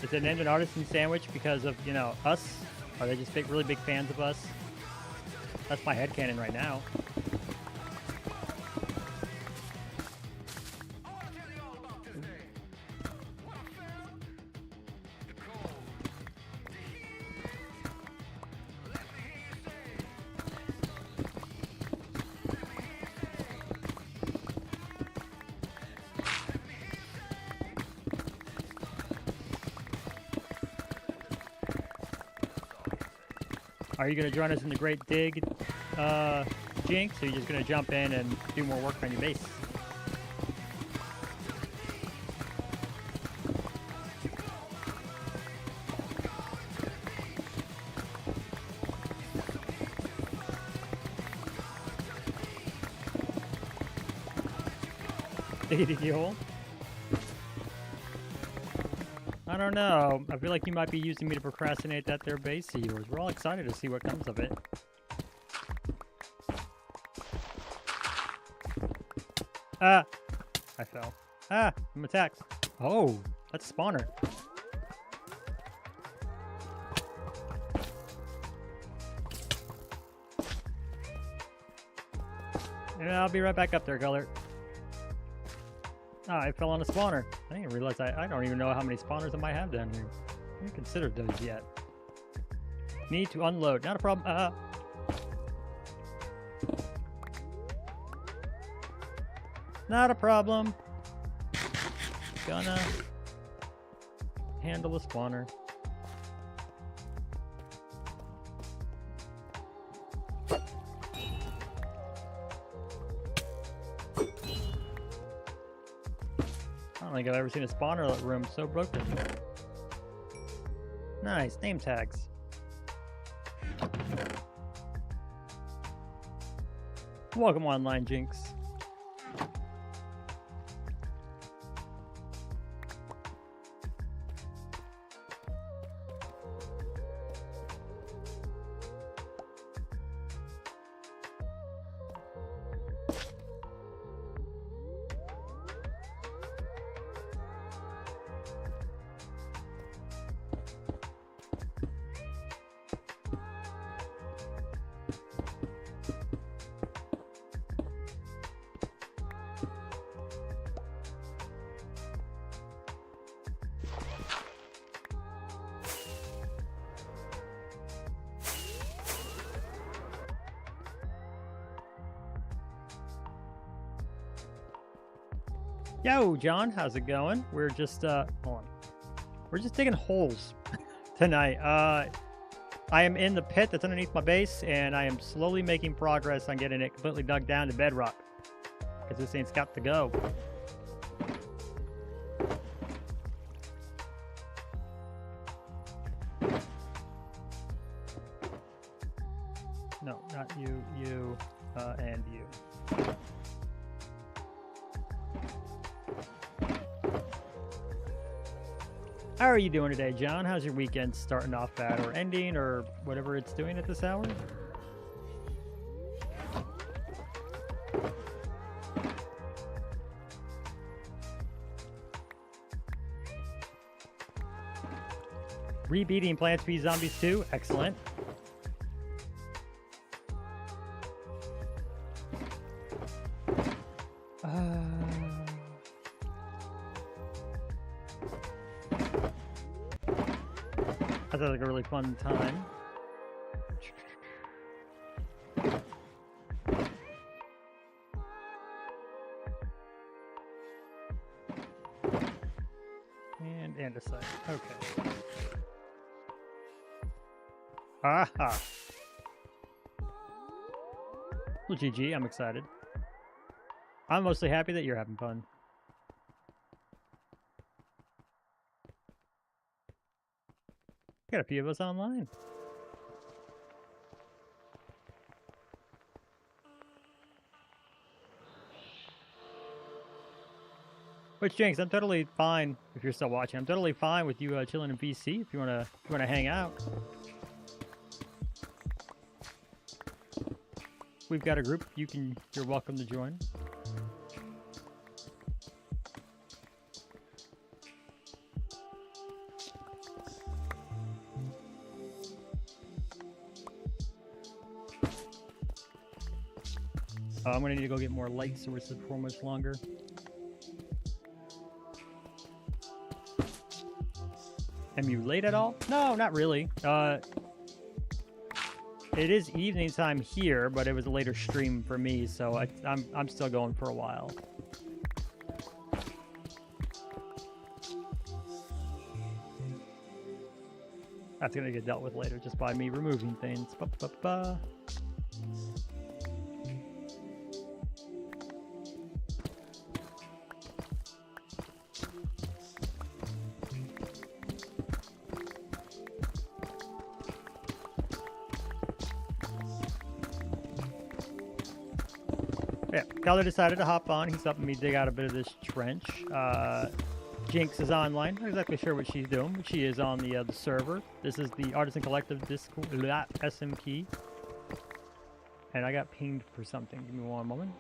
Is it named an artisan sandwich because of, you know, us? Are they just really big fans of us? That's my headcanon right now. Are you going to join us in the Great Dig, Jinx? Or are you just going to jump in and do more work on your base? Diggity hole? I don't know. I feel like you might be using me to procrastinate that there base of yours. We're all excited to see what comes of it. Ah! I fell. Ah! I'm attacked. Oh! That's a spawner. Yeah, I'll be right back up there, Color. Ah, I fell on a spawner. I didn't realize I don't even know how many spawners I might have down here. I haven't considered those yet. Need to unload. Not a problem. Not a problem. Gonna handle a spawner. I don't think I've ever seen a spawner room so broken. Nice, name tags. Welcome online, Jinx. Yo, John, how's it going? We're just, hold on. We're just digging holes tonight. I am in the pit that's underneath my base, and I am slowly making progress on getting it completely dug down to bedrock. Because this thing's got to go. No, not you, you, and you. How are you doing today, John? How's your weekend starting off at, or ending, or whatever it's doing at this hour? Rebeating Plants vs Zombies 2, excellent. That sounds like a really fun time. And andesite. Okay. Aha! Well, GG, I'm excited. I'm mostly happy that you're having fun. Got a few of us online. Which, Jinx, I'm totally fine if you're still watching. I'm totally fine with you chilling in VC if you wanna hang out. We've got a group. You're welcome to join. I'm gonna need to go get more light sources for much longer. Am you late at all? No, not really. It is evening time here, but it was a later stream for me, so I'm still going for a while. That's gonna get dealt with later just by me removing things. Ba, ba, ba. Yeah, Keller decided to hop on. He's helping me dig out a bit of this trench. Jinx is online. Not exactly sure what she's doing, but she is on the server. This is the Artisan Collective Discord SM key. And I got pinged for something. Give me one moment.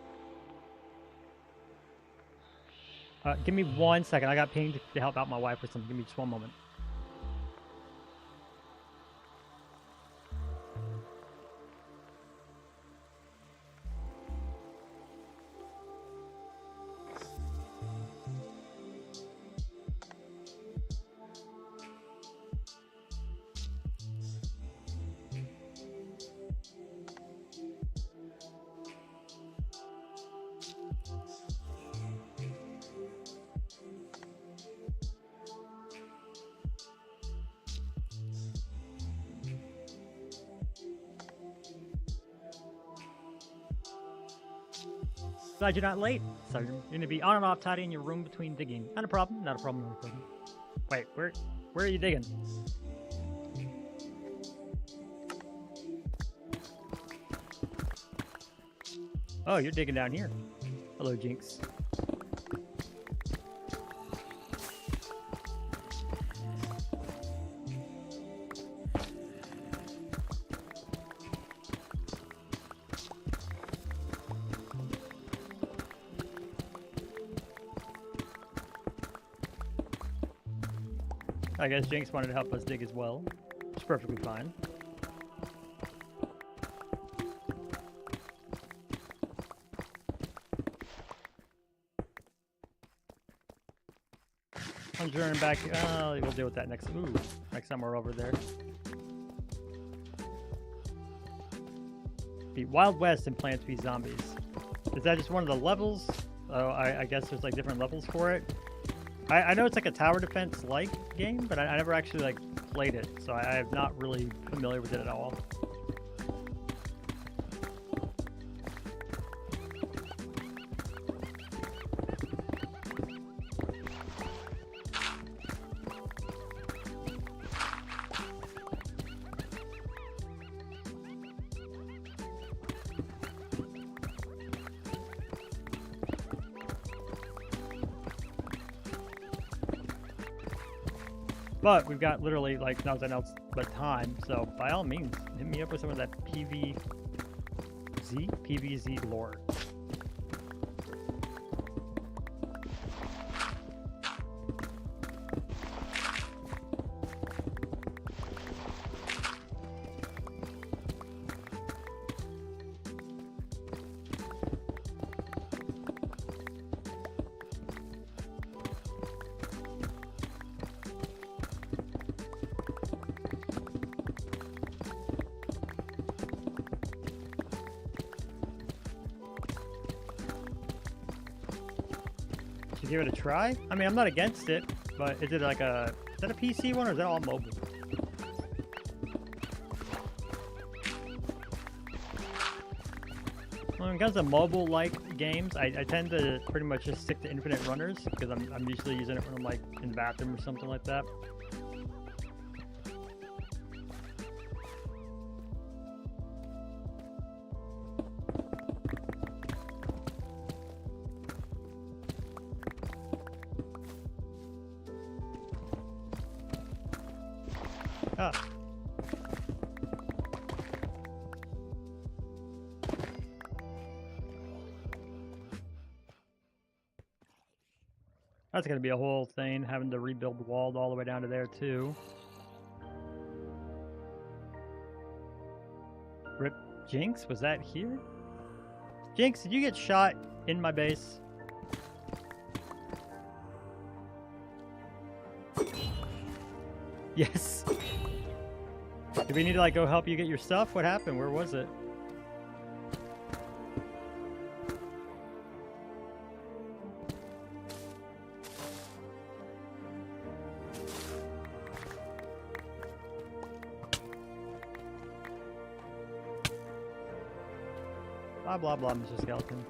Give me 1 second. I got pinged to help out my wife or something. Give me just one moment. Glad you're not late. So you're gonna be on and off tidying your room between digging. Not a problem. Not a problem. Not a problem. Wait, where are you digging? Oh, you're digging down here. Hello, Jinx. I guess Jinx wanted to help us dig as well. It's perfectly fine. I'm turning back. We'll deal with that next. Ooh, next time we're over there. The Wild West and Plants vs Zombies. Is that just one of the levels? Oh, I guess there's like different levels for it. I know it's like a tower defense like game, but I never actually like played it, so I am not really familiar with it at all. But we've got literally like nothing else but time, so by all means, hit me up with some of that PVZ lore. Give it a try? I mean, I'm not against it, but is it like is that a PC one or is that all mobile? Well, when it comes to mobile-like games, I tend to pretty much just stick to infinite runners because I'm usually using it when I'm like in the bathroom or something like that. That's going to be a whole thing, having to rebuild the wall all the way down to there, too. Rip Jinx? Was that here? Jinx, did you get shot in my base? Yes. Do we need to, like, go help you get your stuff? What happened? Where was it? Blah blah blah, Mr. Skeleton.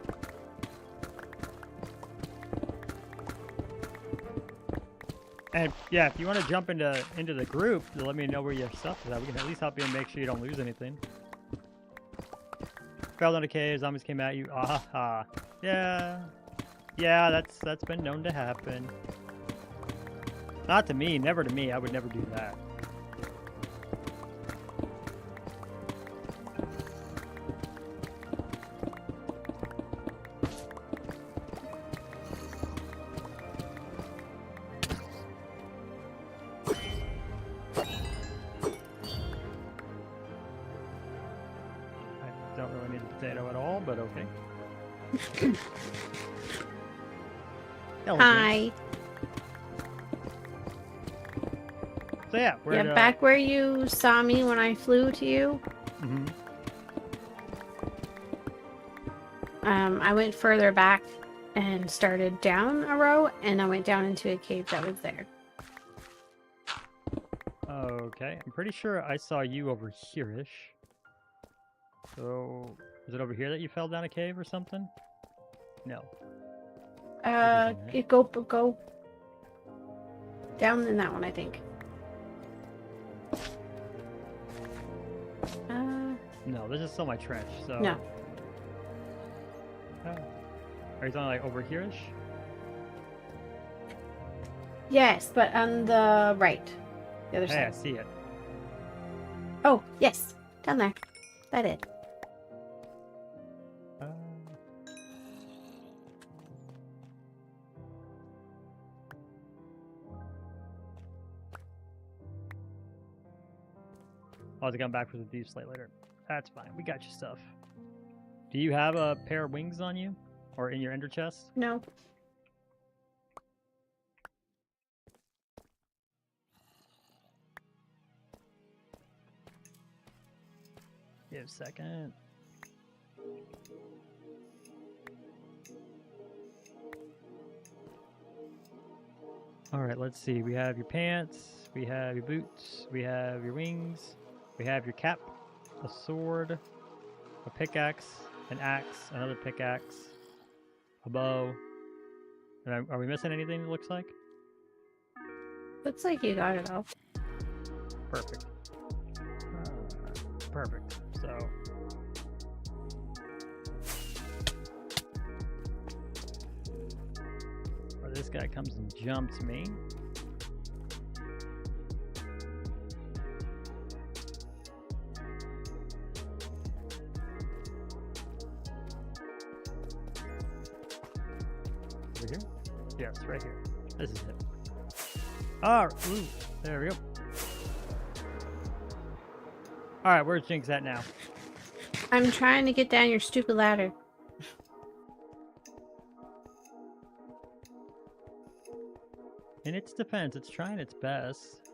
And yeah, if you want to jump into the group, let me know where your stuff is at. We can at least help you and make sure you don't lose anything. Fell down a cave, zombies came at you. Aha. Yeah. Yeah, that's been known to happen. Not to me, never to me. I would never do that. Don't really need a potato at all, but okay. Hi. So yeah, we're Yeah, back where you saw me when I flew to you. Mm-hmm. I went further back and started down a row, and I went down into a cave that was there. Okay, I'm pretty sure I saw you over here-ish. So, is it over here that you fell down a cave or something? No. Go down in that one, I think. No, this is still my trench, so... No. Oh. Are you talking like over here-ish? Yes, but on the right. The other Hey, side. I see it. Oh, yes. Down there. That it. I'll have to come back for the deep slate later. That's fine. We got your stuff. Do you have a pair of wings on you? Or in your ender chest? No. Give a second. Alright, let's see. We have your pants, we have your boots, we have your wings, we have your cap, a sword, a pickaxe, an axe, another pickaxe, a bow. And are we missing anything, it looks like? Looks like you got it all. Perfect. Perfect. So... this guy comes and jumps me. Over here? Yes, right here. This is it. Ah, ooh, there we go. Alright, where's Jinx at now? I'm trying to get down your stupid ladder. In its defense, it's trying its best.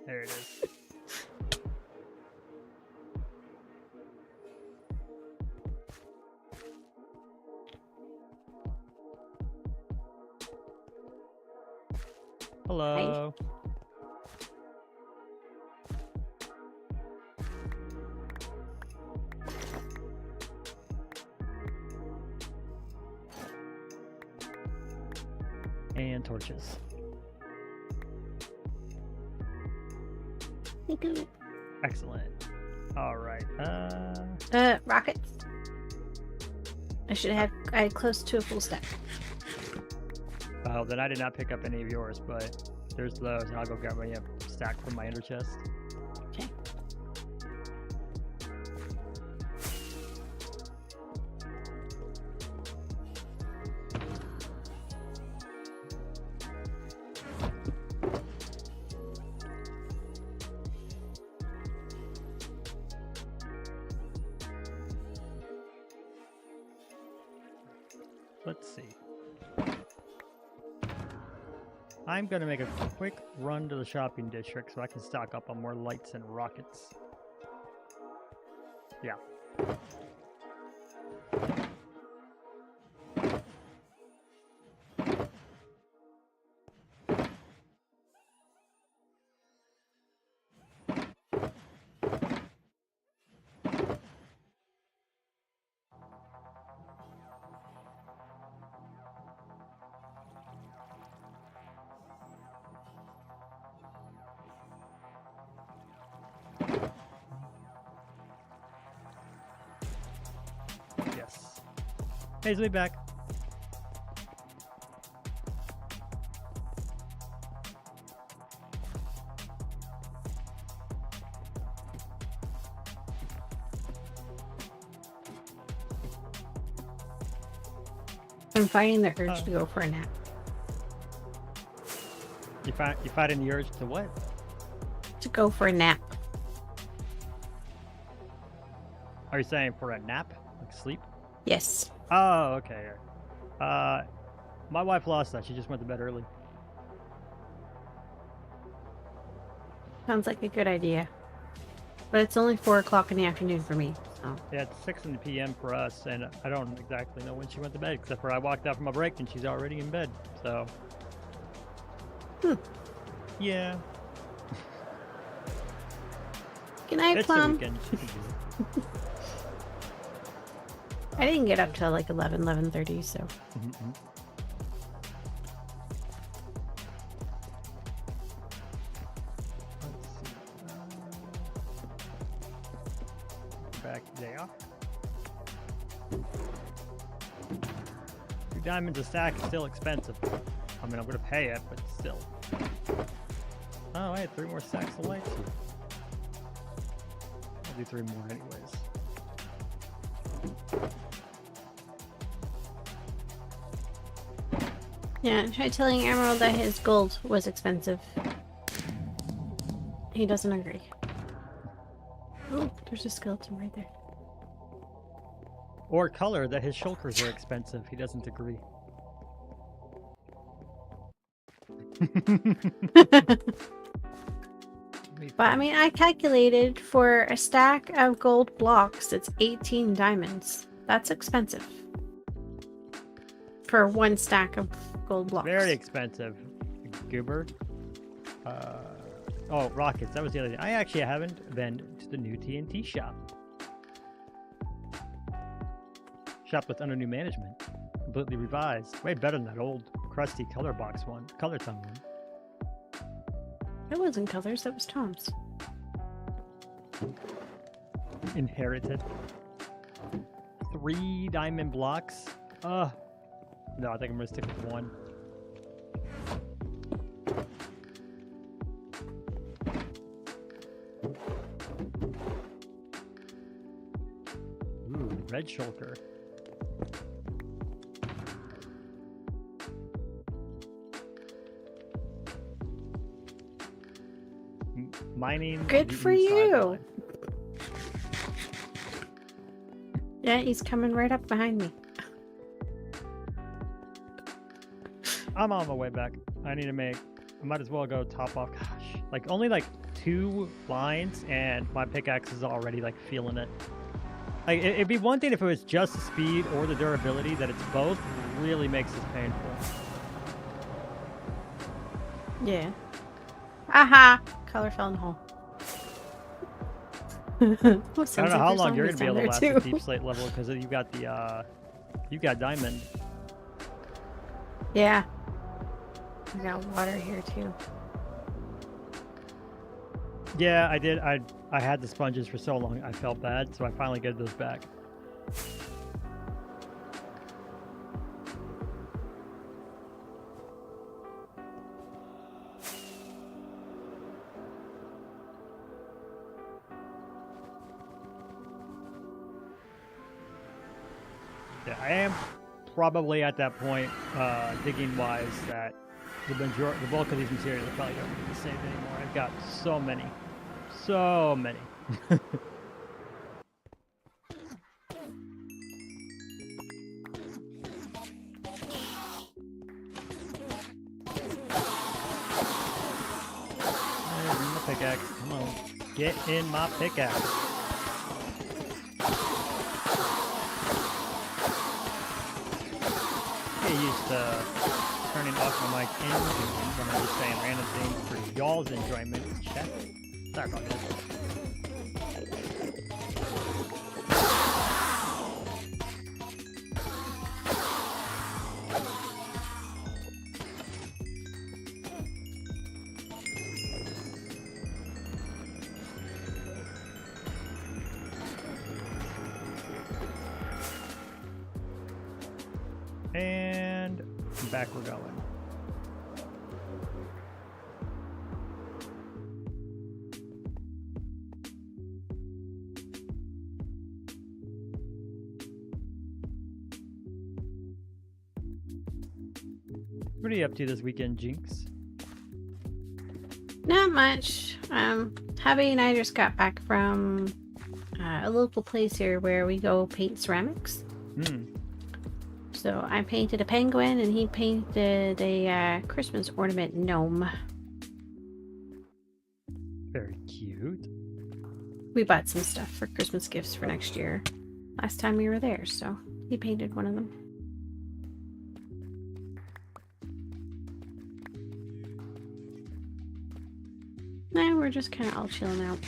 There it is. Hello. Hi. And torches. Excellent. All right. Rockets. I had close to a full stack. Oh, then I did not pick up any of yours, but there's those, and I'll go grab my stack from my ender chest. Okay. Let's see. I'm going to make a quick run to the shopping district so I can stock up on more lights and rockets. Yeah. Hazley back. I'm fighting the urge to go for a nap. You fighting the urge to what? To go for a nap. Are you saying for a nap? Like sleep? Yes. Oh, okay. My wife lost that. She just went to bed early. Sounds like a good idea. But it's only 4 o'clock in the afternoon for me, so. Yeah, it's 6 p.m. for us, and I don't exactly know when she went to bed, except for I walked out from a break and she's already in bed, so. Yeah. Good night, It's the Plum. weekend. She can do it. I didn't get up till like 11:30, so. Mm-hmm. Back there. 2 diamonds a stack is still expensive. I mean, I'm gonna pay it, but still. Oh, I had 3 more stacks of lights here. I'll do 3 more anyways. Yeah, try telling Emerald that his gold was expensive. He doesn't agree. Oh, there's a skeleton right there. Or color that his shulkers are expensive. He doesn't agree. But I mean, I calculated for a stack of gold blocks, it's 18 diamonds. That's expensive. For 1 stack of gold blocks. Very expensive. Goober. Oh, rockets. That was the other thing. I actually haven't been to the new TNT shop. Shop that's under new management. Completely revised. Way better than that old crusty color box one. ColourTongue one. It wasn't colors, that was Tom's. Inherited. 3 diamond blocks. No, I think I'm gonna stick with 1. Ooh, red shulker. Mining. Good the for inside you. line. Yeah, he's coming right up behind me. I'm on my way back. I need to make. I might as well go top off. Gosh, like only like 2 lines, and my pickaxe is already like feeling it. Like it'd be one thing if it was just the speed or the durability. That it's both really makes this painful. Yeah. Aha! Color fell in the hole. I don't know how long you're gonna be able to last at deep slate level because you got the you got diamond. Yeah. I got water here too. Yeah, I did. I had the sponges for so long. I felt bad, so I finally got those back. Yeah, I am probably at that point, digging wise, that the bulk of these materials I probably don't need to save anymore. I've got so many. So many. There's my pickaxe. Come on. Get in my pickaxe. Get used to turning off my mic in when I'm just saying random things for y'all's enjoyment and chat. Sorry about this. and back we're going. What are you up to this weekend, Jinx? Not much. Hubby and I just got back from a local place here where we go paint ceramics. So I painted a penguin and he painted a Christmas ornament gnome. Very cute. We bought some stuff for Christmas gifts for next year. Last time we were there, so he painted one of them. Nah, we're just kind of all chilling out.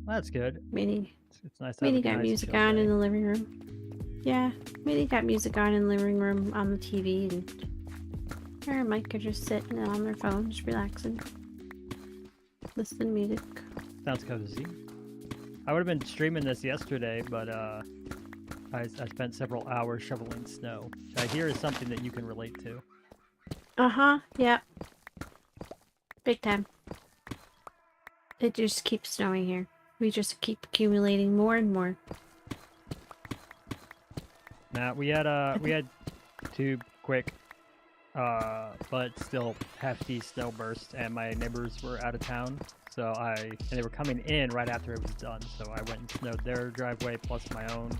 That's good. Minnie It's nice to have a got nice music chill on day. in the living room. Yeah, Minnie got music on in the living room on the TV, and her and Mike are just sitting on their phone, just relaxing, listening to music. Sounds cozy. I would have been streaming this yesterday, but I spent several hours shoveling snow. Which I hear is something that you can relate to. Yep. Big time. It just keeps snowing here. We just keep accumulating more and more. Now we had two quick, but still hefty snow bursts, and my neighbors were out of town, so and they were coming in right after it was done. So I went and snowed their driveway plus my own.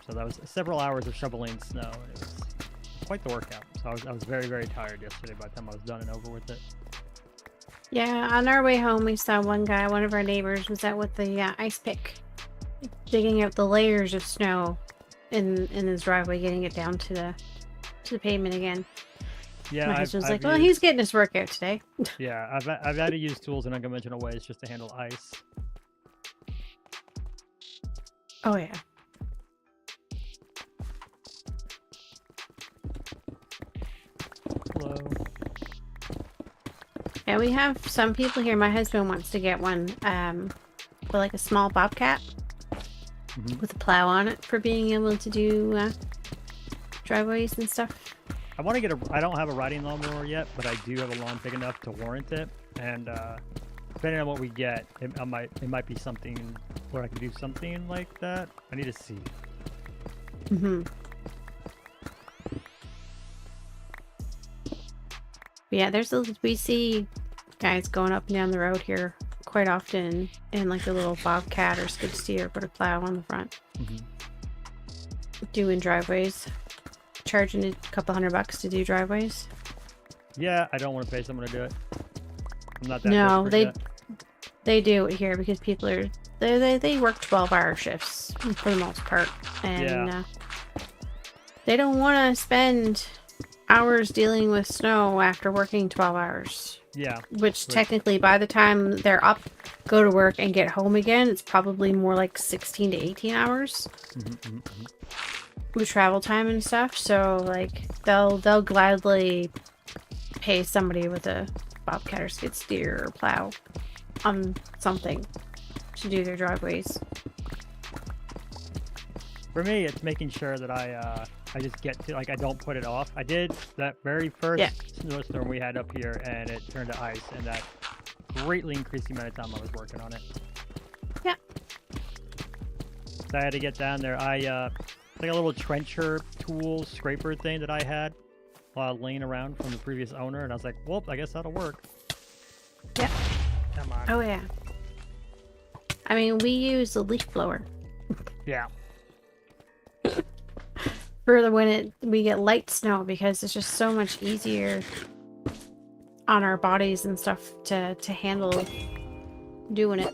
So that was several hours of shoveling snow, and it was quite the workout. So I was very, very tired yesterday by the time I was done and over with it. Yeah, on our way home, we saw one of our neighbors was out with the ice pick, digging out the layers of snow in his driveway, getting it down to the pavement again. Yeah, my husband's like, well, he's getting his workout today. Yeah, I've had to use tools in unconventional ways just to handle ice. Oh yeah. Hello. Yeah, we have some people here. My husband wants to get one, for like a small bobcat with a plow on it for being able to do driveways and stuff. I want to get I don't have a riding lawnmower yet, but I do have a lawn big enough to warrant it. And depending on what we get, it might be something where I can do something like that. I need to see. Yeah, we see guys going up and down the road here quite often in like a little bobcat or skid steer, put a plow on the front, doing driveways, charging a couple $100 to do driveways. Yeah, I don't want to pay someone to do it. I'm not that. No, desperate yet. they do it here because people are they work 12-hour shifts for the most part, and they don't want to spend hours dealing with snow after working 12 hours. Yeah. Which technically, by the time they're up, go to work, and get home again, it's probably more like 16 to 18 hours with travel time and stuff. So, like, they'll gladly pay somebody with a bobcat or skid steer or plow on something to do their driveways. For me, it's making sure that I just get to, like, I don't put it off. I did that very first snowstorm we had up here, and it turned to ice, and that greatly increased the amount of time I was working on it. Yeah. So I had to get down there. Like a little trencher tool scraper thing that I had laying around from the previous owner, and I was like, well, I guess that'll work. Yeah. Come on. Oh, yeah. I mean, we use a leaf blower. Yeah. For when we get light snow, because it's just so much easier on our bodies and stuff to handle doing it.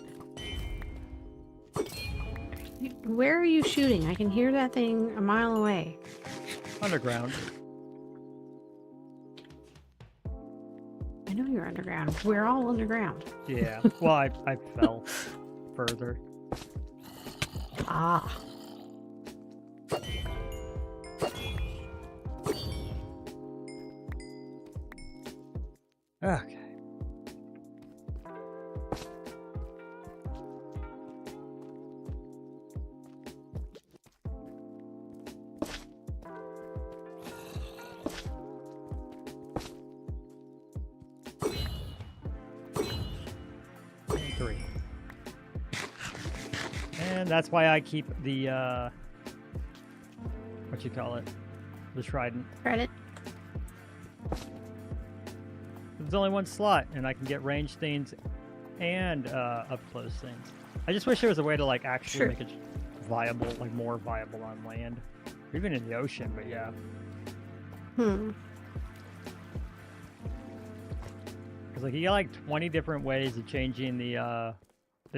Where are you shooting? I can hear that thing a mile away. Underground. I know you're underground. We're all underground. Yeah. Well, I fell further. Ah. Okay. And that's why I keep the, what you call it? The trident. Credit. There's only one slot, and I can get ranged things and up close things. I just wish there was a way to like actually make it viable, like more viable on land, or even in the ocean. But yeah. Because like you get like 20 different ways of changing the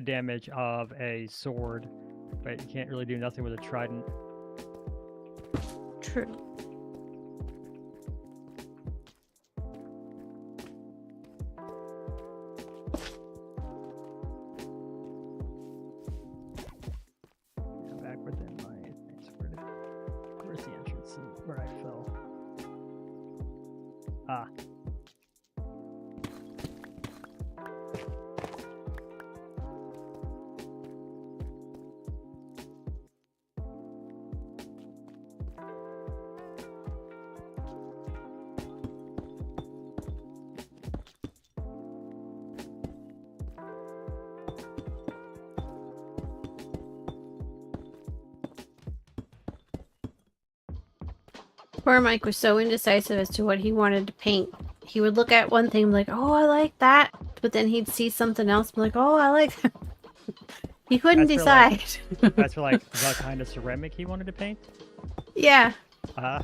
damage of a sword, but you can't really do nothing with a trident. True. Back within my things. Where's the entrance? Where I fell. Ah. Poor Mike was so indecisive as to what he wanted to paint. He would look at one thing like, oh, I like that. But then he'd see something else and be like, oh, I like that. He couldn't decide. That's for like the kind of ceramic he wanted to paint? Yeah. So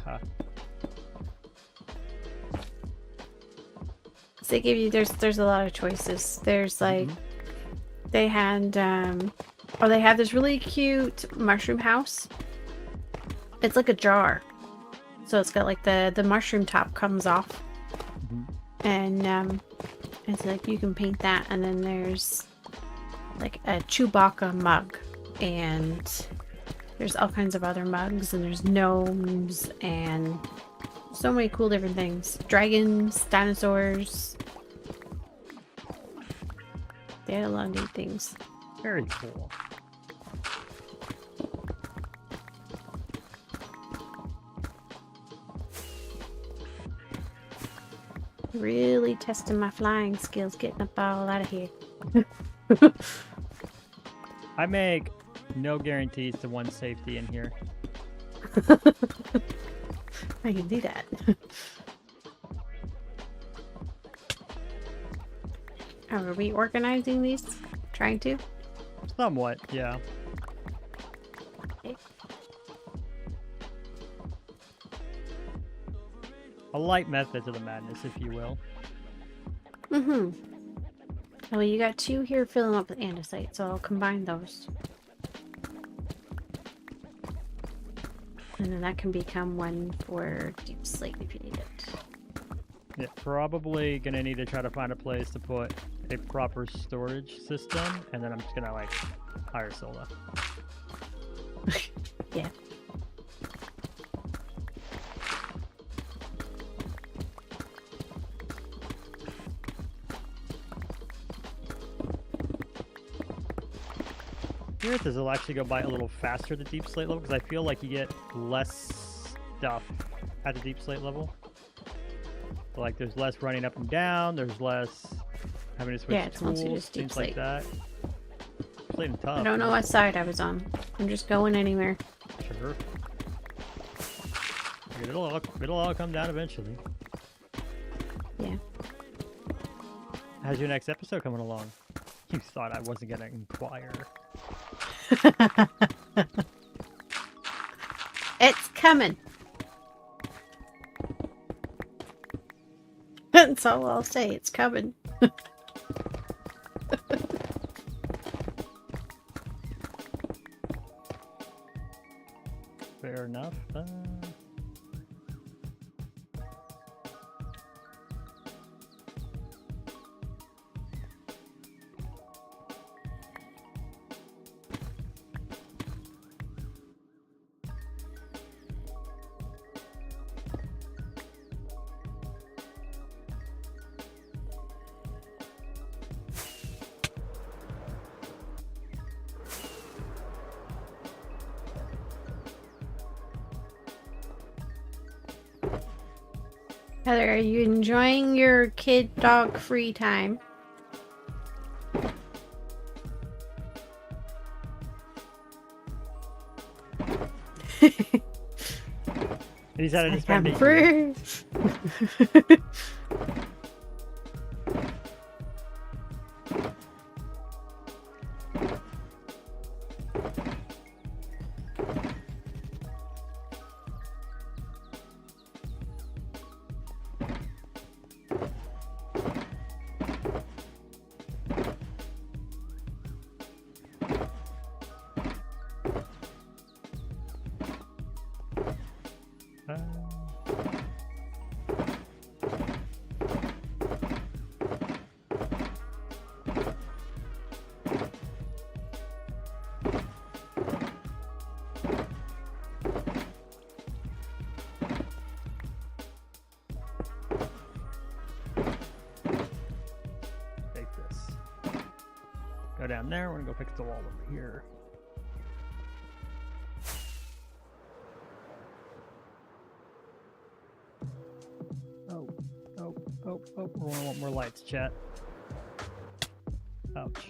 they give you, there's a lot of choices. There's like, they had, they have this really cute mushroom house. It's like a jar. So it's got like the mushroom top comes off, and it's like you can paint that. And then there's like a Chewbacca mug, and there's all kinds of other mugs, and there's gnomes and so many cool different things. Dragons, dinosaurs. They had a lot of neat things. Very cool. Really testing my flying skills, getting up all out of here. I make no guarantees to one's safety in here. I can do that. Are we organizing these? Trying to? Somewhat, yeah. Okay. A light method to the madness, if you will. Oh, you got two here filling up with andesite, so I'll combine those. And then that can become one for deep slate if you need it. Yeah, probably gonna need to try to find a place to put a proper storage system, and then I'm just gonna like hire Sola. Yeah. Here, this will actually go by a little faster, the deep slate level, because I feel like you get less stuff at the deep slate level. Like, there's less running up and down, there's less having to switch tools, things like that. Slate and tough. I don't know what side I was on. I'm just going anywhere. Sure. It'll all come down eventually. Yeah. How's your next episode coming along? You thought I wasn't gonna inquire. It's coming. That's all I'll say. It's coming. Fair enough. Heather, are you enjoying your kid dog free time? And he's at an Like I'm expanding. free. Take this. Go down there. We're gonna go fix the wall over here. Oh, oh, oh, oh. We're gonna want more lights, chat. Ouch.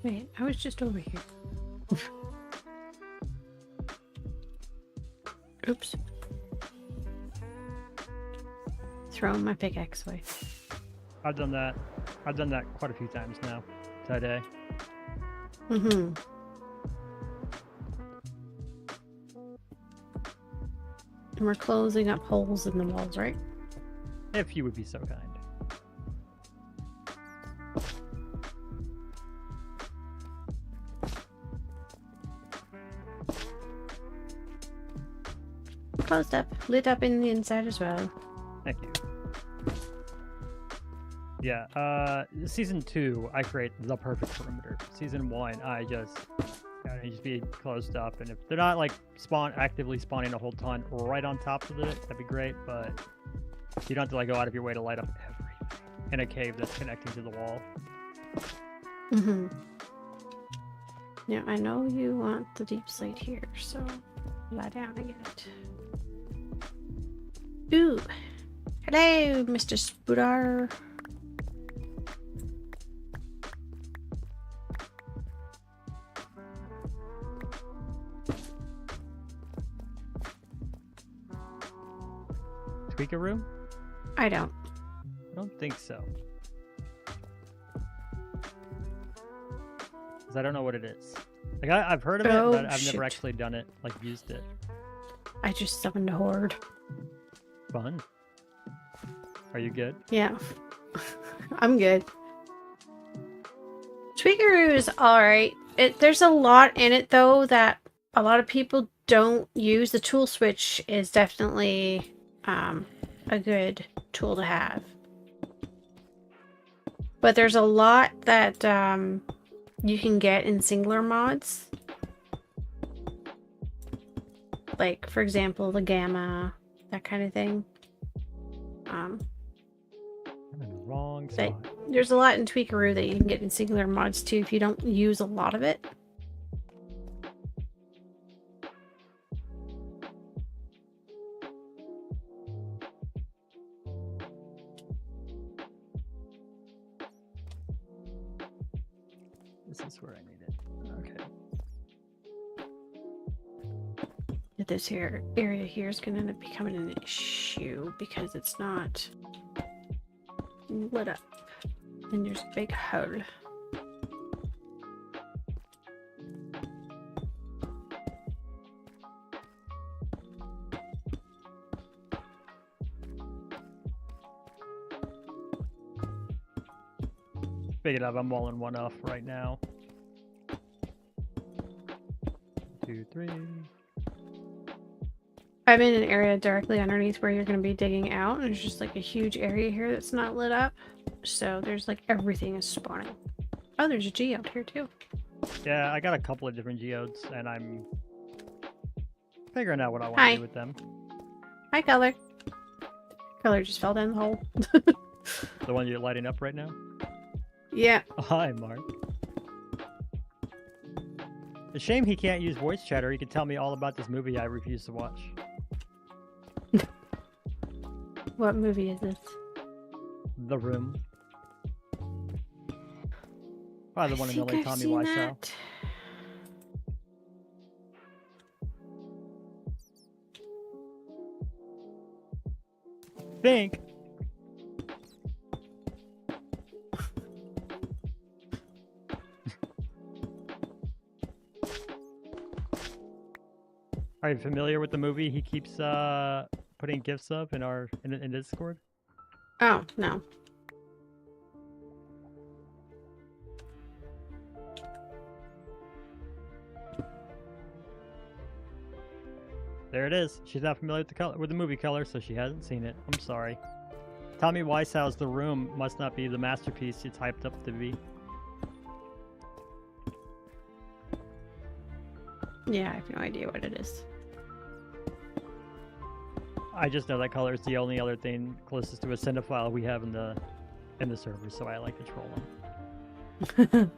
Wait, I was just over here. Oops. Throwing my pickaxe away. I've done that. I've done that quite a few times now today. Mm-hmm. And we're closing up holes in the walls, right? If you would be so kind. Closed up, lit up in the inside as well. Thank you. Yeah, season 2, I create the perfect perimeter. Season 1, I just be closed up, and if they're not like actively spawning a whole ton right on top of it, that'd be great. But you don't have to like go out of your way to light up everything in a cave that's connecting to the wall. Mm-hmm. Now I know you want the deep slate here, so lie down and get it. Ooh, hello, Mr. Spoodar. Tweaker room? I don't. I don't think so. 'Cause I don't know what it is. Like I've heard of it, but I've never actually done it, like used it. I just summoned a horde. Fun. Are you good? Yeah. I'm good. Tweakeroo is alright. There's a lot in it though that a lot of people don't use. The tool switch is definitely a good tool to have. But there's a lot that you can get in singular mods. Like, for example, the gamma, that kind of thing. I'm in the wrong spot. There's a lot in Tweakeroo that you can get in singular mods too if you don't use a lot of it. This is where I need it. Okay. This here area here is going to end up becoming an issue because it's not lit up. And there's a big hole. Big enough, I'm walling one off right now. 2, 3. I'm in an area directly underneath where you're going to be digging out, and there's just like a huge area here that's not lit up. So there's like everything is spawning. Oh, there's a geode here too. Yeah, I got a couple of different geodes, and I'm figuring out what I want to do with them. Hi, Color. Color just fell down the hole. The one you're lighting up right now? Yeah. Oh, hi, Mark. It's a shame he can't use voice chat, or he could tell me all about this movie I refuse to watch. What movie is this? The Room. Probably the one in LA, Tommy Wiseau. Think. Are you familiar with the movie he keeps putting gifts of in Discord? Oh, no. There it is. She's not familiar with the movie Color, so she hasn't seen it. I'm sorry. Tommy Wiseau's The Room must not be the masterpiece it's hyped up to be. Yeah, I have no idea what it is. I just know that Color is the only other thing closest to a cinephile we have in the server, so I like to troll him.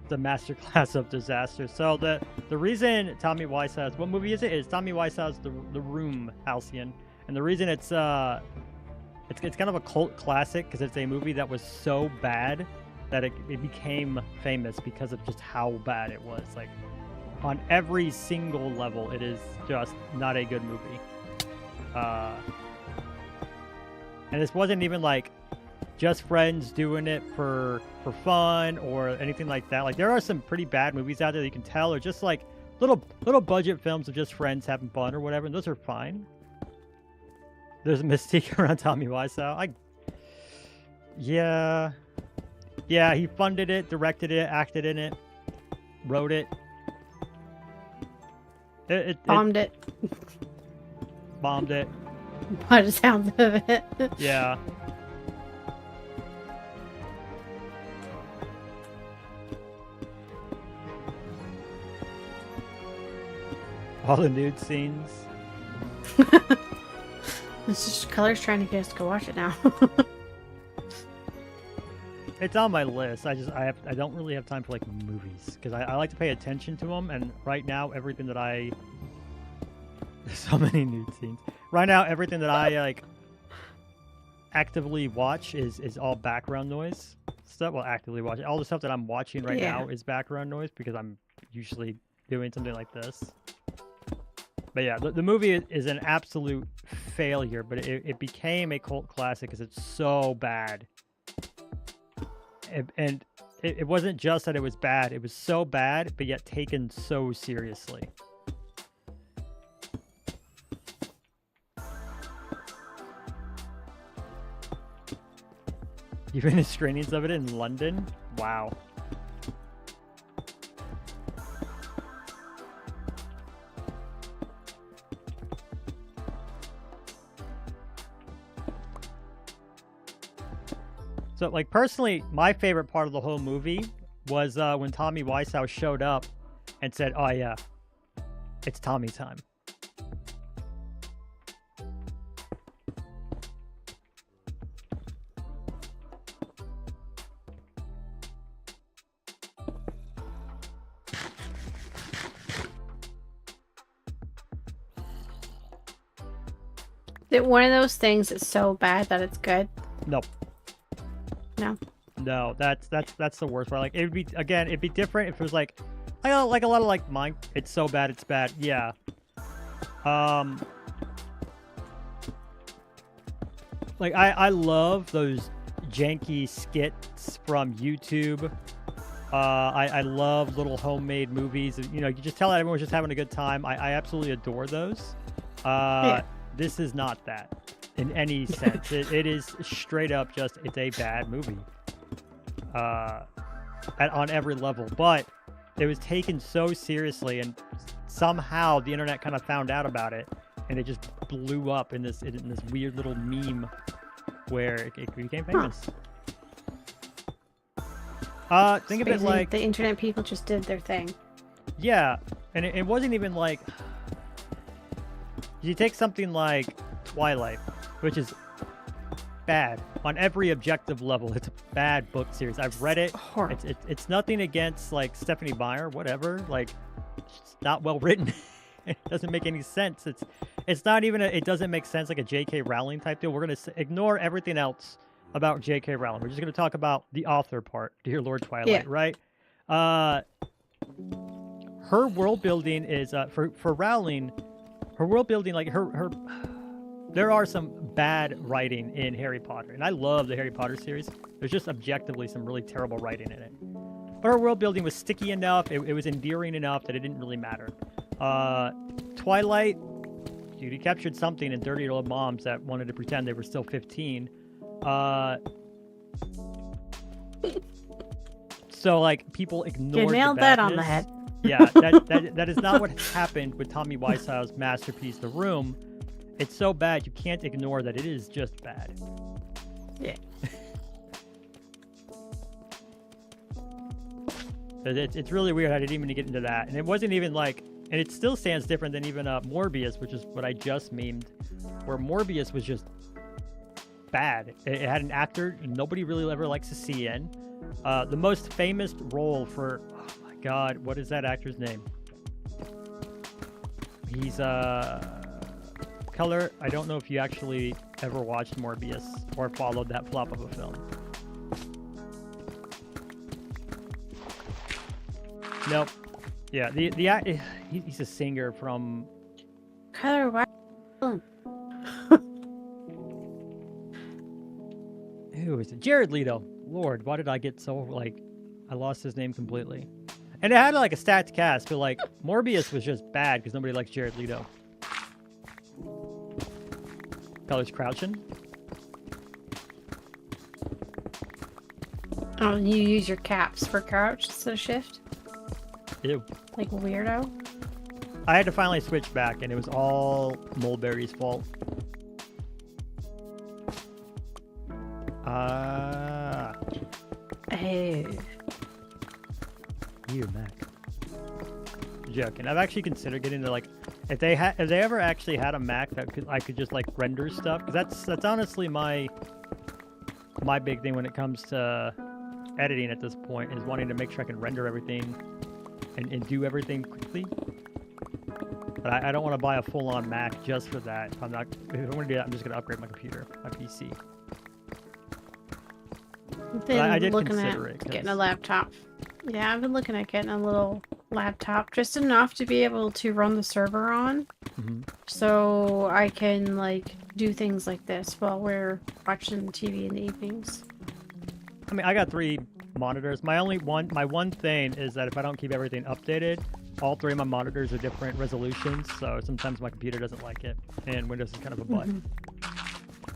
The masterclass of disaster. So the reason Tommy Wiseau's, what movie is it? It's Tommy Wiseau's The Room, Halcyon, and the reason it's kind of a cult classic because it's a movie that was so bad that it became famous because of just how bad it was. Like on every single level, it is just not a good movie. And this wasn't even like just friends doing it for fun or anything like that. Like there are some pretty bad movies out there that you can tell are just like little budget films of just friends having fun or whatever, and those are fine. There's a mystique around Tommy Wiseau. Yeah, he funded it, directed it, acted in it, wrote it. Bombed it. Bombed it. By the sounds of it. Yeah. All the nude scenes. This is Color's trying to get us to go watch it now. It's on my list. I don't really have time for like movies because I like to pay attention to them. And right now, everything that there's so many nude scenes. Right now, everything that I like actively watch is all background noise stuff. Well, actively watch all the stuff that I'm watching right now is background noise because I'm usually doing something like this. But yeah, the movie is an absolute failure, but it became a cult classic because it's so bad. And it wasn't just that it was bad, it was so bad, but yet taken so seriously. Even the screenings of it in London? Wow. So, like, personally, my favorite part of the whole movie was when Tommy Wiseau showed up and said, "Oh yeah, it's Tommy time." Is it one of those things that's so bad that it's good? Nope. No, that's the worst part. Like it'd be different if it was like a lot of like mine. It's so bad, it's bad. Yeah. Like I love those janky skits from YouTube. I love little homemade movies. You know, you just tell that everyone's just having a good time. I absolutely adore those. This is not that in any sense. It is straight up just it's a bad movie. On every level, but it was taken so seriously, and somehow the internet kind of found out about it, and it just blew up in this weird little meme where it became famous. Think of it like the internet people just did their thing. Yeah, and it wasn't even like you take something like Twilight, which is bad. on every objective level, it's a bad book series. I've read it. Horrible. It's nothing against like Stephanie Meyer, whatever. Like, it's not well written. It doesn't make any sense. It's not even it doesn't make sense like a J.K. Rowling type deal. We're gonna ignore everything else about J.K. Rowling. We're just gonna talk about the author part, Dear Lord Twilight, right? Her world building is for Rowling. Her world building, like her. There are some bad writing in Harry Potter, and I love the Harry Potter series. There's just objectively some really terrible writing in it. But her world building was sticky enough, it was endearing enough that it didn't really matter. Twilight, dude, he captured something in dirty old moms that wanted to pretend they were still 15. So, like, people ignored You nailed the that badness. on the head. Yeah, that is not what happened with Tommy Wiseau's masterpiece, The Room. It's so bad, you can't ignore that it is just bad. Yeah. It's really weird. I didn't even get into that. And it wasn't even like... And it still stands different than even Morbius, which is what I just memed. Where Morbius was just bad. It had an actor nobody really ever likes to see in. The most famous role for... Oh my god, what is that actor's name? He's Color. I don't know if you actually ever watched Morbius or followed that flop of a film. Nope. Yeah, he's a singer from... Color, why? Who is it? Jared Leto. Lord, why did I get so, like... I lost his name completely. And it had, like, a stacked cast, but, like, Morbius was just bad because nobody likes Jared Leto. Color's crouching. Oh, you use your caps for crouch instead of shift? Ew. Like a weirdo? I had to finally switch back, and it was all Mulberry's fault. Hey. You, Mac. Joking. I've actually considered getting to, like, if they ever actually had a Mac that I could just, like, render stuff, because that's honestly my big thing when it comes to editing at this point, is wanting to make sure I can render everything and do everything quickly. But I don't want to buy a full-on Mac just for that. If I want to do that, I'm just going to upgrade my computer, my PC. Then I did looking consider at it, getting a laptop. Yeah, I've been looking at getting a little laptop, just enough to be able to run the server on, so I can, like, do things like this while we're watching TV in the evenings. I mean, I got 3 monitors. My one thing is that if I don't keep everything updated, all 3 of my monitors are different resolutions, so sometimes my computer doesn't like it, and Windows is kind of a butt.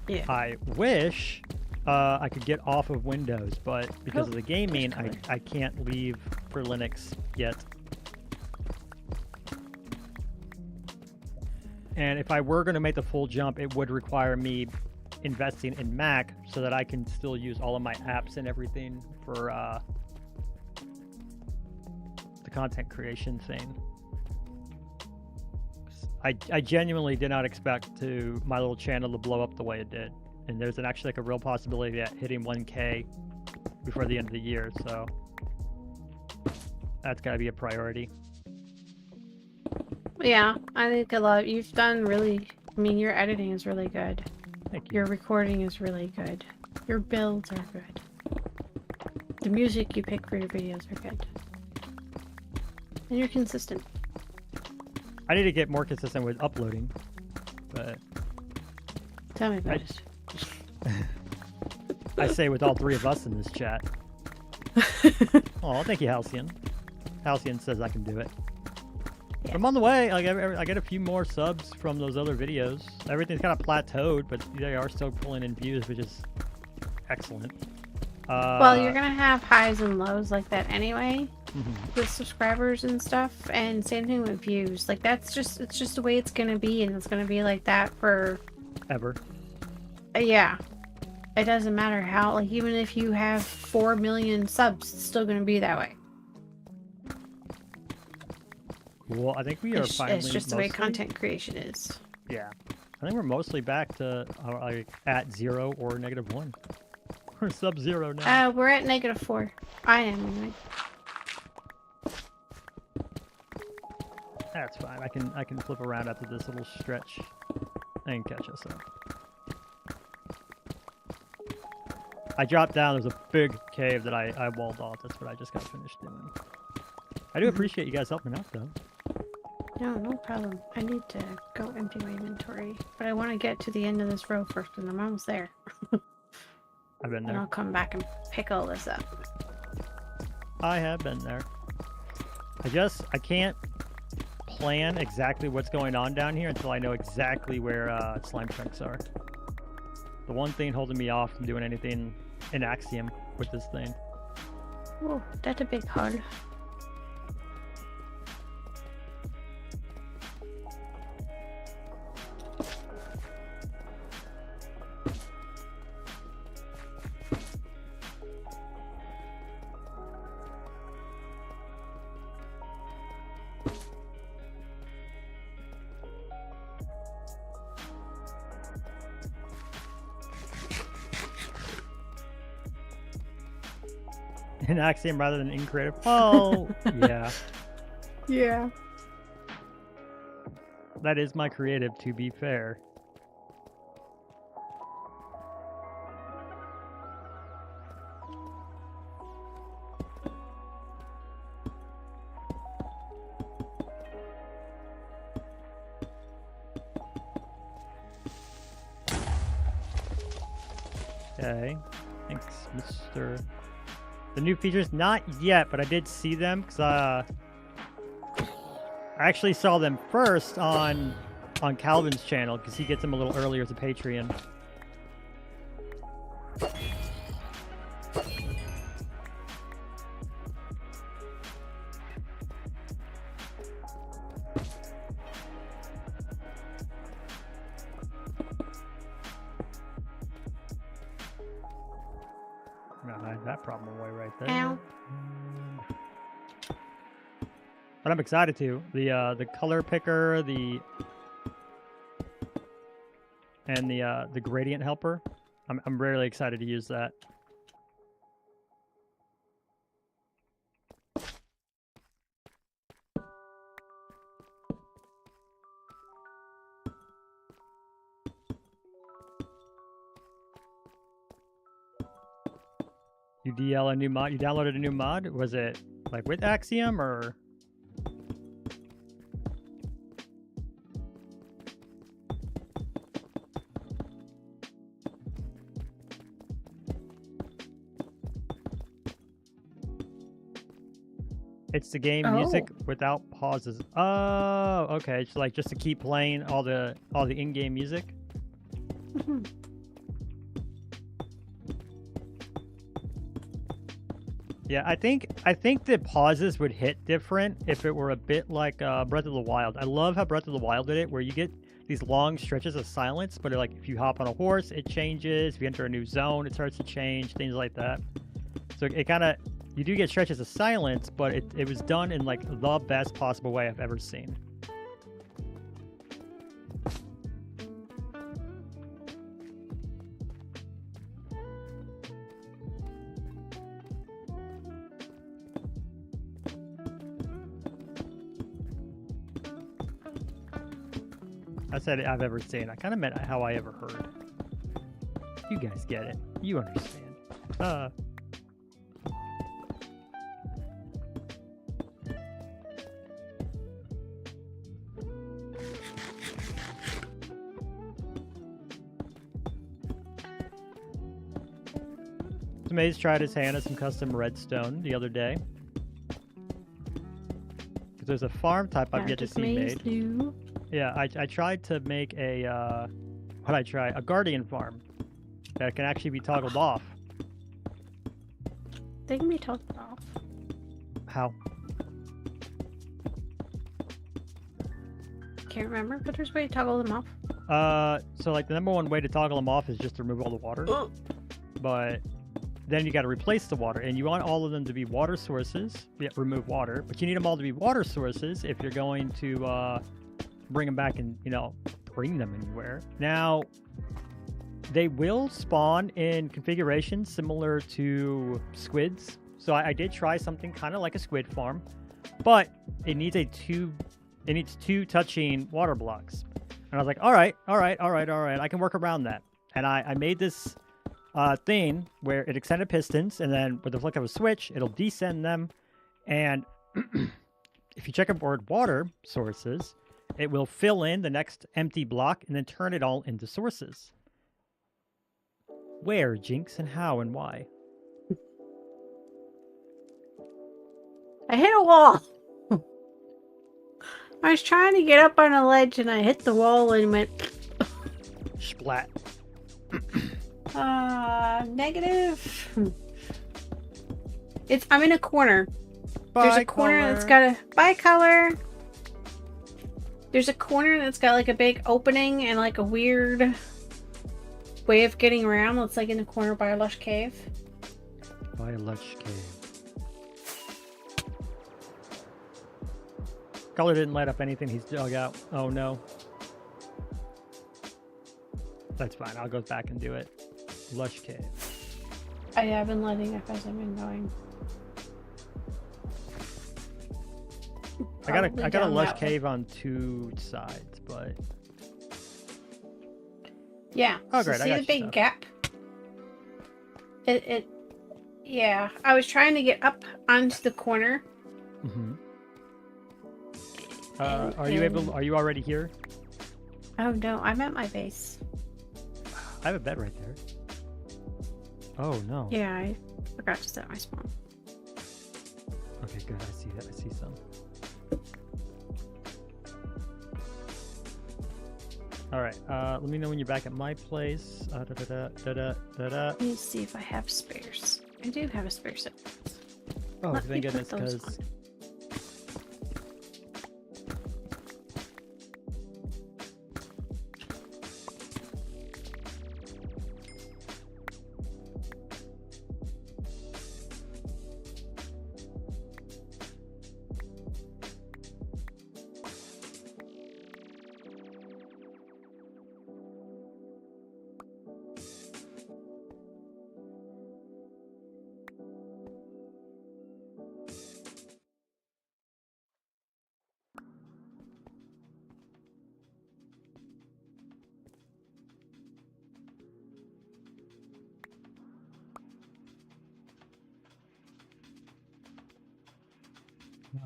Yeah. I wish I could get off of Windows, but because of the gaming, I can't leave for Linux yet. And if I were going to make the full jump, it would require me investing in Mac so that I can still use all of my apps and everything for the content creation thing. I genuinely did not expect my little channel to blow up the way it did. And there's actually like a real possibility at hitting 1K before the end of the year, so that's gotta be a priority. Yeah, I think you've done really, I mean, your editing is really good. Thank you. Your recording is really good. Your builds are good. The music you pick for your videos are good. And you're consistent. I need to get more consistent with uploading, but Tell me about it. I say with all 3 of us in this chat. Oh, thank you, Halcyon. Halcyon says I can do it. Yeah. I'm on the way. Like, I get a few more subs from those other videos. Everything's kind of plateaued, but they are still pulling in views, which is excellent. Well, you're gonna have highs and lows like that anyway, with subscribers and stuff, and same thing with views. Like, it's just the way it's gonna be, and it's gonna be like that for ever. Yeah. It doesn't matter how, like, even if you have 4 million subs, it's still gonna be that way. Cool. I think we are finally. It's just the way content creation is. Yeah. I think we're mostly back to like at 0 or -1. We're sub-0 now. We're at -4. I am anyway. That's fine. I can flip around after this little stretch and catch us up. I dropped down. There's a big cave that I walled off. That's what I just got finished doing. I do appreciate you guys helping out, though. No, no problem. I need to go empty my inventory, but I want to get to the end of this row first, and I'm almost there. I've been And there. I'll come back and pick all this up. I have been there. I can't plan exactly what's going on down here until I know exactly where slime chunks are. The one thing holding me off from doing anything in Axiom with this thing. Oh, that's a big hole. In Axiom rather than in creative. Oh, yeah. Yeah. That is my creative, to be fair. Okay. Thanks, Mr. The new features, not yet, but I did see them because I actually saw them first on Calvin's channel because he gets them a little earlier as a Patreon. That problem away right there. Ow. But I'm excited to the color picker, the gradient helper. I'm really excited to use that. You DL a new mod? You downloaded a new mod? Was it like with Axiom or? It's the game music without pauses. Oh, okay. It's like just to keep playing all the in-game music. Yeah, I think the pauses would hit different if it were a bit like Breath of the Wild. I love how Breath of the Wild did it, where you get these long stretches of silence, but like if you hop on a horse, it changes. If you enter a new zone, it starts to change, things like that. So it kind of, you do get stretches of silence, but it was done in like the best possible way I've ever seen. I said I've ever seen. I kind of meant how I ever heard. You guys get it. You understand. Maze tried his hand at some custom redstone the other day. Because there's a farm type I've yet to see made. Yeah, I tried to make a, a guardian farm that can actually be toggled off. They can be toggled off. How? Can't remember, but there's a way to toggle them off. So like the #1 way to toggle them off is just to remove all the water. But then you got to replace the water, and you want all of them to be water sources. Yeah, remove water, but you need them all to be water sources if you're going to bring them back and, you know, bring them anywhere. Now, they will spawn in configurations similar to squids. So I did try something kind of like a squid farm, but it needs two touching water blocks. And I was like, all right, I can work around that. And I made this thing where it extended pistons, and then with the flick of a switch, it'll descend them. And if you check aboard water sources, it will fill in the next empty block and then turn it all into sources. Where, Jinx, and how, and why? I hit a wall. I was trying to get up on a ledge and I hit the wall and went... Splat. Negative. I'm in a corner. There's a corner that's got a bicolor. There's a corner that's got like a big opening and like a weird way of getting around. It's like in the corner by a lush cave. By a lush cave. Color didn't light up anything he's dug out. Oh no. That's fine. I'll go back and do it. Lush cave. I have been letting up as I've been going. I got a lush cave on two sides, but yeah. Oh great! So see I got the big stuff. gap? Yeah. I was trying to get up onto the corner. Mm-hmm. Are you already here? Oh no, I'm at my base. I have a bed right there. Oh no. Yeah, I forgot to set my spawn. Okay, good. I see that. I see some. All right. Let me know when you're back at my place. Let me see if I have spares. I do have a spare set. Oh, Let me thank goodness, put those because. on.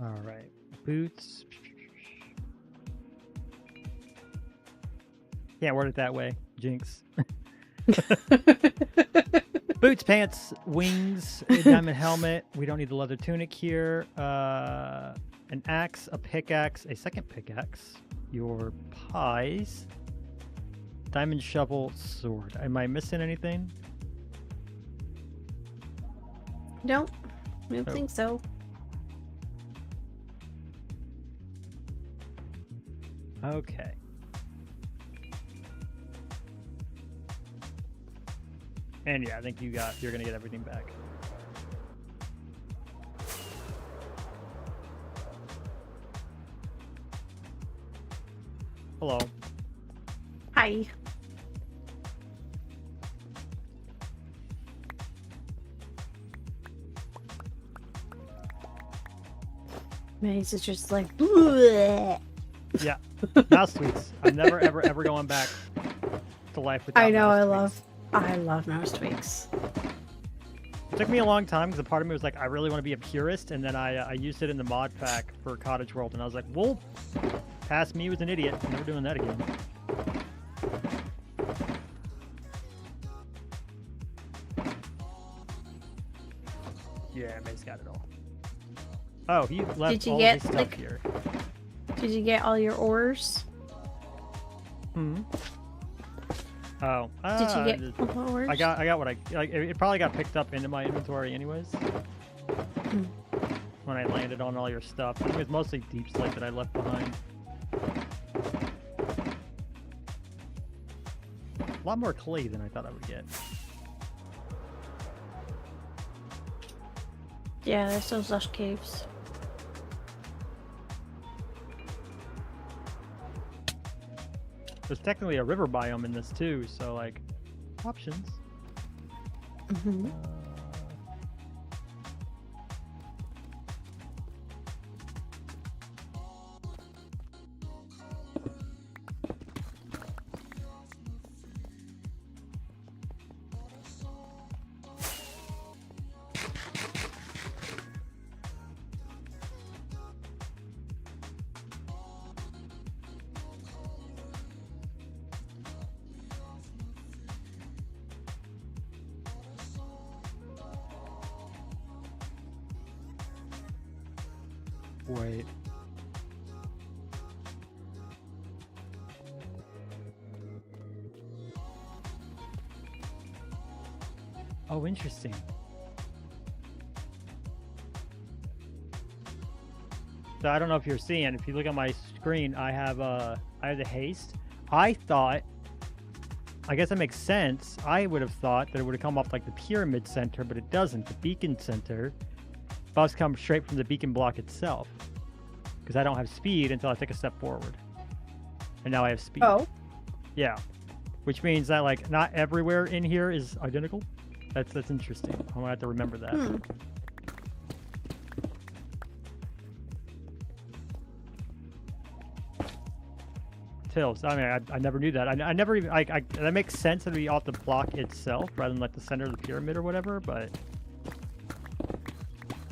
All right, boots. Can't word it that way, Jinx. Boots, pants, wings, a diamond helmet. We don't need the leather tunic here. An axe, a pickaxe, a second pickaxe. Your pies. Diamond shovel, sword. Am I missing anything? Nope. I don't Oh. think so. Okay. And yeah, I think you're gonna get everything back. Hello. Hi. Maze is just like, bleh. Yeah. Mouse tweaks. I'm never ever going back to life without I know. mouse I love mouse tweaks. It took me a long time because a part of me was like, I really want to be a purist, and then I used it in the mod pack for Cottage World, and I was like, well, past me was an idiot. Never doing that again. Yeah, May's got it all. Oh, he left Did you all get, his stuff like- here. Did you get all your ores? Hmm. Oh. Did you get all the ores? I got what I like. It probably got picked up into my inventory anyways. When I landed on all your stuff, it was mostly deep slate that I left behind. A lot more clay than I thought I would get. Yeah, there's those lush caves. There's technically a river biome in this too, so like options. Mm-hmm. Wait. Oh, interesting. So I don't know if you're seeing. If you look at my screen, I have the haste. I thought. I guess that makes sense. I would have thought that it would have come off like the pyramid center, but it doesn't. The beacon center buffs come straight from the beacon block itself. Because I don't have speed until I take a step forward. And now I have speed. Oh. Yeah. Which means that like not everywhere in here is identical. That's interesting. I'm gonna have to remember that. Hmm. Tills. I mean, I never knew that. I never even that makes sense that it'd be off the block itself rather than like the center of the pyramid or whatever, but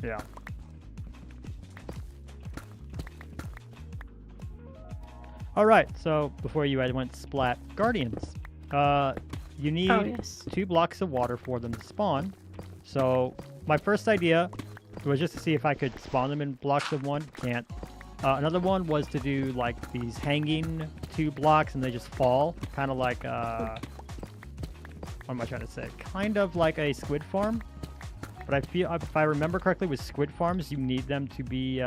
yeah. Alright, so before you went splat, Guardians. You need 2 blocks of water for them to spawn. So my first idea was just to see if I could spawn them in blocks of 1. Can't. Another one was to do like these hanging 2 blocks and they just fall. Kind of like, what am I trying to say? Kind of like a squid farm. But I feel, if I remember correctly, with squid farms, you need them to be,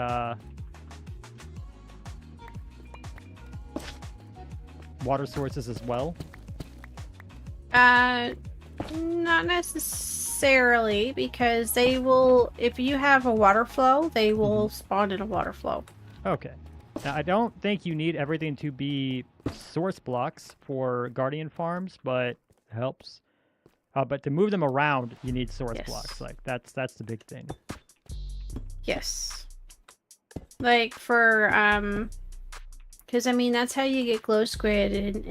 water sources as well. Not necessarily, because they will, if you have a water flow, they will spawn in a water flow. Okay. Now, I don't think you need everything to be source blocks for Guardian farms, but it helps. But to move them around, you need source blocks. Like, that's the big thing. Yes. Like, for, because, I mean, that's how you get glow squid in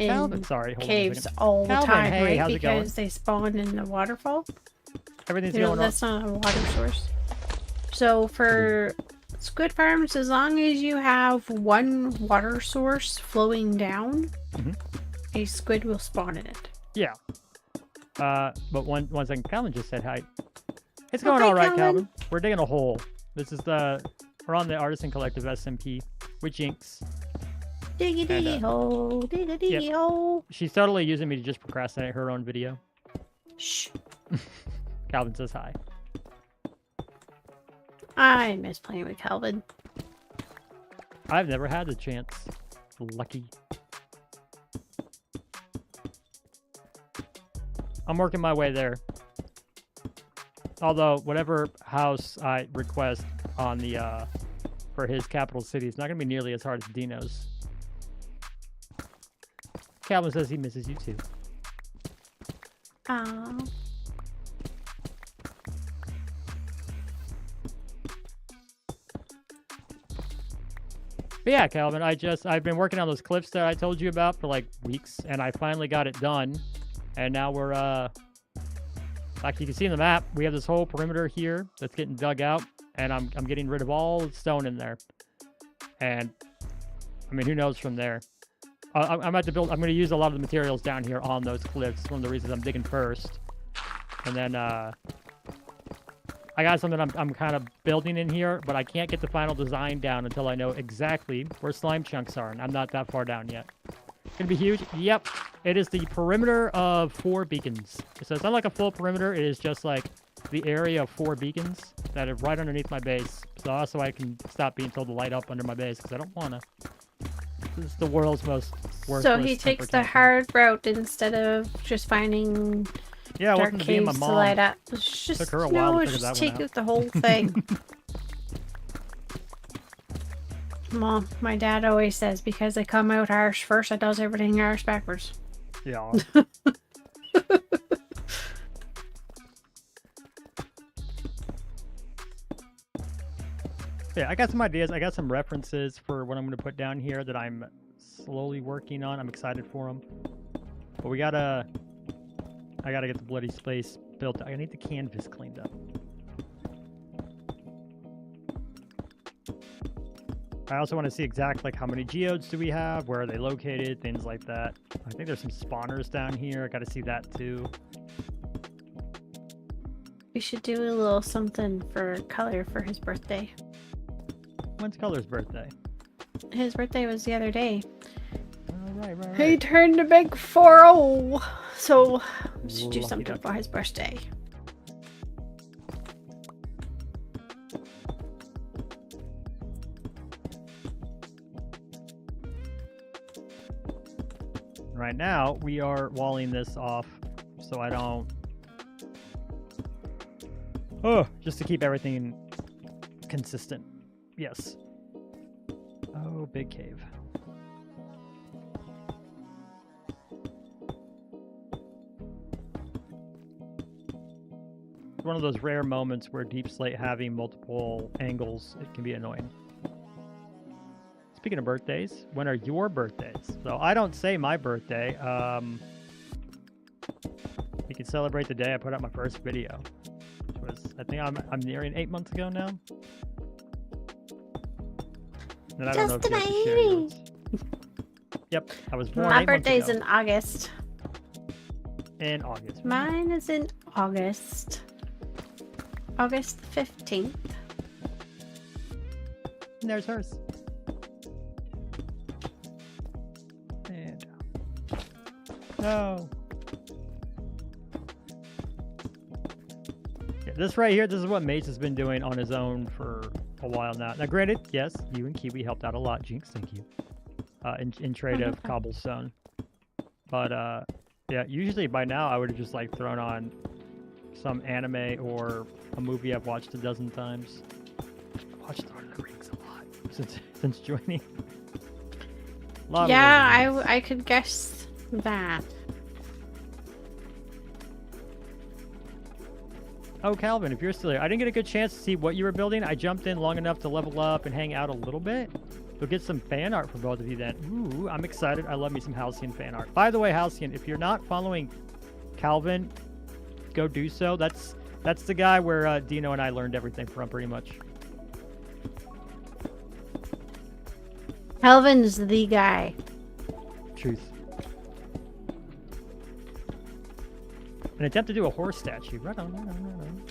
caves all the time, hey, right? How's Because they spawn in the waterfall. Everything's You know, going that's not a water source. So for squid farms, as long as you have one water source flowing down, a squid will spawn in it. Yeah. But one second, Calvin just said hi. It's going all right, Calvin. We're digging a hole. This is we're on the Artisan Collective SMP with Jinx. Diggy diggy hole, diggy diggy hole. She's totally using me to just procrastinate her own video. Shh. Calvin says hi. I miss playing with Calvin. I've never had the chance. Lucky. I'm working my way there. Although, whatever house I request on the, for his capital city, it's not going to be nearly as hard as Dino's. Calvin says he misses you too. Aww. But yeah, Calvin, I've been working on those cliffs that I told you about for like weeks, and I finally got it done. And now we're, like you can see in the map, we have this whole perimeter here that's getting dug out, and I'm getting rid of all the stone in there. And, I mean, who knows from there. I'm going to use a lot of the materials down here on those cliffs. One of the reasons I'm digging first. And then, I got something I'm kind of building in here, but I can't get the final design down until I know exactly where slime chunks are, and I'm not that far down yet. It's going to be huge. Yep. It is the perimeter of 4 beacons. So it's not like a full perimeter. It is just like the area of 4 beacons that are right underneath my base. So also I can stop being told to light up under my base because I don't want to. This is the world's most worthless. So he takes the hard route instead of just finding dark caves to light up. It's just, took her a while to figure that one take out. it the whole thing. Well, my dad always says because I come out Irish first, I does everything Irish backwards. Yeah. Yeah, I got some ideas. I got some references for what I'm going to put down here that I'm slowly working on. I'm excited for them. But I gotta get the bloody space built. I need the canvas cleaned up. I also want to see exactly like how many geodes do we have, where are they located, things like that. I think there's some spawners down here. I got to see that too. We should do a little something for Color for his birthday. When's Color's birthday? His birthday was the other day. Right. He turned a big 4-0. So we should do Lucky something ducky. for his birthday. Right now, we are walling this off so I don't... Oh, just to keep everything consistent. Yes. Oh, big cave. It's one of those rare moments where Deep Slate having multiple angles, it can be annoying. Speaking of birthdays, when are your birthdays? So I don't say my birthday. You can celebrate the day I put out my first video, which was, I think I'm nearing 8 months ago now. And I don't know if you have to share yours. Yep, I was born My 8 months birthday's ago. in August. In August. Mine is in August. August 15th. And there's hers. And no. Yeah, this right here, this is what Mace has been doing on his own for a while now. Now, granted, yes, you and Kiwi helped out a lot. Jinx, thank you. In trade of cobblestone. But yeah, usually by now I would have just like thrown on some anime or a movie I've watched a dozen times. I've watched Lord of the Rings a lot since joining. Yeah, I could guess that. Oh, Calvin, if you're still here, I didn't get a good chance to see what you were building. I jumped in long enough to level up and hang out a little bit. We'll get some fan art for both of you then. Ooh, I'm excited. I love me some Halcyon fan art. By the way, Halcyon, if you're not following Calvin, go do so. That's the guy where Dino and I learned everything from, pretty much. Calvin's the guy. Truth. An attempt to do a horse statue. Right on, right on, right on.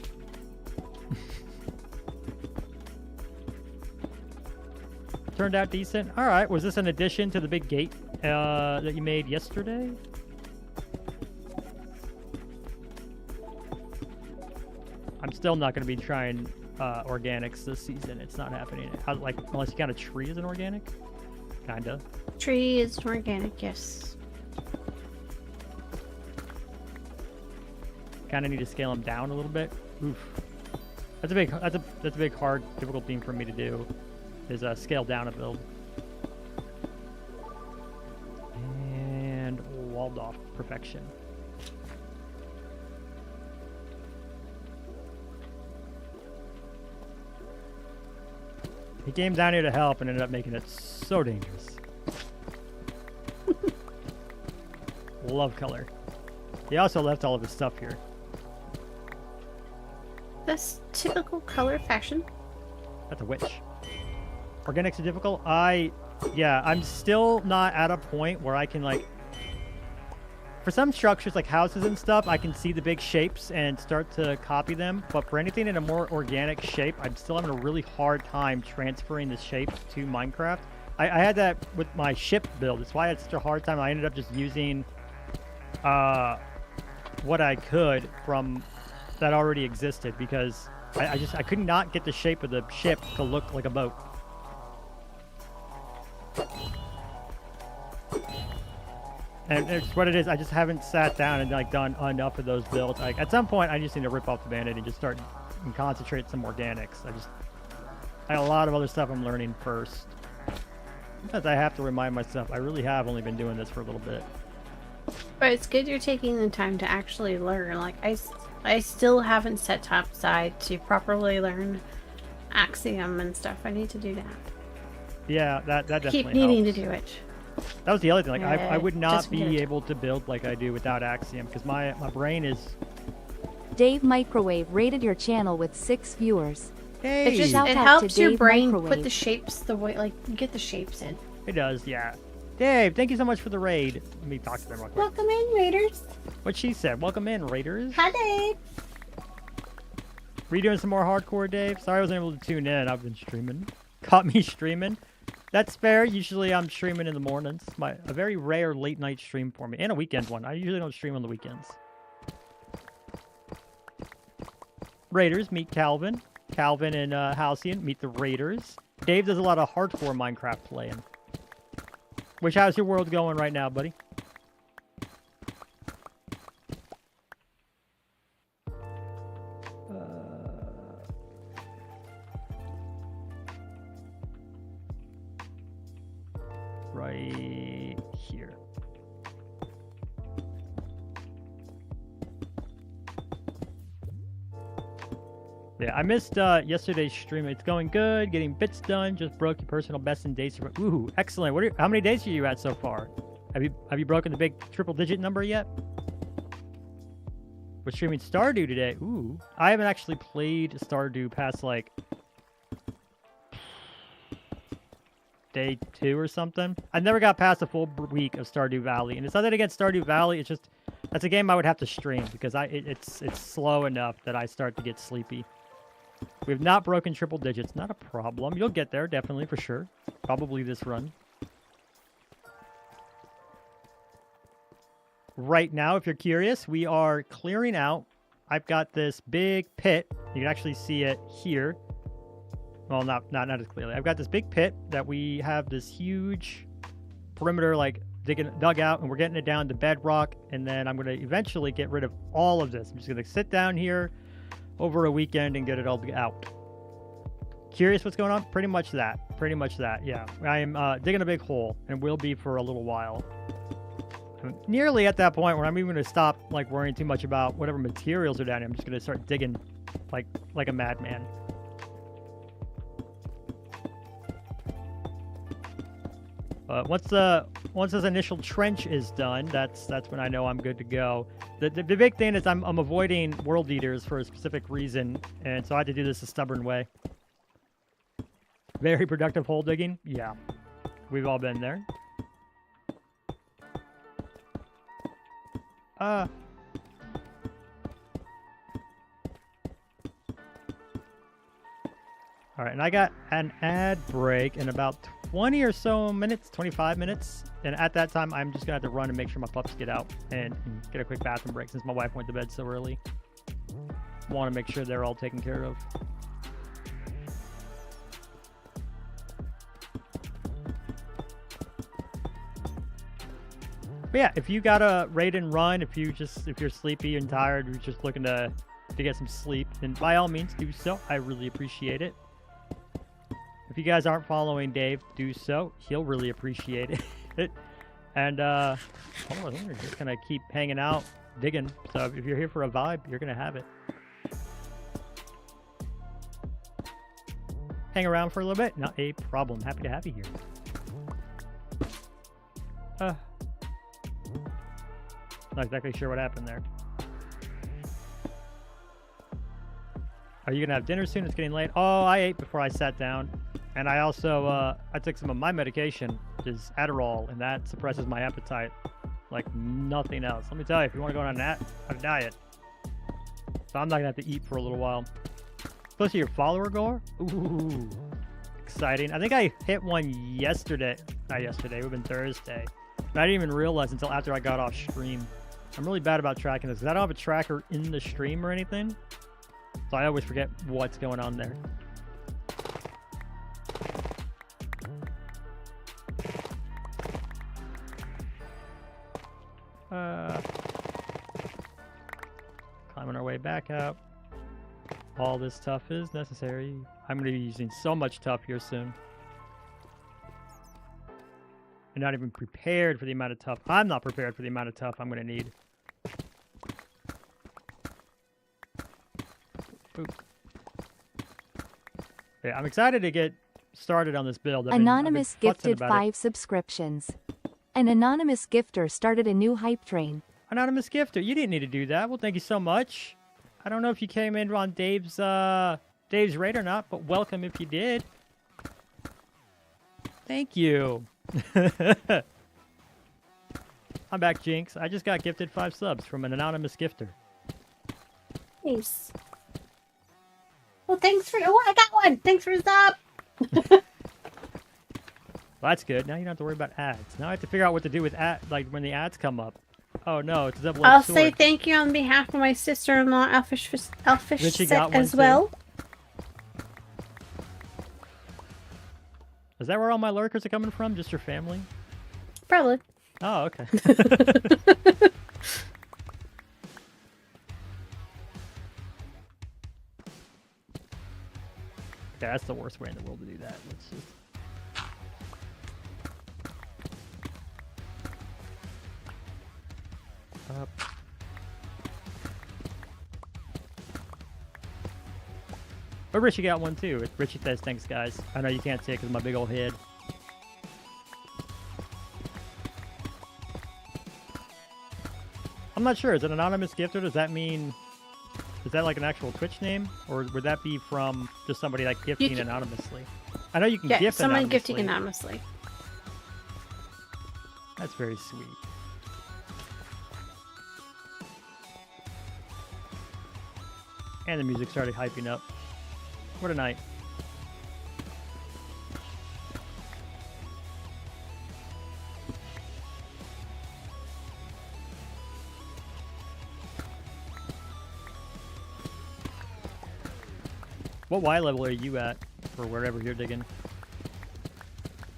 Turned out decent. All right. Was this an addition to the big gate that you made yesterday? I'm still not going to be trying organics this season. It's not happening. Like, unless you count a tree as an organic? Kinda. Tree is organic, yes. Kind of need to scale them down a little bit. Oof. That's a big hard difficult thing for me to do. Is scale down a build. And walled off perfection. He came down here to help and ended up making it so dangerous. Love color. He also left all of his stuff here. That's typical Color fashion. That's a witch. Organics are difficult? Yeah, I'm still not at a point where I can, like... For some structures, like houses and stuff, I can see the big shapes and start to copy them. But for anything in a more organic shape, I'm still having a really hard time transferring the shape to Minecraft. I had that with my ship build. That's why I had such a hard time. I ended up just using what I could from that already existed because I could not get the shape of the ship to look like a boat. And it's what it is. I just haven't sat down and like done enough of those builds. Like at some point, I just need to rip off the Band-Aid and just start and concentrate some organics. I have a lot of other stuff I'm learning first. Sometimes I have to remind myself, I really have only been doing this for a little bit. But it's good you're taking the time to actually learn. Like, I still haven't set time aside to properly learn Axiom and stuff. I need to do that. Yeah, that definitely Keep needing helps. to do it. That was the other thing. Like, I would not just be weird. able to build like I do without Axiom, because my brain is... Dave Microwave rated your channel with 6 viewers. Hey! It just Shout it out helps to your Dave brain Microwave. put the shapes the way, like, you get the shapes in. It does, yeah. Dave, thank you so much for the raid. Let me talk to them real quick. Welcome in, Raiders. What she said. Welcome in, Raiders. Hi, Dave. Were you doing some more hardcore, Dave? Sorry I wasn't able to tune in. I've been streaming. Caught me streaming. That's fair. Usually I'm streaming in the mornings. A very rare late night stream for me. And a weekend one. I usually don't stream on the weekends. Raiders, meet Calvin. Calvin and Halcyon, meet the Raiders. Dave does a lot of hardcore Minecraft playing. Which, how's your world going right now, buddy? Right here. Yeah, I missed yesterday's stream. It's going good. Getting bits done. Just broke your personal best in days. Ooh, excellent. How many days are you at so far? Have you broken the big triple-digit number yet? We're streaming Stardew today. Ooh, I haven't actually played Stardew past like day 2 or something. I never got past a full week of Stardew Valley, and it's nothing against Stardew Valley. It's just that's a game I would have to stream because it's slow enough that I start to get sleepy. We've not broken triple digits. Not a problem. You'll get there, definitely, for sure. Probably this run. Right now, if you're curious, we are clearing out. I've got this big pit. You can actually see it here. Well, not as clearly. I've got this big pit that we have this huge perimeter, like, dug out, and we're getting it down to bedrock, and then I'm going to eventually get rid of all of this. I'm just going to sit down here over a weekend and get it all out. Curious what's going on? Pretty much that, yeah. I am digging a big hole, and will be for a little while. I'm nearly at that point where I'm even going to stop like worrying too much about whatever materials are down here. I'm just going to start digging like a madman. Once this initial trench is done, that's when I know I'm good to go. The big thing is I'm avoiding world eaters for a specific reason, and so I had to do this a stubborn way. Very productive hole digging, yeah. We've all been there. All right, and I got an ad break in about 20 or so minutes, 25 minutes. And at that time, I'm just going to have to run and make sure my pups get out and get a quick bathroom break since my wife went to bed so early. Want to make sure they're all taken care of. But yeah, if you got a raid and run, if you're sleepy and tired, you're just looking to get some sleep, then by all means do so. I really appreciate it. If you guys aren't following Dave, do so. He'll really appreciate it. And we're just gonna keep hanging out, digging. So if you're here for a vibe, you're gonna have it. Hang around for a little bit, not a problem. Happy to have you here. Not exactly sure what happened there. Are you gonna have dinner soon? It's getting late. Oh, I ate before I sat down. And I also, I took some of my medication, which is Adderall, and that suppresses my appetite like nothing else. Let me tell you, if you want to go on a diet, so I'm not going to have to eat for a little while. Especially your follower goal? Ooh, exciting. I think I hit one yesterday. Not yesterday, it would have been Thursday. And I didn't even realize until after I got off stream. I'm really bad about tracking this, because I don't have a tracker in the stream or anything. So I always forget what's going on there. Climbing our way back out. All this stuff is necessary. I'm going to be using so much stuff here soon. You're not even prepared for the amount of tough. I'm not prepared for the amount of tough I'm going to need. Oop. Yeah, I'm excited to get started on this build. Anonymous I've been futzing gifted about 5 subscriptions. An anonymous gifter started a new hype train. Anonymous gifter, you didn't need to do that. Well, thank you so much. I don't know if you came in on Dave's raid or not, but welcome if you did. Thank you. I'm back, Jinx. I just got gifted 5 subs from an anonymous gifter. Nice. Well, thanks for. Oh, I got one. Thanks for the sub. Well, that's good. Now you don't have to worry about ads. Now I have to figure out what to do with like when the ads come up. Oh no, it's a double-edged I'll sword. say thank you on behalf of my sister-in-law, Elfish Richie got Set one as too. well. Is that where all my lurkers are coming from? Just your family? Probably. Oh, okay. Okay, that's the worst way in the world to do that. Let's just... Up. But Richie got one too. Richie says thanks, guys. I know you can't see it because of my big old head. I'm not sure. Is it an anonymous gift or does that mean... Is that like an actual Twitch name? Or would that be from just somebody like gifting anonymously? I know you can Yeah, gift someone anonymously. gifting anonymously. That's very sweet. And the music started hyping up. What a night. What Y level are you at for wherever you're digging?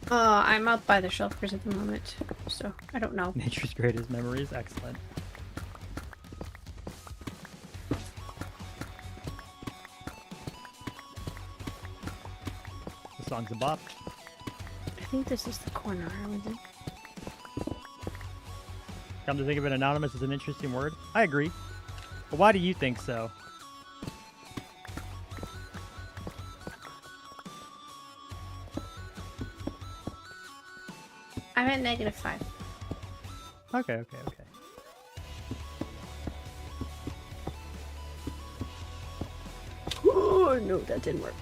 I'm up by the shelters at the moment, so I don't know. Nature's greatest memories. Excellent. The song's a bop. I think this is the corner, I would think. Come to think of it, anonymous is an interesting word. I agree. But why do you think so? I'm at -5. Okay, okay, okay. Oh, no, that didn't work.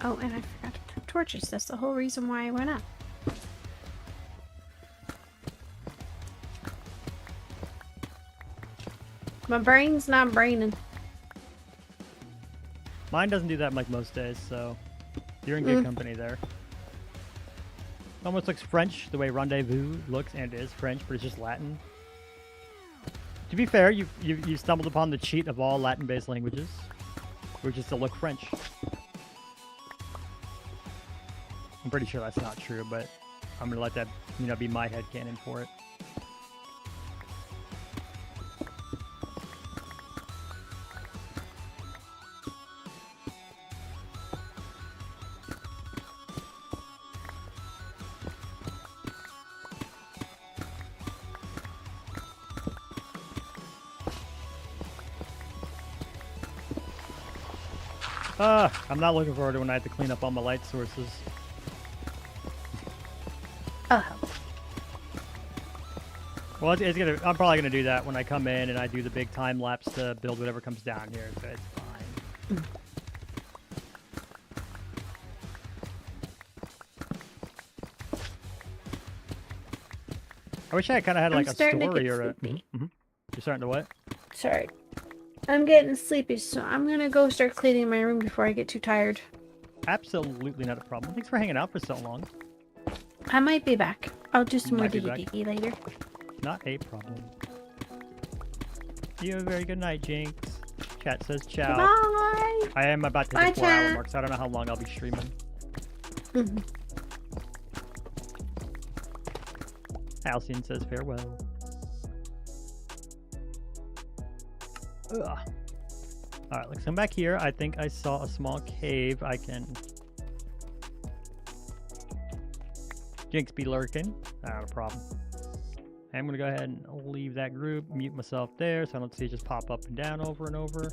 Oh, and I forgot to put torches. That's the whole reason why I went up. My brain's not braining. Mine doesn't do that like most days, so you're in good company there. Almost looks French, the way rendezvous looks and is French, but it's just Latin. To be fair, you stumbled upon the cheat of all Latin-based languages, which is to look French. I'm pretty sure that's not true, but I'm gonna let that, be my headcanon for it. I'm not looking forward to when I have to clean up all my light sources. Oh. Well, I'm probably gonna do that when I come in and I do the big time lapse to build whatever comes down here, but it's fine. I wish I kind of had like a story or a. You're starting to what? Sorry. I'm getting sleepy, so I'm gonna go start cleaning my room before I get too tired. Absolutely not a problem. Thanks for hanging out for so long. I might be back. I'll do some more Might be back. diggy later. Not a problem. You have a very good night, Jinx. Chat says ciao. Bye. I am about to Bye, hit 4 hour chat. mark, so I don't know how long I'll be streaming. Halcyon says farewell. Ugh. All right, let's come back here. I think I saw a small cave. I can... Jinx be lurking. Not a problem. I'm going to go ahead and leave that group, mute myself there so I don't see it just pop up and down over and over.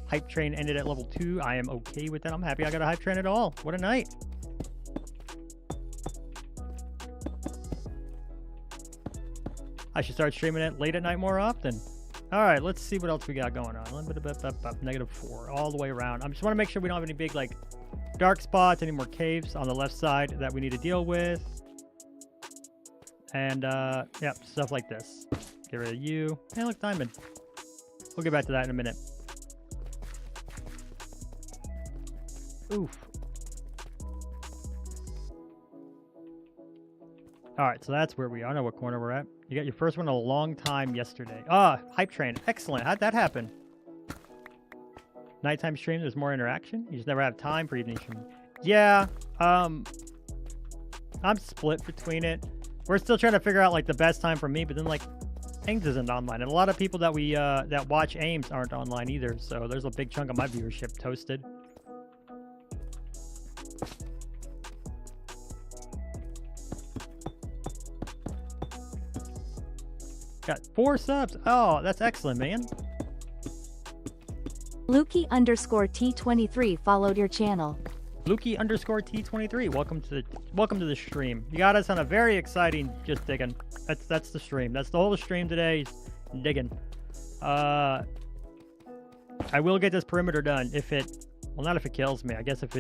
Hype train ended at level 2. I am okay with that. I'm happy I got a hype train at all. What a night. I should start streaming it late at night more often. All right, let's see what else we got going on. -4 all the way around. I just want to make sure we don't have any big like dark spots, any more caves on the left side that we need to deal with. And yeah, stuff like this. Get rid of you. Hey, look, diamond. We'll get back to that in a minute. Oof. All right, so that's where we are. I know what corner we're at. You got your first one in a long time yesterday. Ah, hype train. Excellent. How'd that happen? Nighttime stream, there's more interaction? You just never have time for evening stream. Yeah, I'm split between it. We're still trying to figure out like the best time for me, but then like EzThings isn't online, and a lot of people that we that watch AIMS aren't online either. So there's a big chunk of my viewership toasted. Got 4 subs. Oh, that's excellent, man. Lukey_T23 followed your channel. Lukey_T23. Welcome to the stream. You got us on a very exciting just digging. That's the stream. That's the whole stream today. Digging. I will get this perimeter done if it, well, not if it kills me. I guess if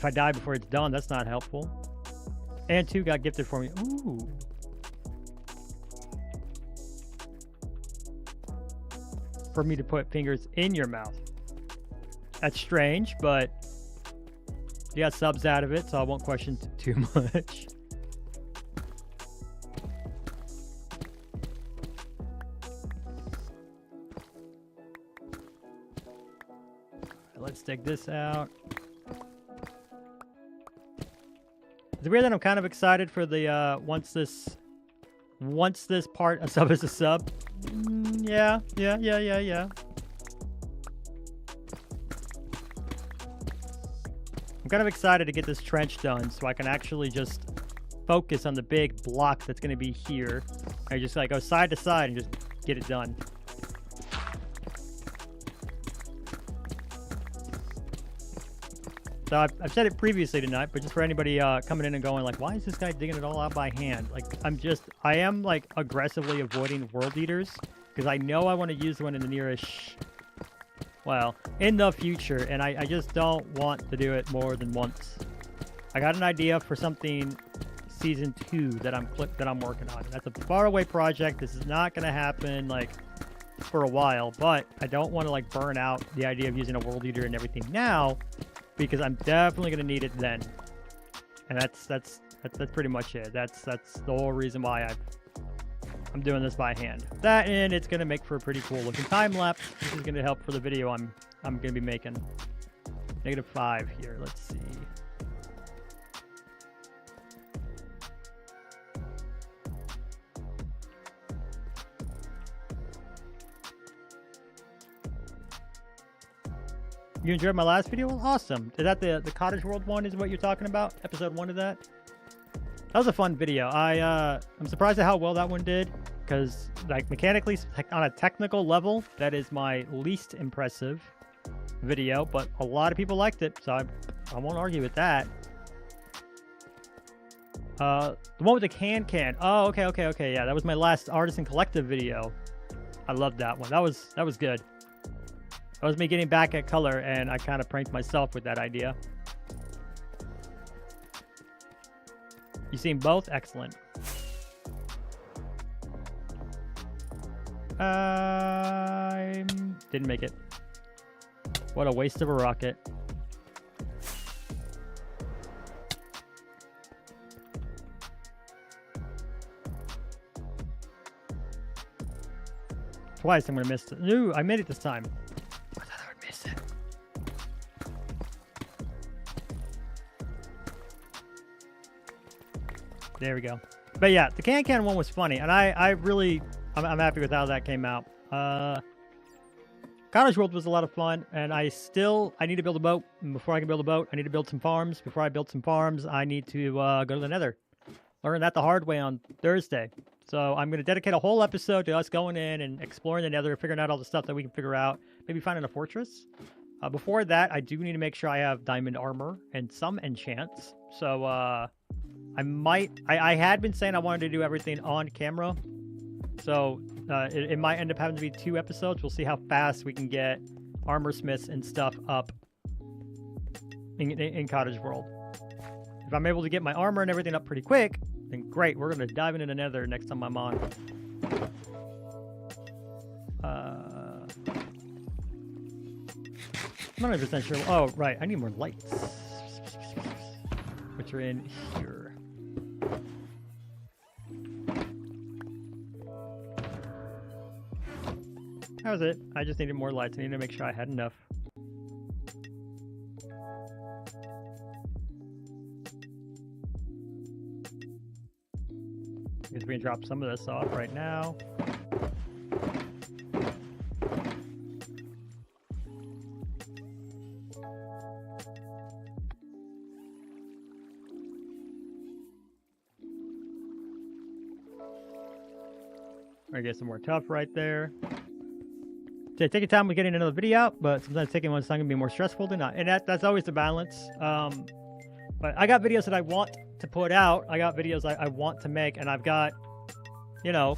I die before it's done, that's not helpful. And 2 got gifted for me. Ooh. For me to put fingers in your mouth. That's strange, but you got subs out of it, so I won't question too much. Let's take this out. Is it weird that I'm kind of excited for the once this part a sub is a sub? Yeah. I'm kind of excited to get this trench done so I can actually just focus on the big block that's going to be here. I just like go side to side and just get it done. So I've said it previously tonight, but just for anybody coming in and going like, why is this guy digging it all out by hand? Like, I am like aggressively avoiding world eaters because I know I want to use one in the nearest, well, in the future, and I just don't want to do it more than once. I got an idea for something season 2 that I'm working on. That's a faraway project. This is not going to happen like for a while, but I don't want to like burn out the idea of using a world eater and everything now, because I'm definitely going to need it then. And that's pretty much it. That's the whole reason why I'm doing this by hand. That, and it's going to make for a pretty cool looking time lapse. This is going to help for the video I'm going to be making. -5 here. Let's see. You enjoyed my last video? Well, awesome. Is that the Cottage World one is what you're talking about? Episode 1 of that? That was a fun video. I'm surprised at how well that one did, because like mechanically, on a technical level, that is my least impressive video, but a lot of people liked it, so I won't argue with that. The one with the can. Oh, okay. Yeah, that was my last Artisan Collective video. I loved that one. That was good. That was me getting back at color, and I kind of pranked myself with that idea. You seen both? Excellent. I didn't make it. What a waste of a rocket. Twice I'm gonna miss it. No, I made it this time. I thought I would miss it. There we go. But yeah, the can one was funny, and I'm happy with how that came out. Cottage World was a lot of fun, and I need to build a boat. And before I can build a boat, I need to build some farms. Before I build some farms, I need to go to the Nether. Learned that the hard way on Thursday. So I'm going to dedicate a whole episode to us going in and exploring the Nether, figuring out all the stuff that we can figure out, maybe finding a fortress. Before that, I do need to make sure I have diamond armor and some enchants. So I had been saying I wanted to do everything on camera. So it might end up having to be 2 episodes. We'll see how fast we can get armor smiths and stuff up in Cottage World. If I'm able to get my armor and everything up pretty quick, then great. We're going to dive into the Nether next time I'm on. I'm not 100% sure. Oh, right. I need more lights. Which are in here. That was it. I just needed more lights. I needed to make sure I had enough. I guess we can drop some of this off right now. I get some more tough right there. So take your time with getting another video out, but sometimes taking one's time can be more stressful than not. And that's always the balance. But I got videos that I want to put out. I got videos I want to make, and I've got, you know,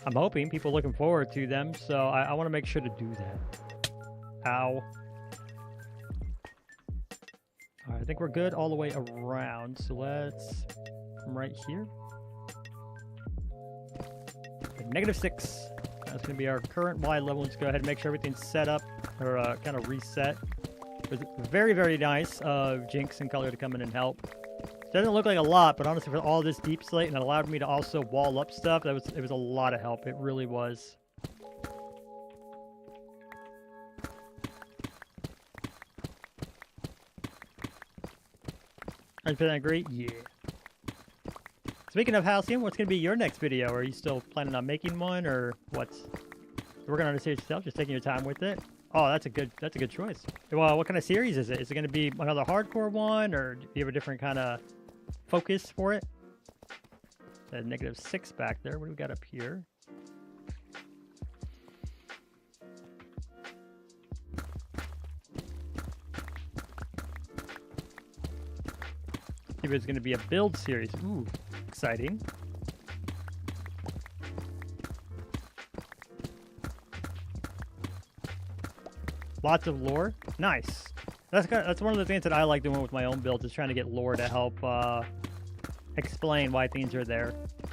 I'm hoping people looking forward to them. So I want to make sure to do that. Ow. All right, I think we're good all the way around. So let's, from right here. -6. That's going to be our current Y level. Let's go ahead and make sure everything's set up, or kind of reset. It was very, very nice of Jinx and Color to come in and help. Doesn't look like a lot, but honestly, for all this deep slate, and it allowed me to also wall up stuff, it was a lot of help. It really was. I agree? Yeah. Speaking of Halcyon, what's going to be your next video? Are you still planning on making one, or what's working on a series yourself, just taking your time with it? Oh, that's a good choice. Well, what kind of series is it? Is it going to be another hardcore one, or do you have a different kind of focus for it? That -6 back there. What do we got up here? If it's going to be a build series. Ooh, exciting. Lots of lore. Nice. That's one of the things that I like doing with my own builds, is trying to get lore to help explain why things are there.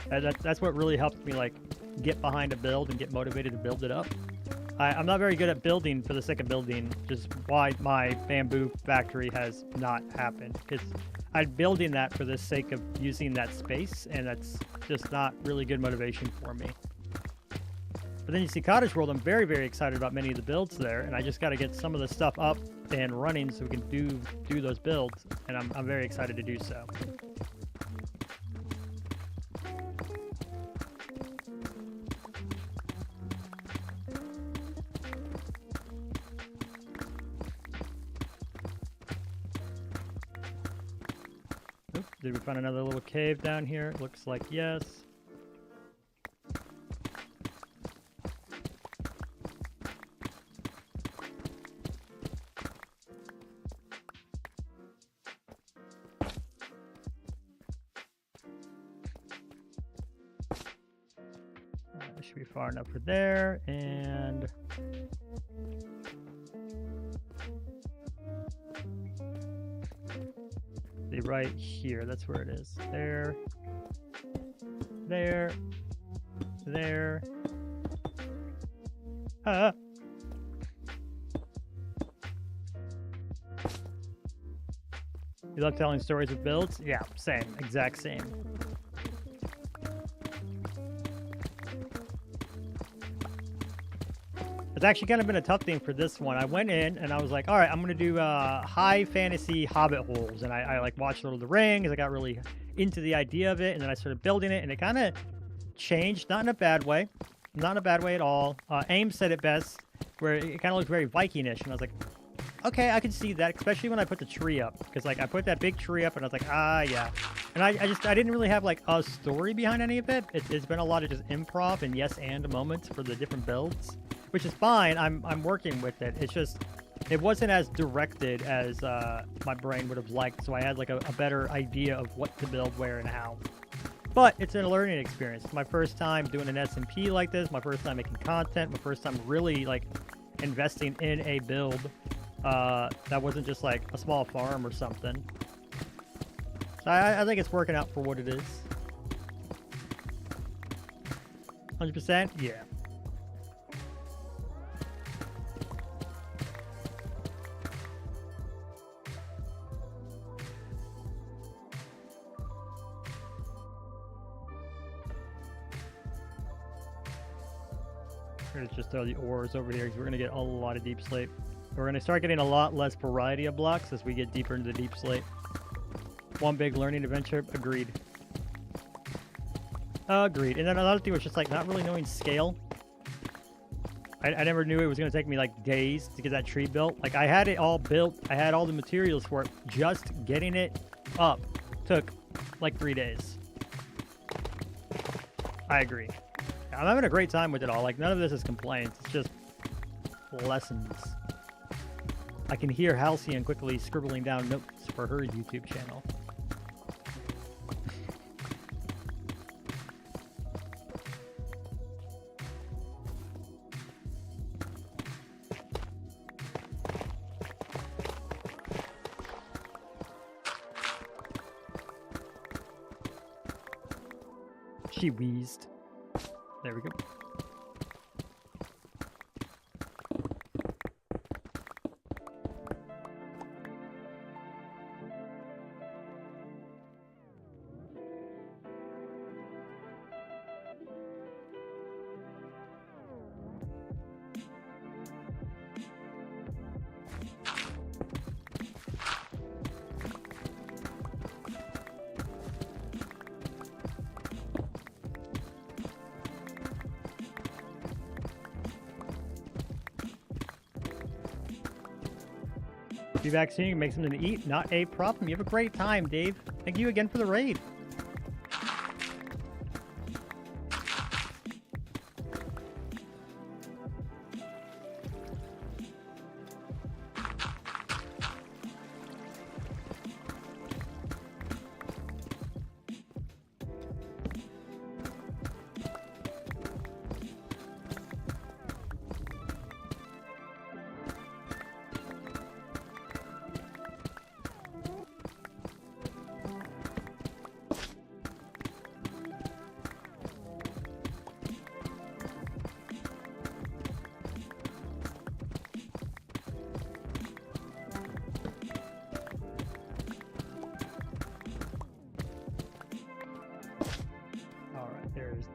That's what really helps me, like, get behind a build and get motivated to build it up. I'm not very good at building for the sake of building, just why my bamboo factory has not happened. I'm building that for the sake of using that space, and that's just not really good motivation for me. But then you see Cottage World, I'm very, very excited about many of the builds there, and I just got to get some of the stuff up and running so we can do those builds, and I'm very excited to do so. Did we find another little cave down here? Looks like yes. Should be far enough for there, and right here. That's where it is. There. There. There. Ah. You love telling stories of builds? Yeah, same. Exact same. It's actually kind of been a tough thing for this one. I went in and I was like, all right, I'm going to do high fantasy hobbit holes. And I like watched Lord of the Rings. I got really into the idea of it. And then I started building it. And it kind of changed, not in a bad way. Not in a bad way at all. AIM said it best. where it kind of looked very Viking-ish, and I was like, okay, I can see that, especially when I put the tree up, because like I put that big tree up, and I was like, ah, yeah. And I didn't really have like a story behind any of it. It's been a lot of just improv and yes and moments for the different builds, which is fine. I'm working with it. It's just it wasn't as directed as my brain would have liked, so I had like a better idea of what to build, where, and how. But it's a learning experience. It's my first time doing an SMP like this, my first time making content, my first time really like investing in a build that wasn't just like a small farm or something. So I think it's working out for what it is. 100%? Yeah. Let's just throw the ores over here because we're going to get a lot of deep slate. We're going to start getting a lot less variety of blocks as we get deeper into the deep slate. One big learning adventure. Agreed. Agreed. And then another thing was just like not really knowing scale. I never knew it was going to take me like days to get that tree built. Like I had it all built. I had all the materials for it. Just getting it up took like 3 days. I agree. I'm having a great time with it all. Like, none of this is complaints. It's just lessons. I can hear Halcyon quickly scribbling down notes for her YouTube channel. She wheezed. There we go. Be back soon. Make something to eat. Not a problem. You have a great time, Dave. Thank you again for the raid.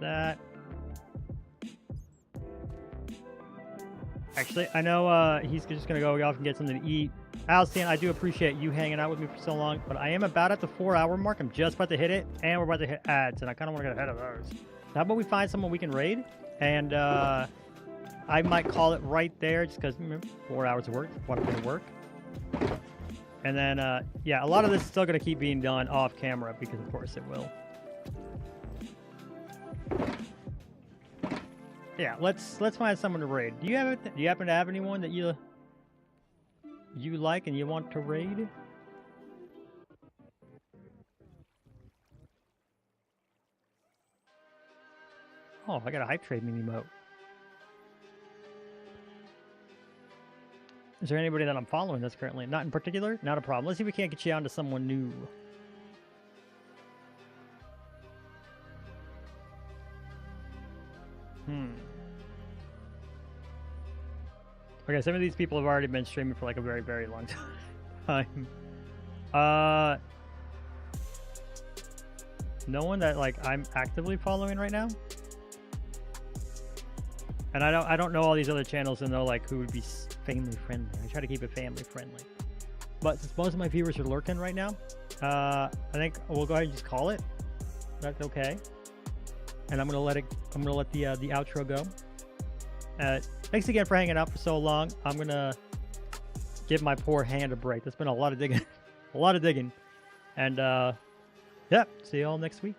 That. Actually, I know he's just gonna go off and get something to eat. Alcian, I do appreciate you hanging out with me for so long, but I am about at the 4-hour mark. I'm just about to hit it, and we're about to hit ads, and I kind of want to get ahead of those. So how about we find someone we can raid, and I might call it right there, just because 4 hours of work, what I'm gonna work. And then, yeah, a lot of this is still gonna keep being done off camera because, of course, it will. Yeah, let's find someone to raid. Do you happen to have anyone that you like and you want to raid? Oh, I got a hype trade mini emote. Is there anybody that I'm following that's currently not in particular? Not a problem. Let's see if we can't get you onto someone new. Okay, some of these people have already been streaming for like a very, very long time. No one that like I'm actively following right now. And I don't know all these other channels to know like who would be family friendly. I try to keep it family friendly. But since most of my viewers are lurking right now, I think we'll go ahead and just call it. That's okay. And I'm gonna let the outro go. Thanks again for hanging out for so long. I'm gonna give my poor hand a break. There's been a lot of digging, a lot of digging, and yeah, see you all next week.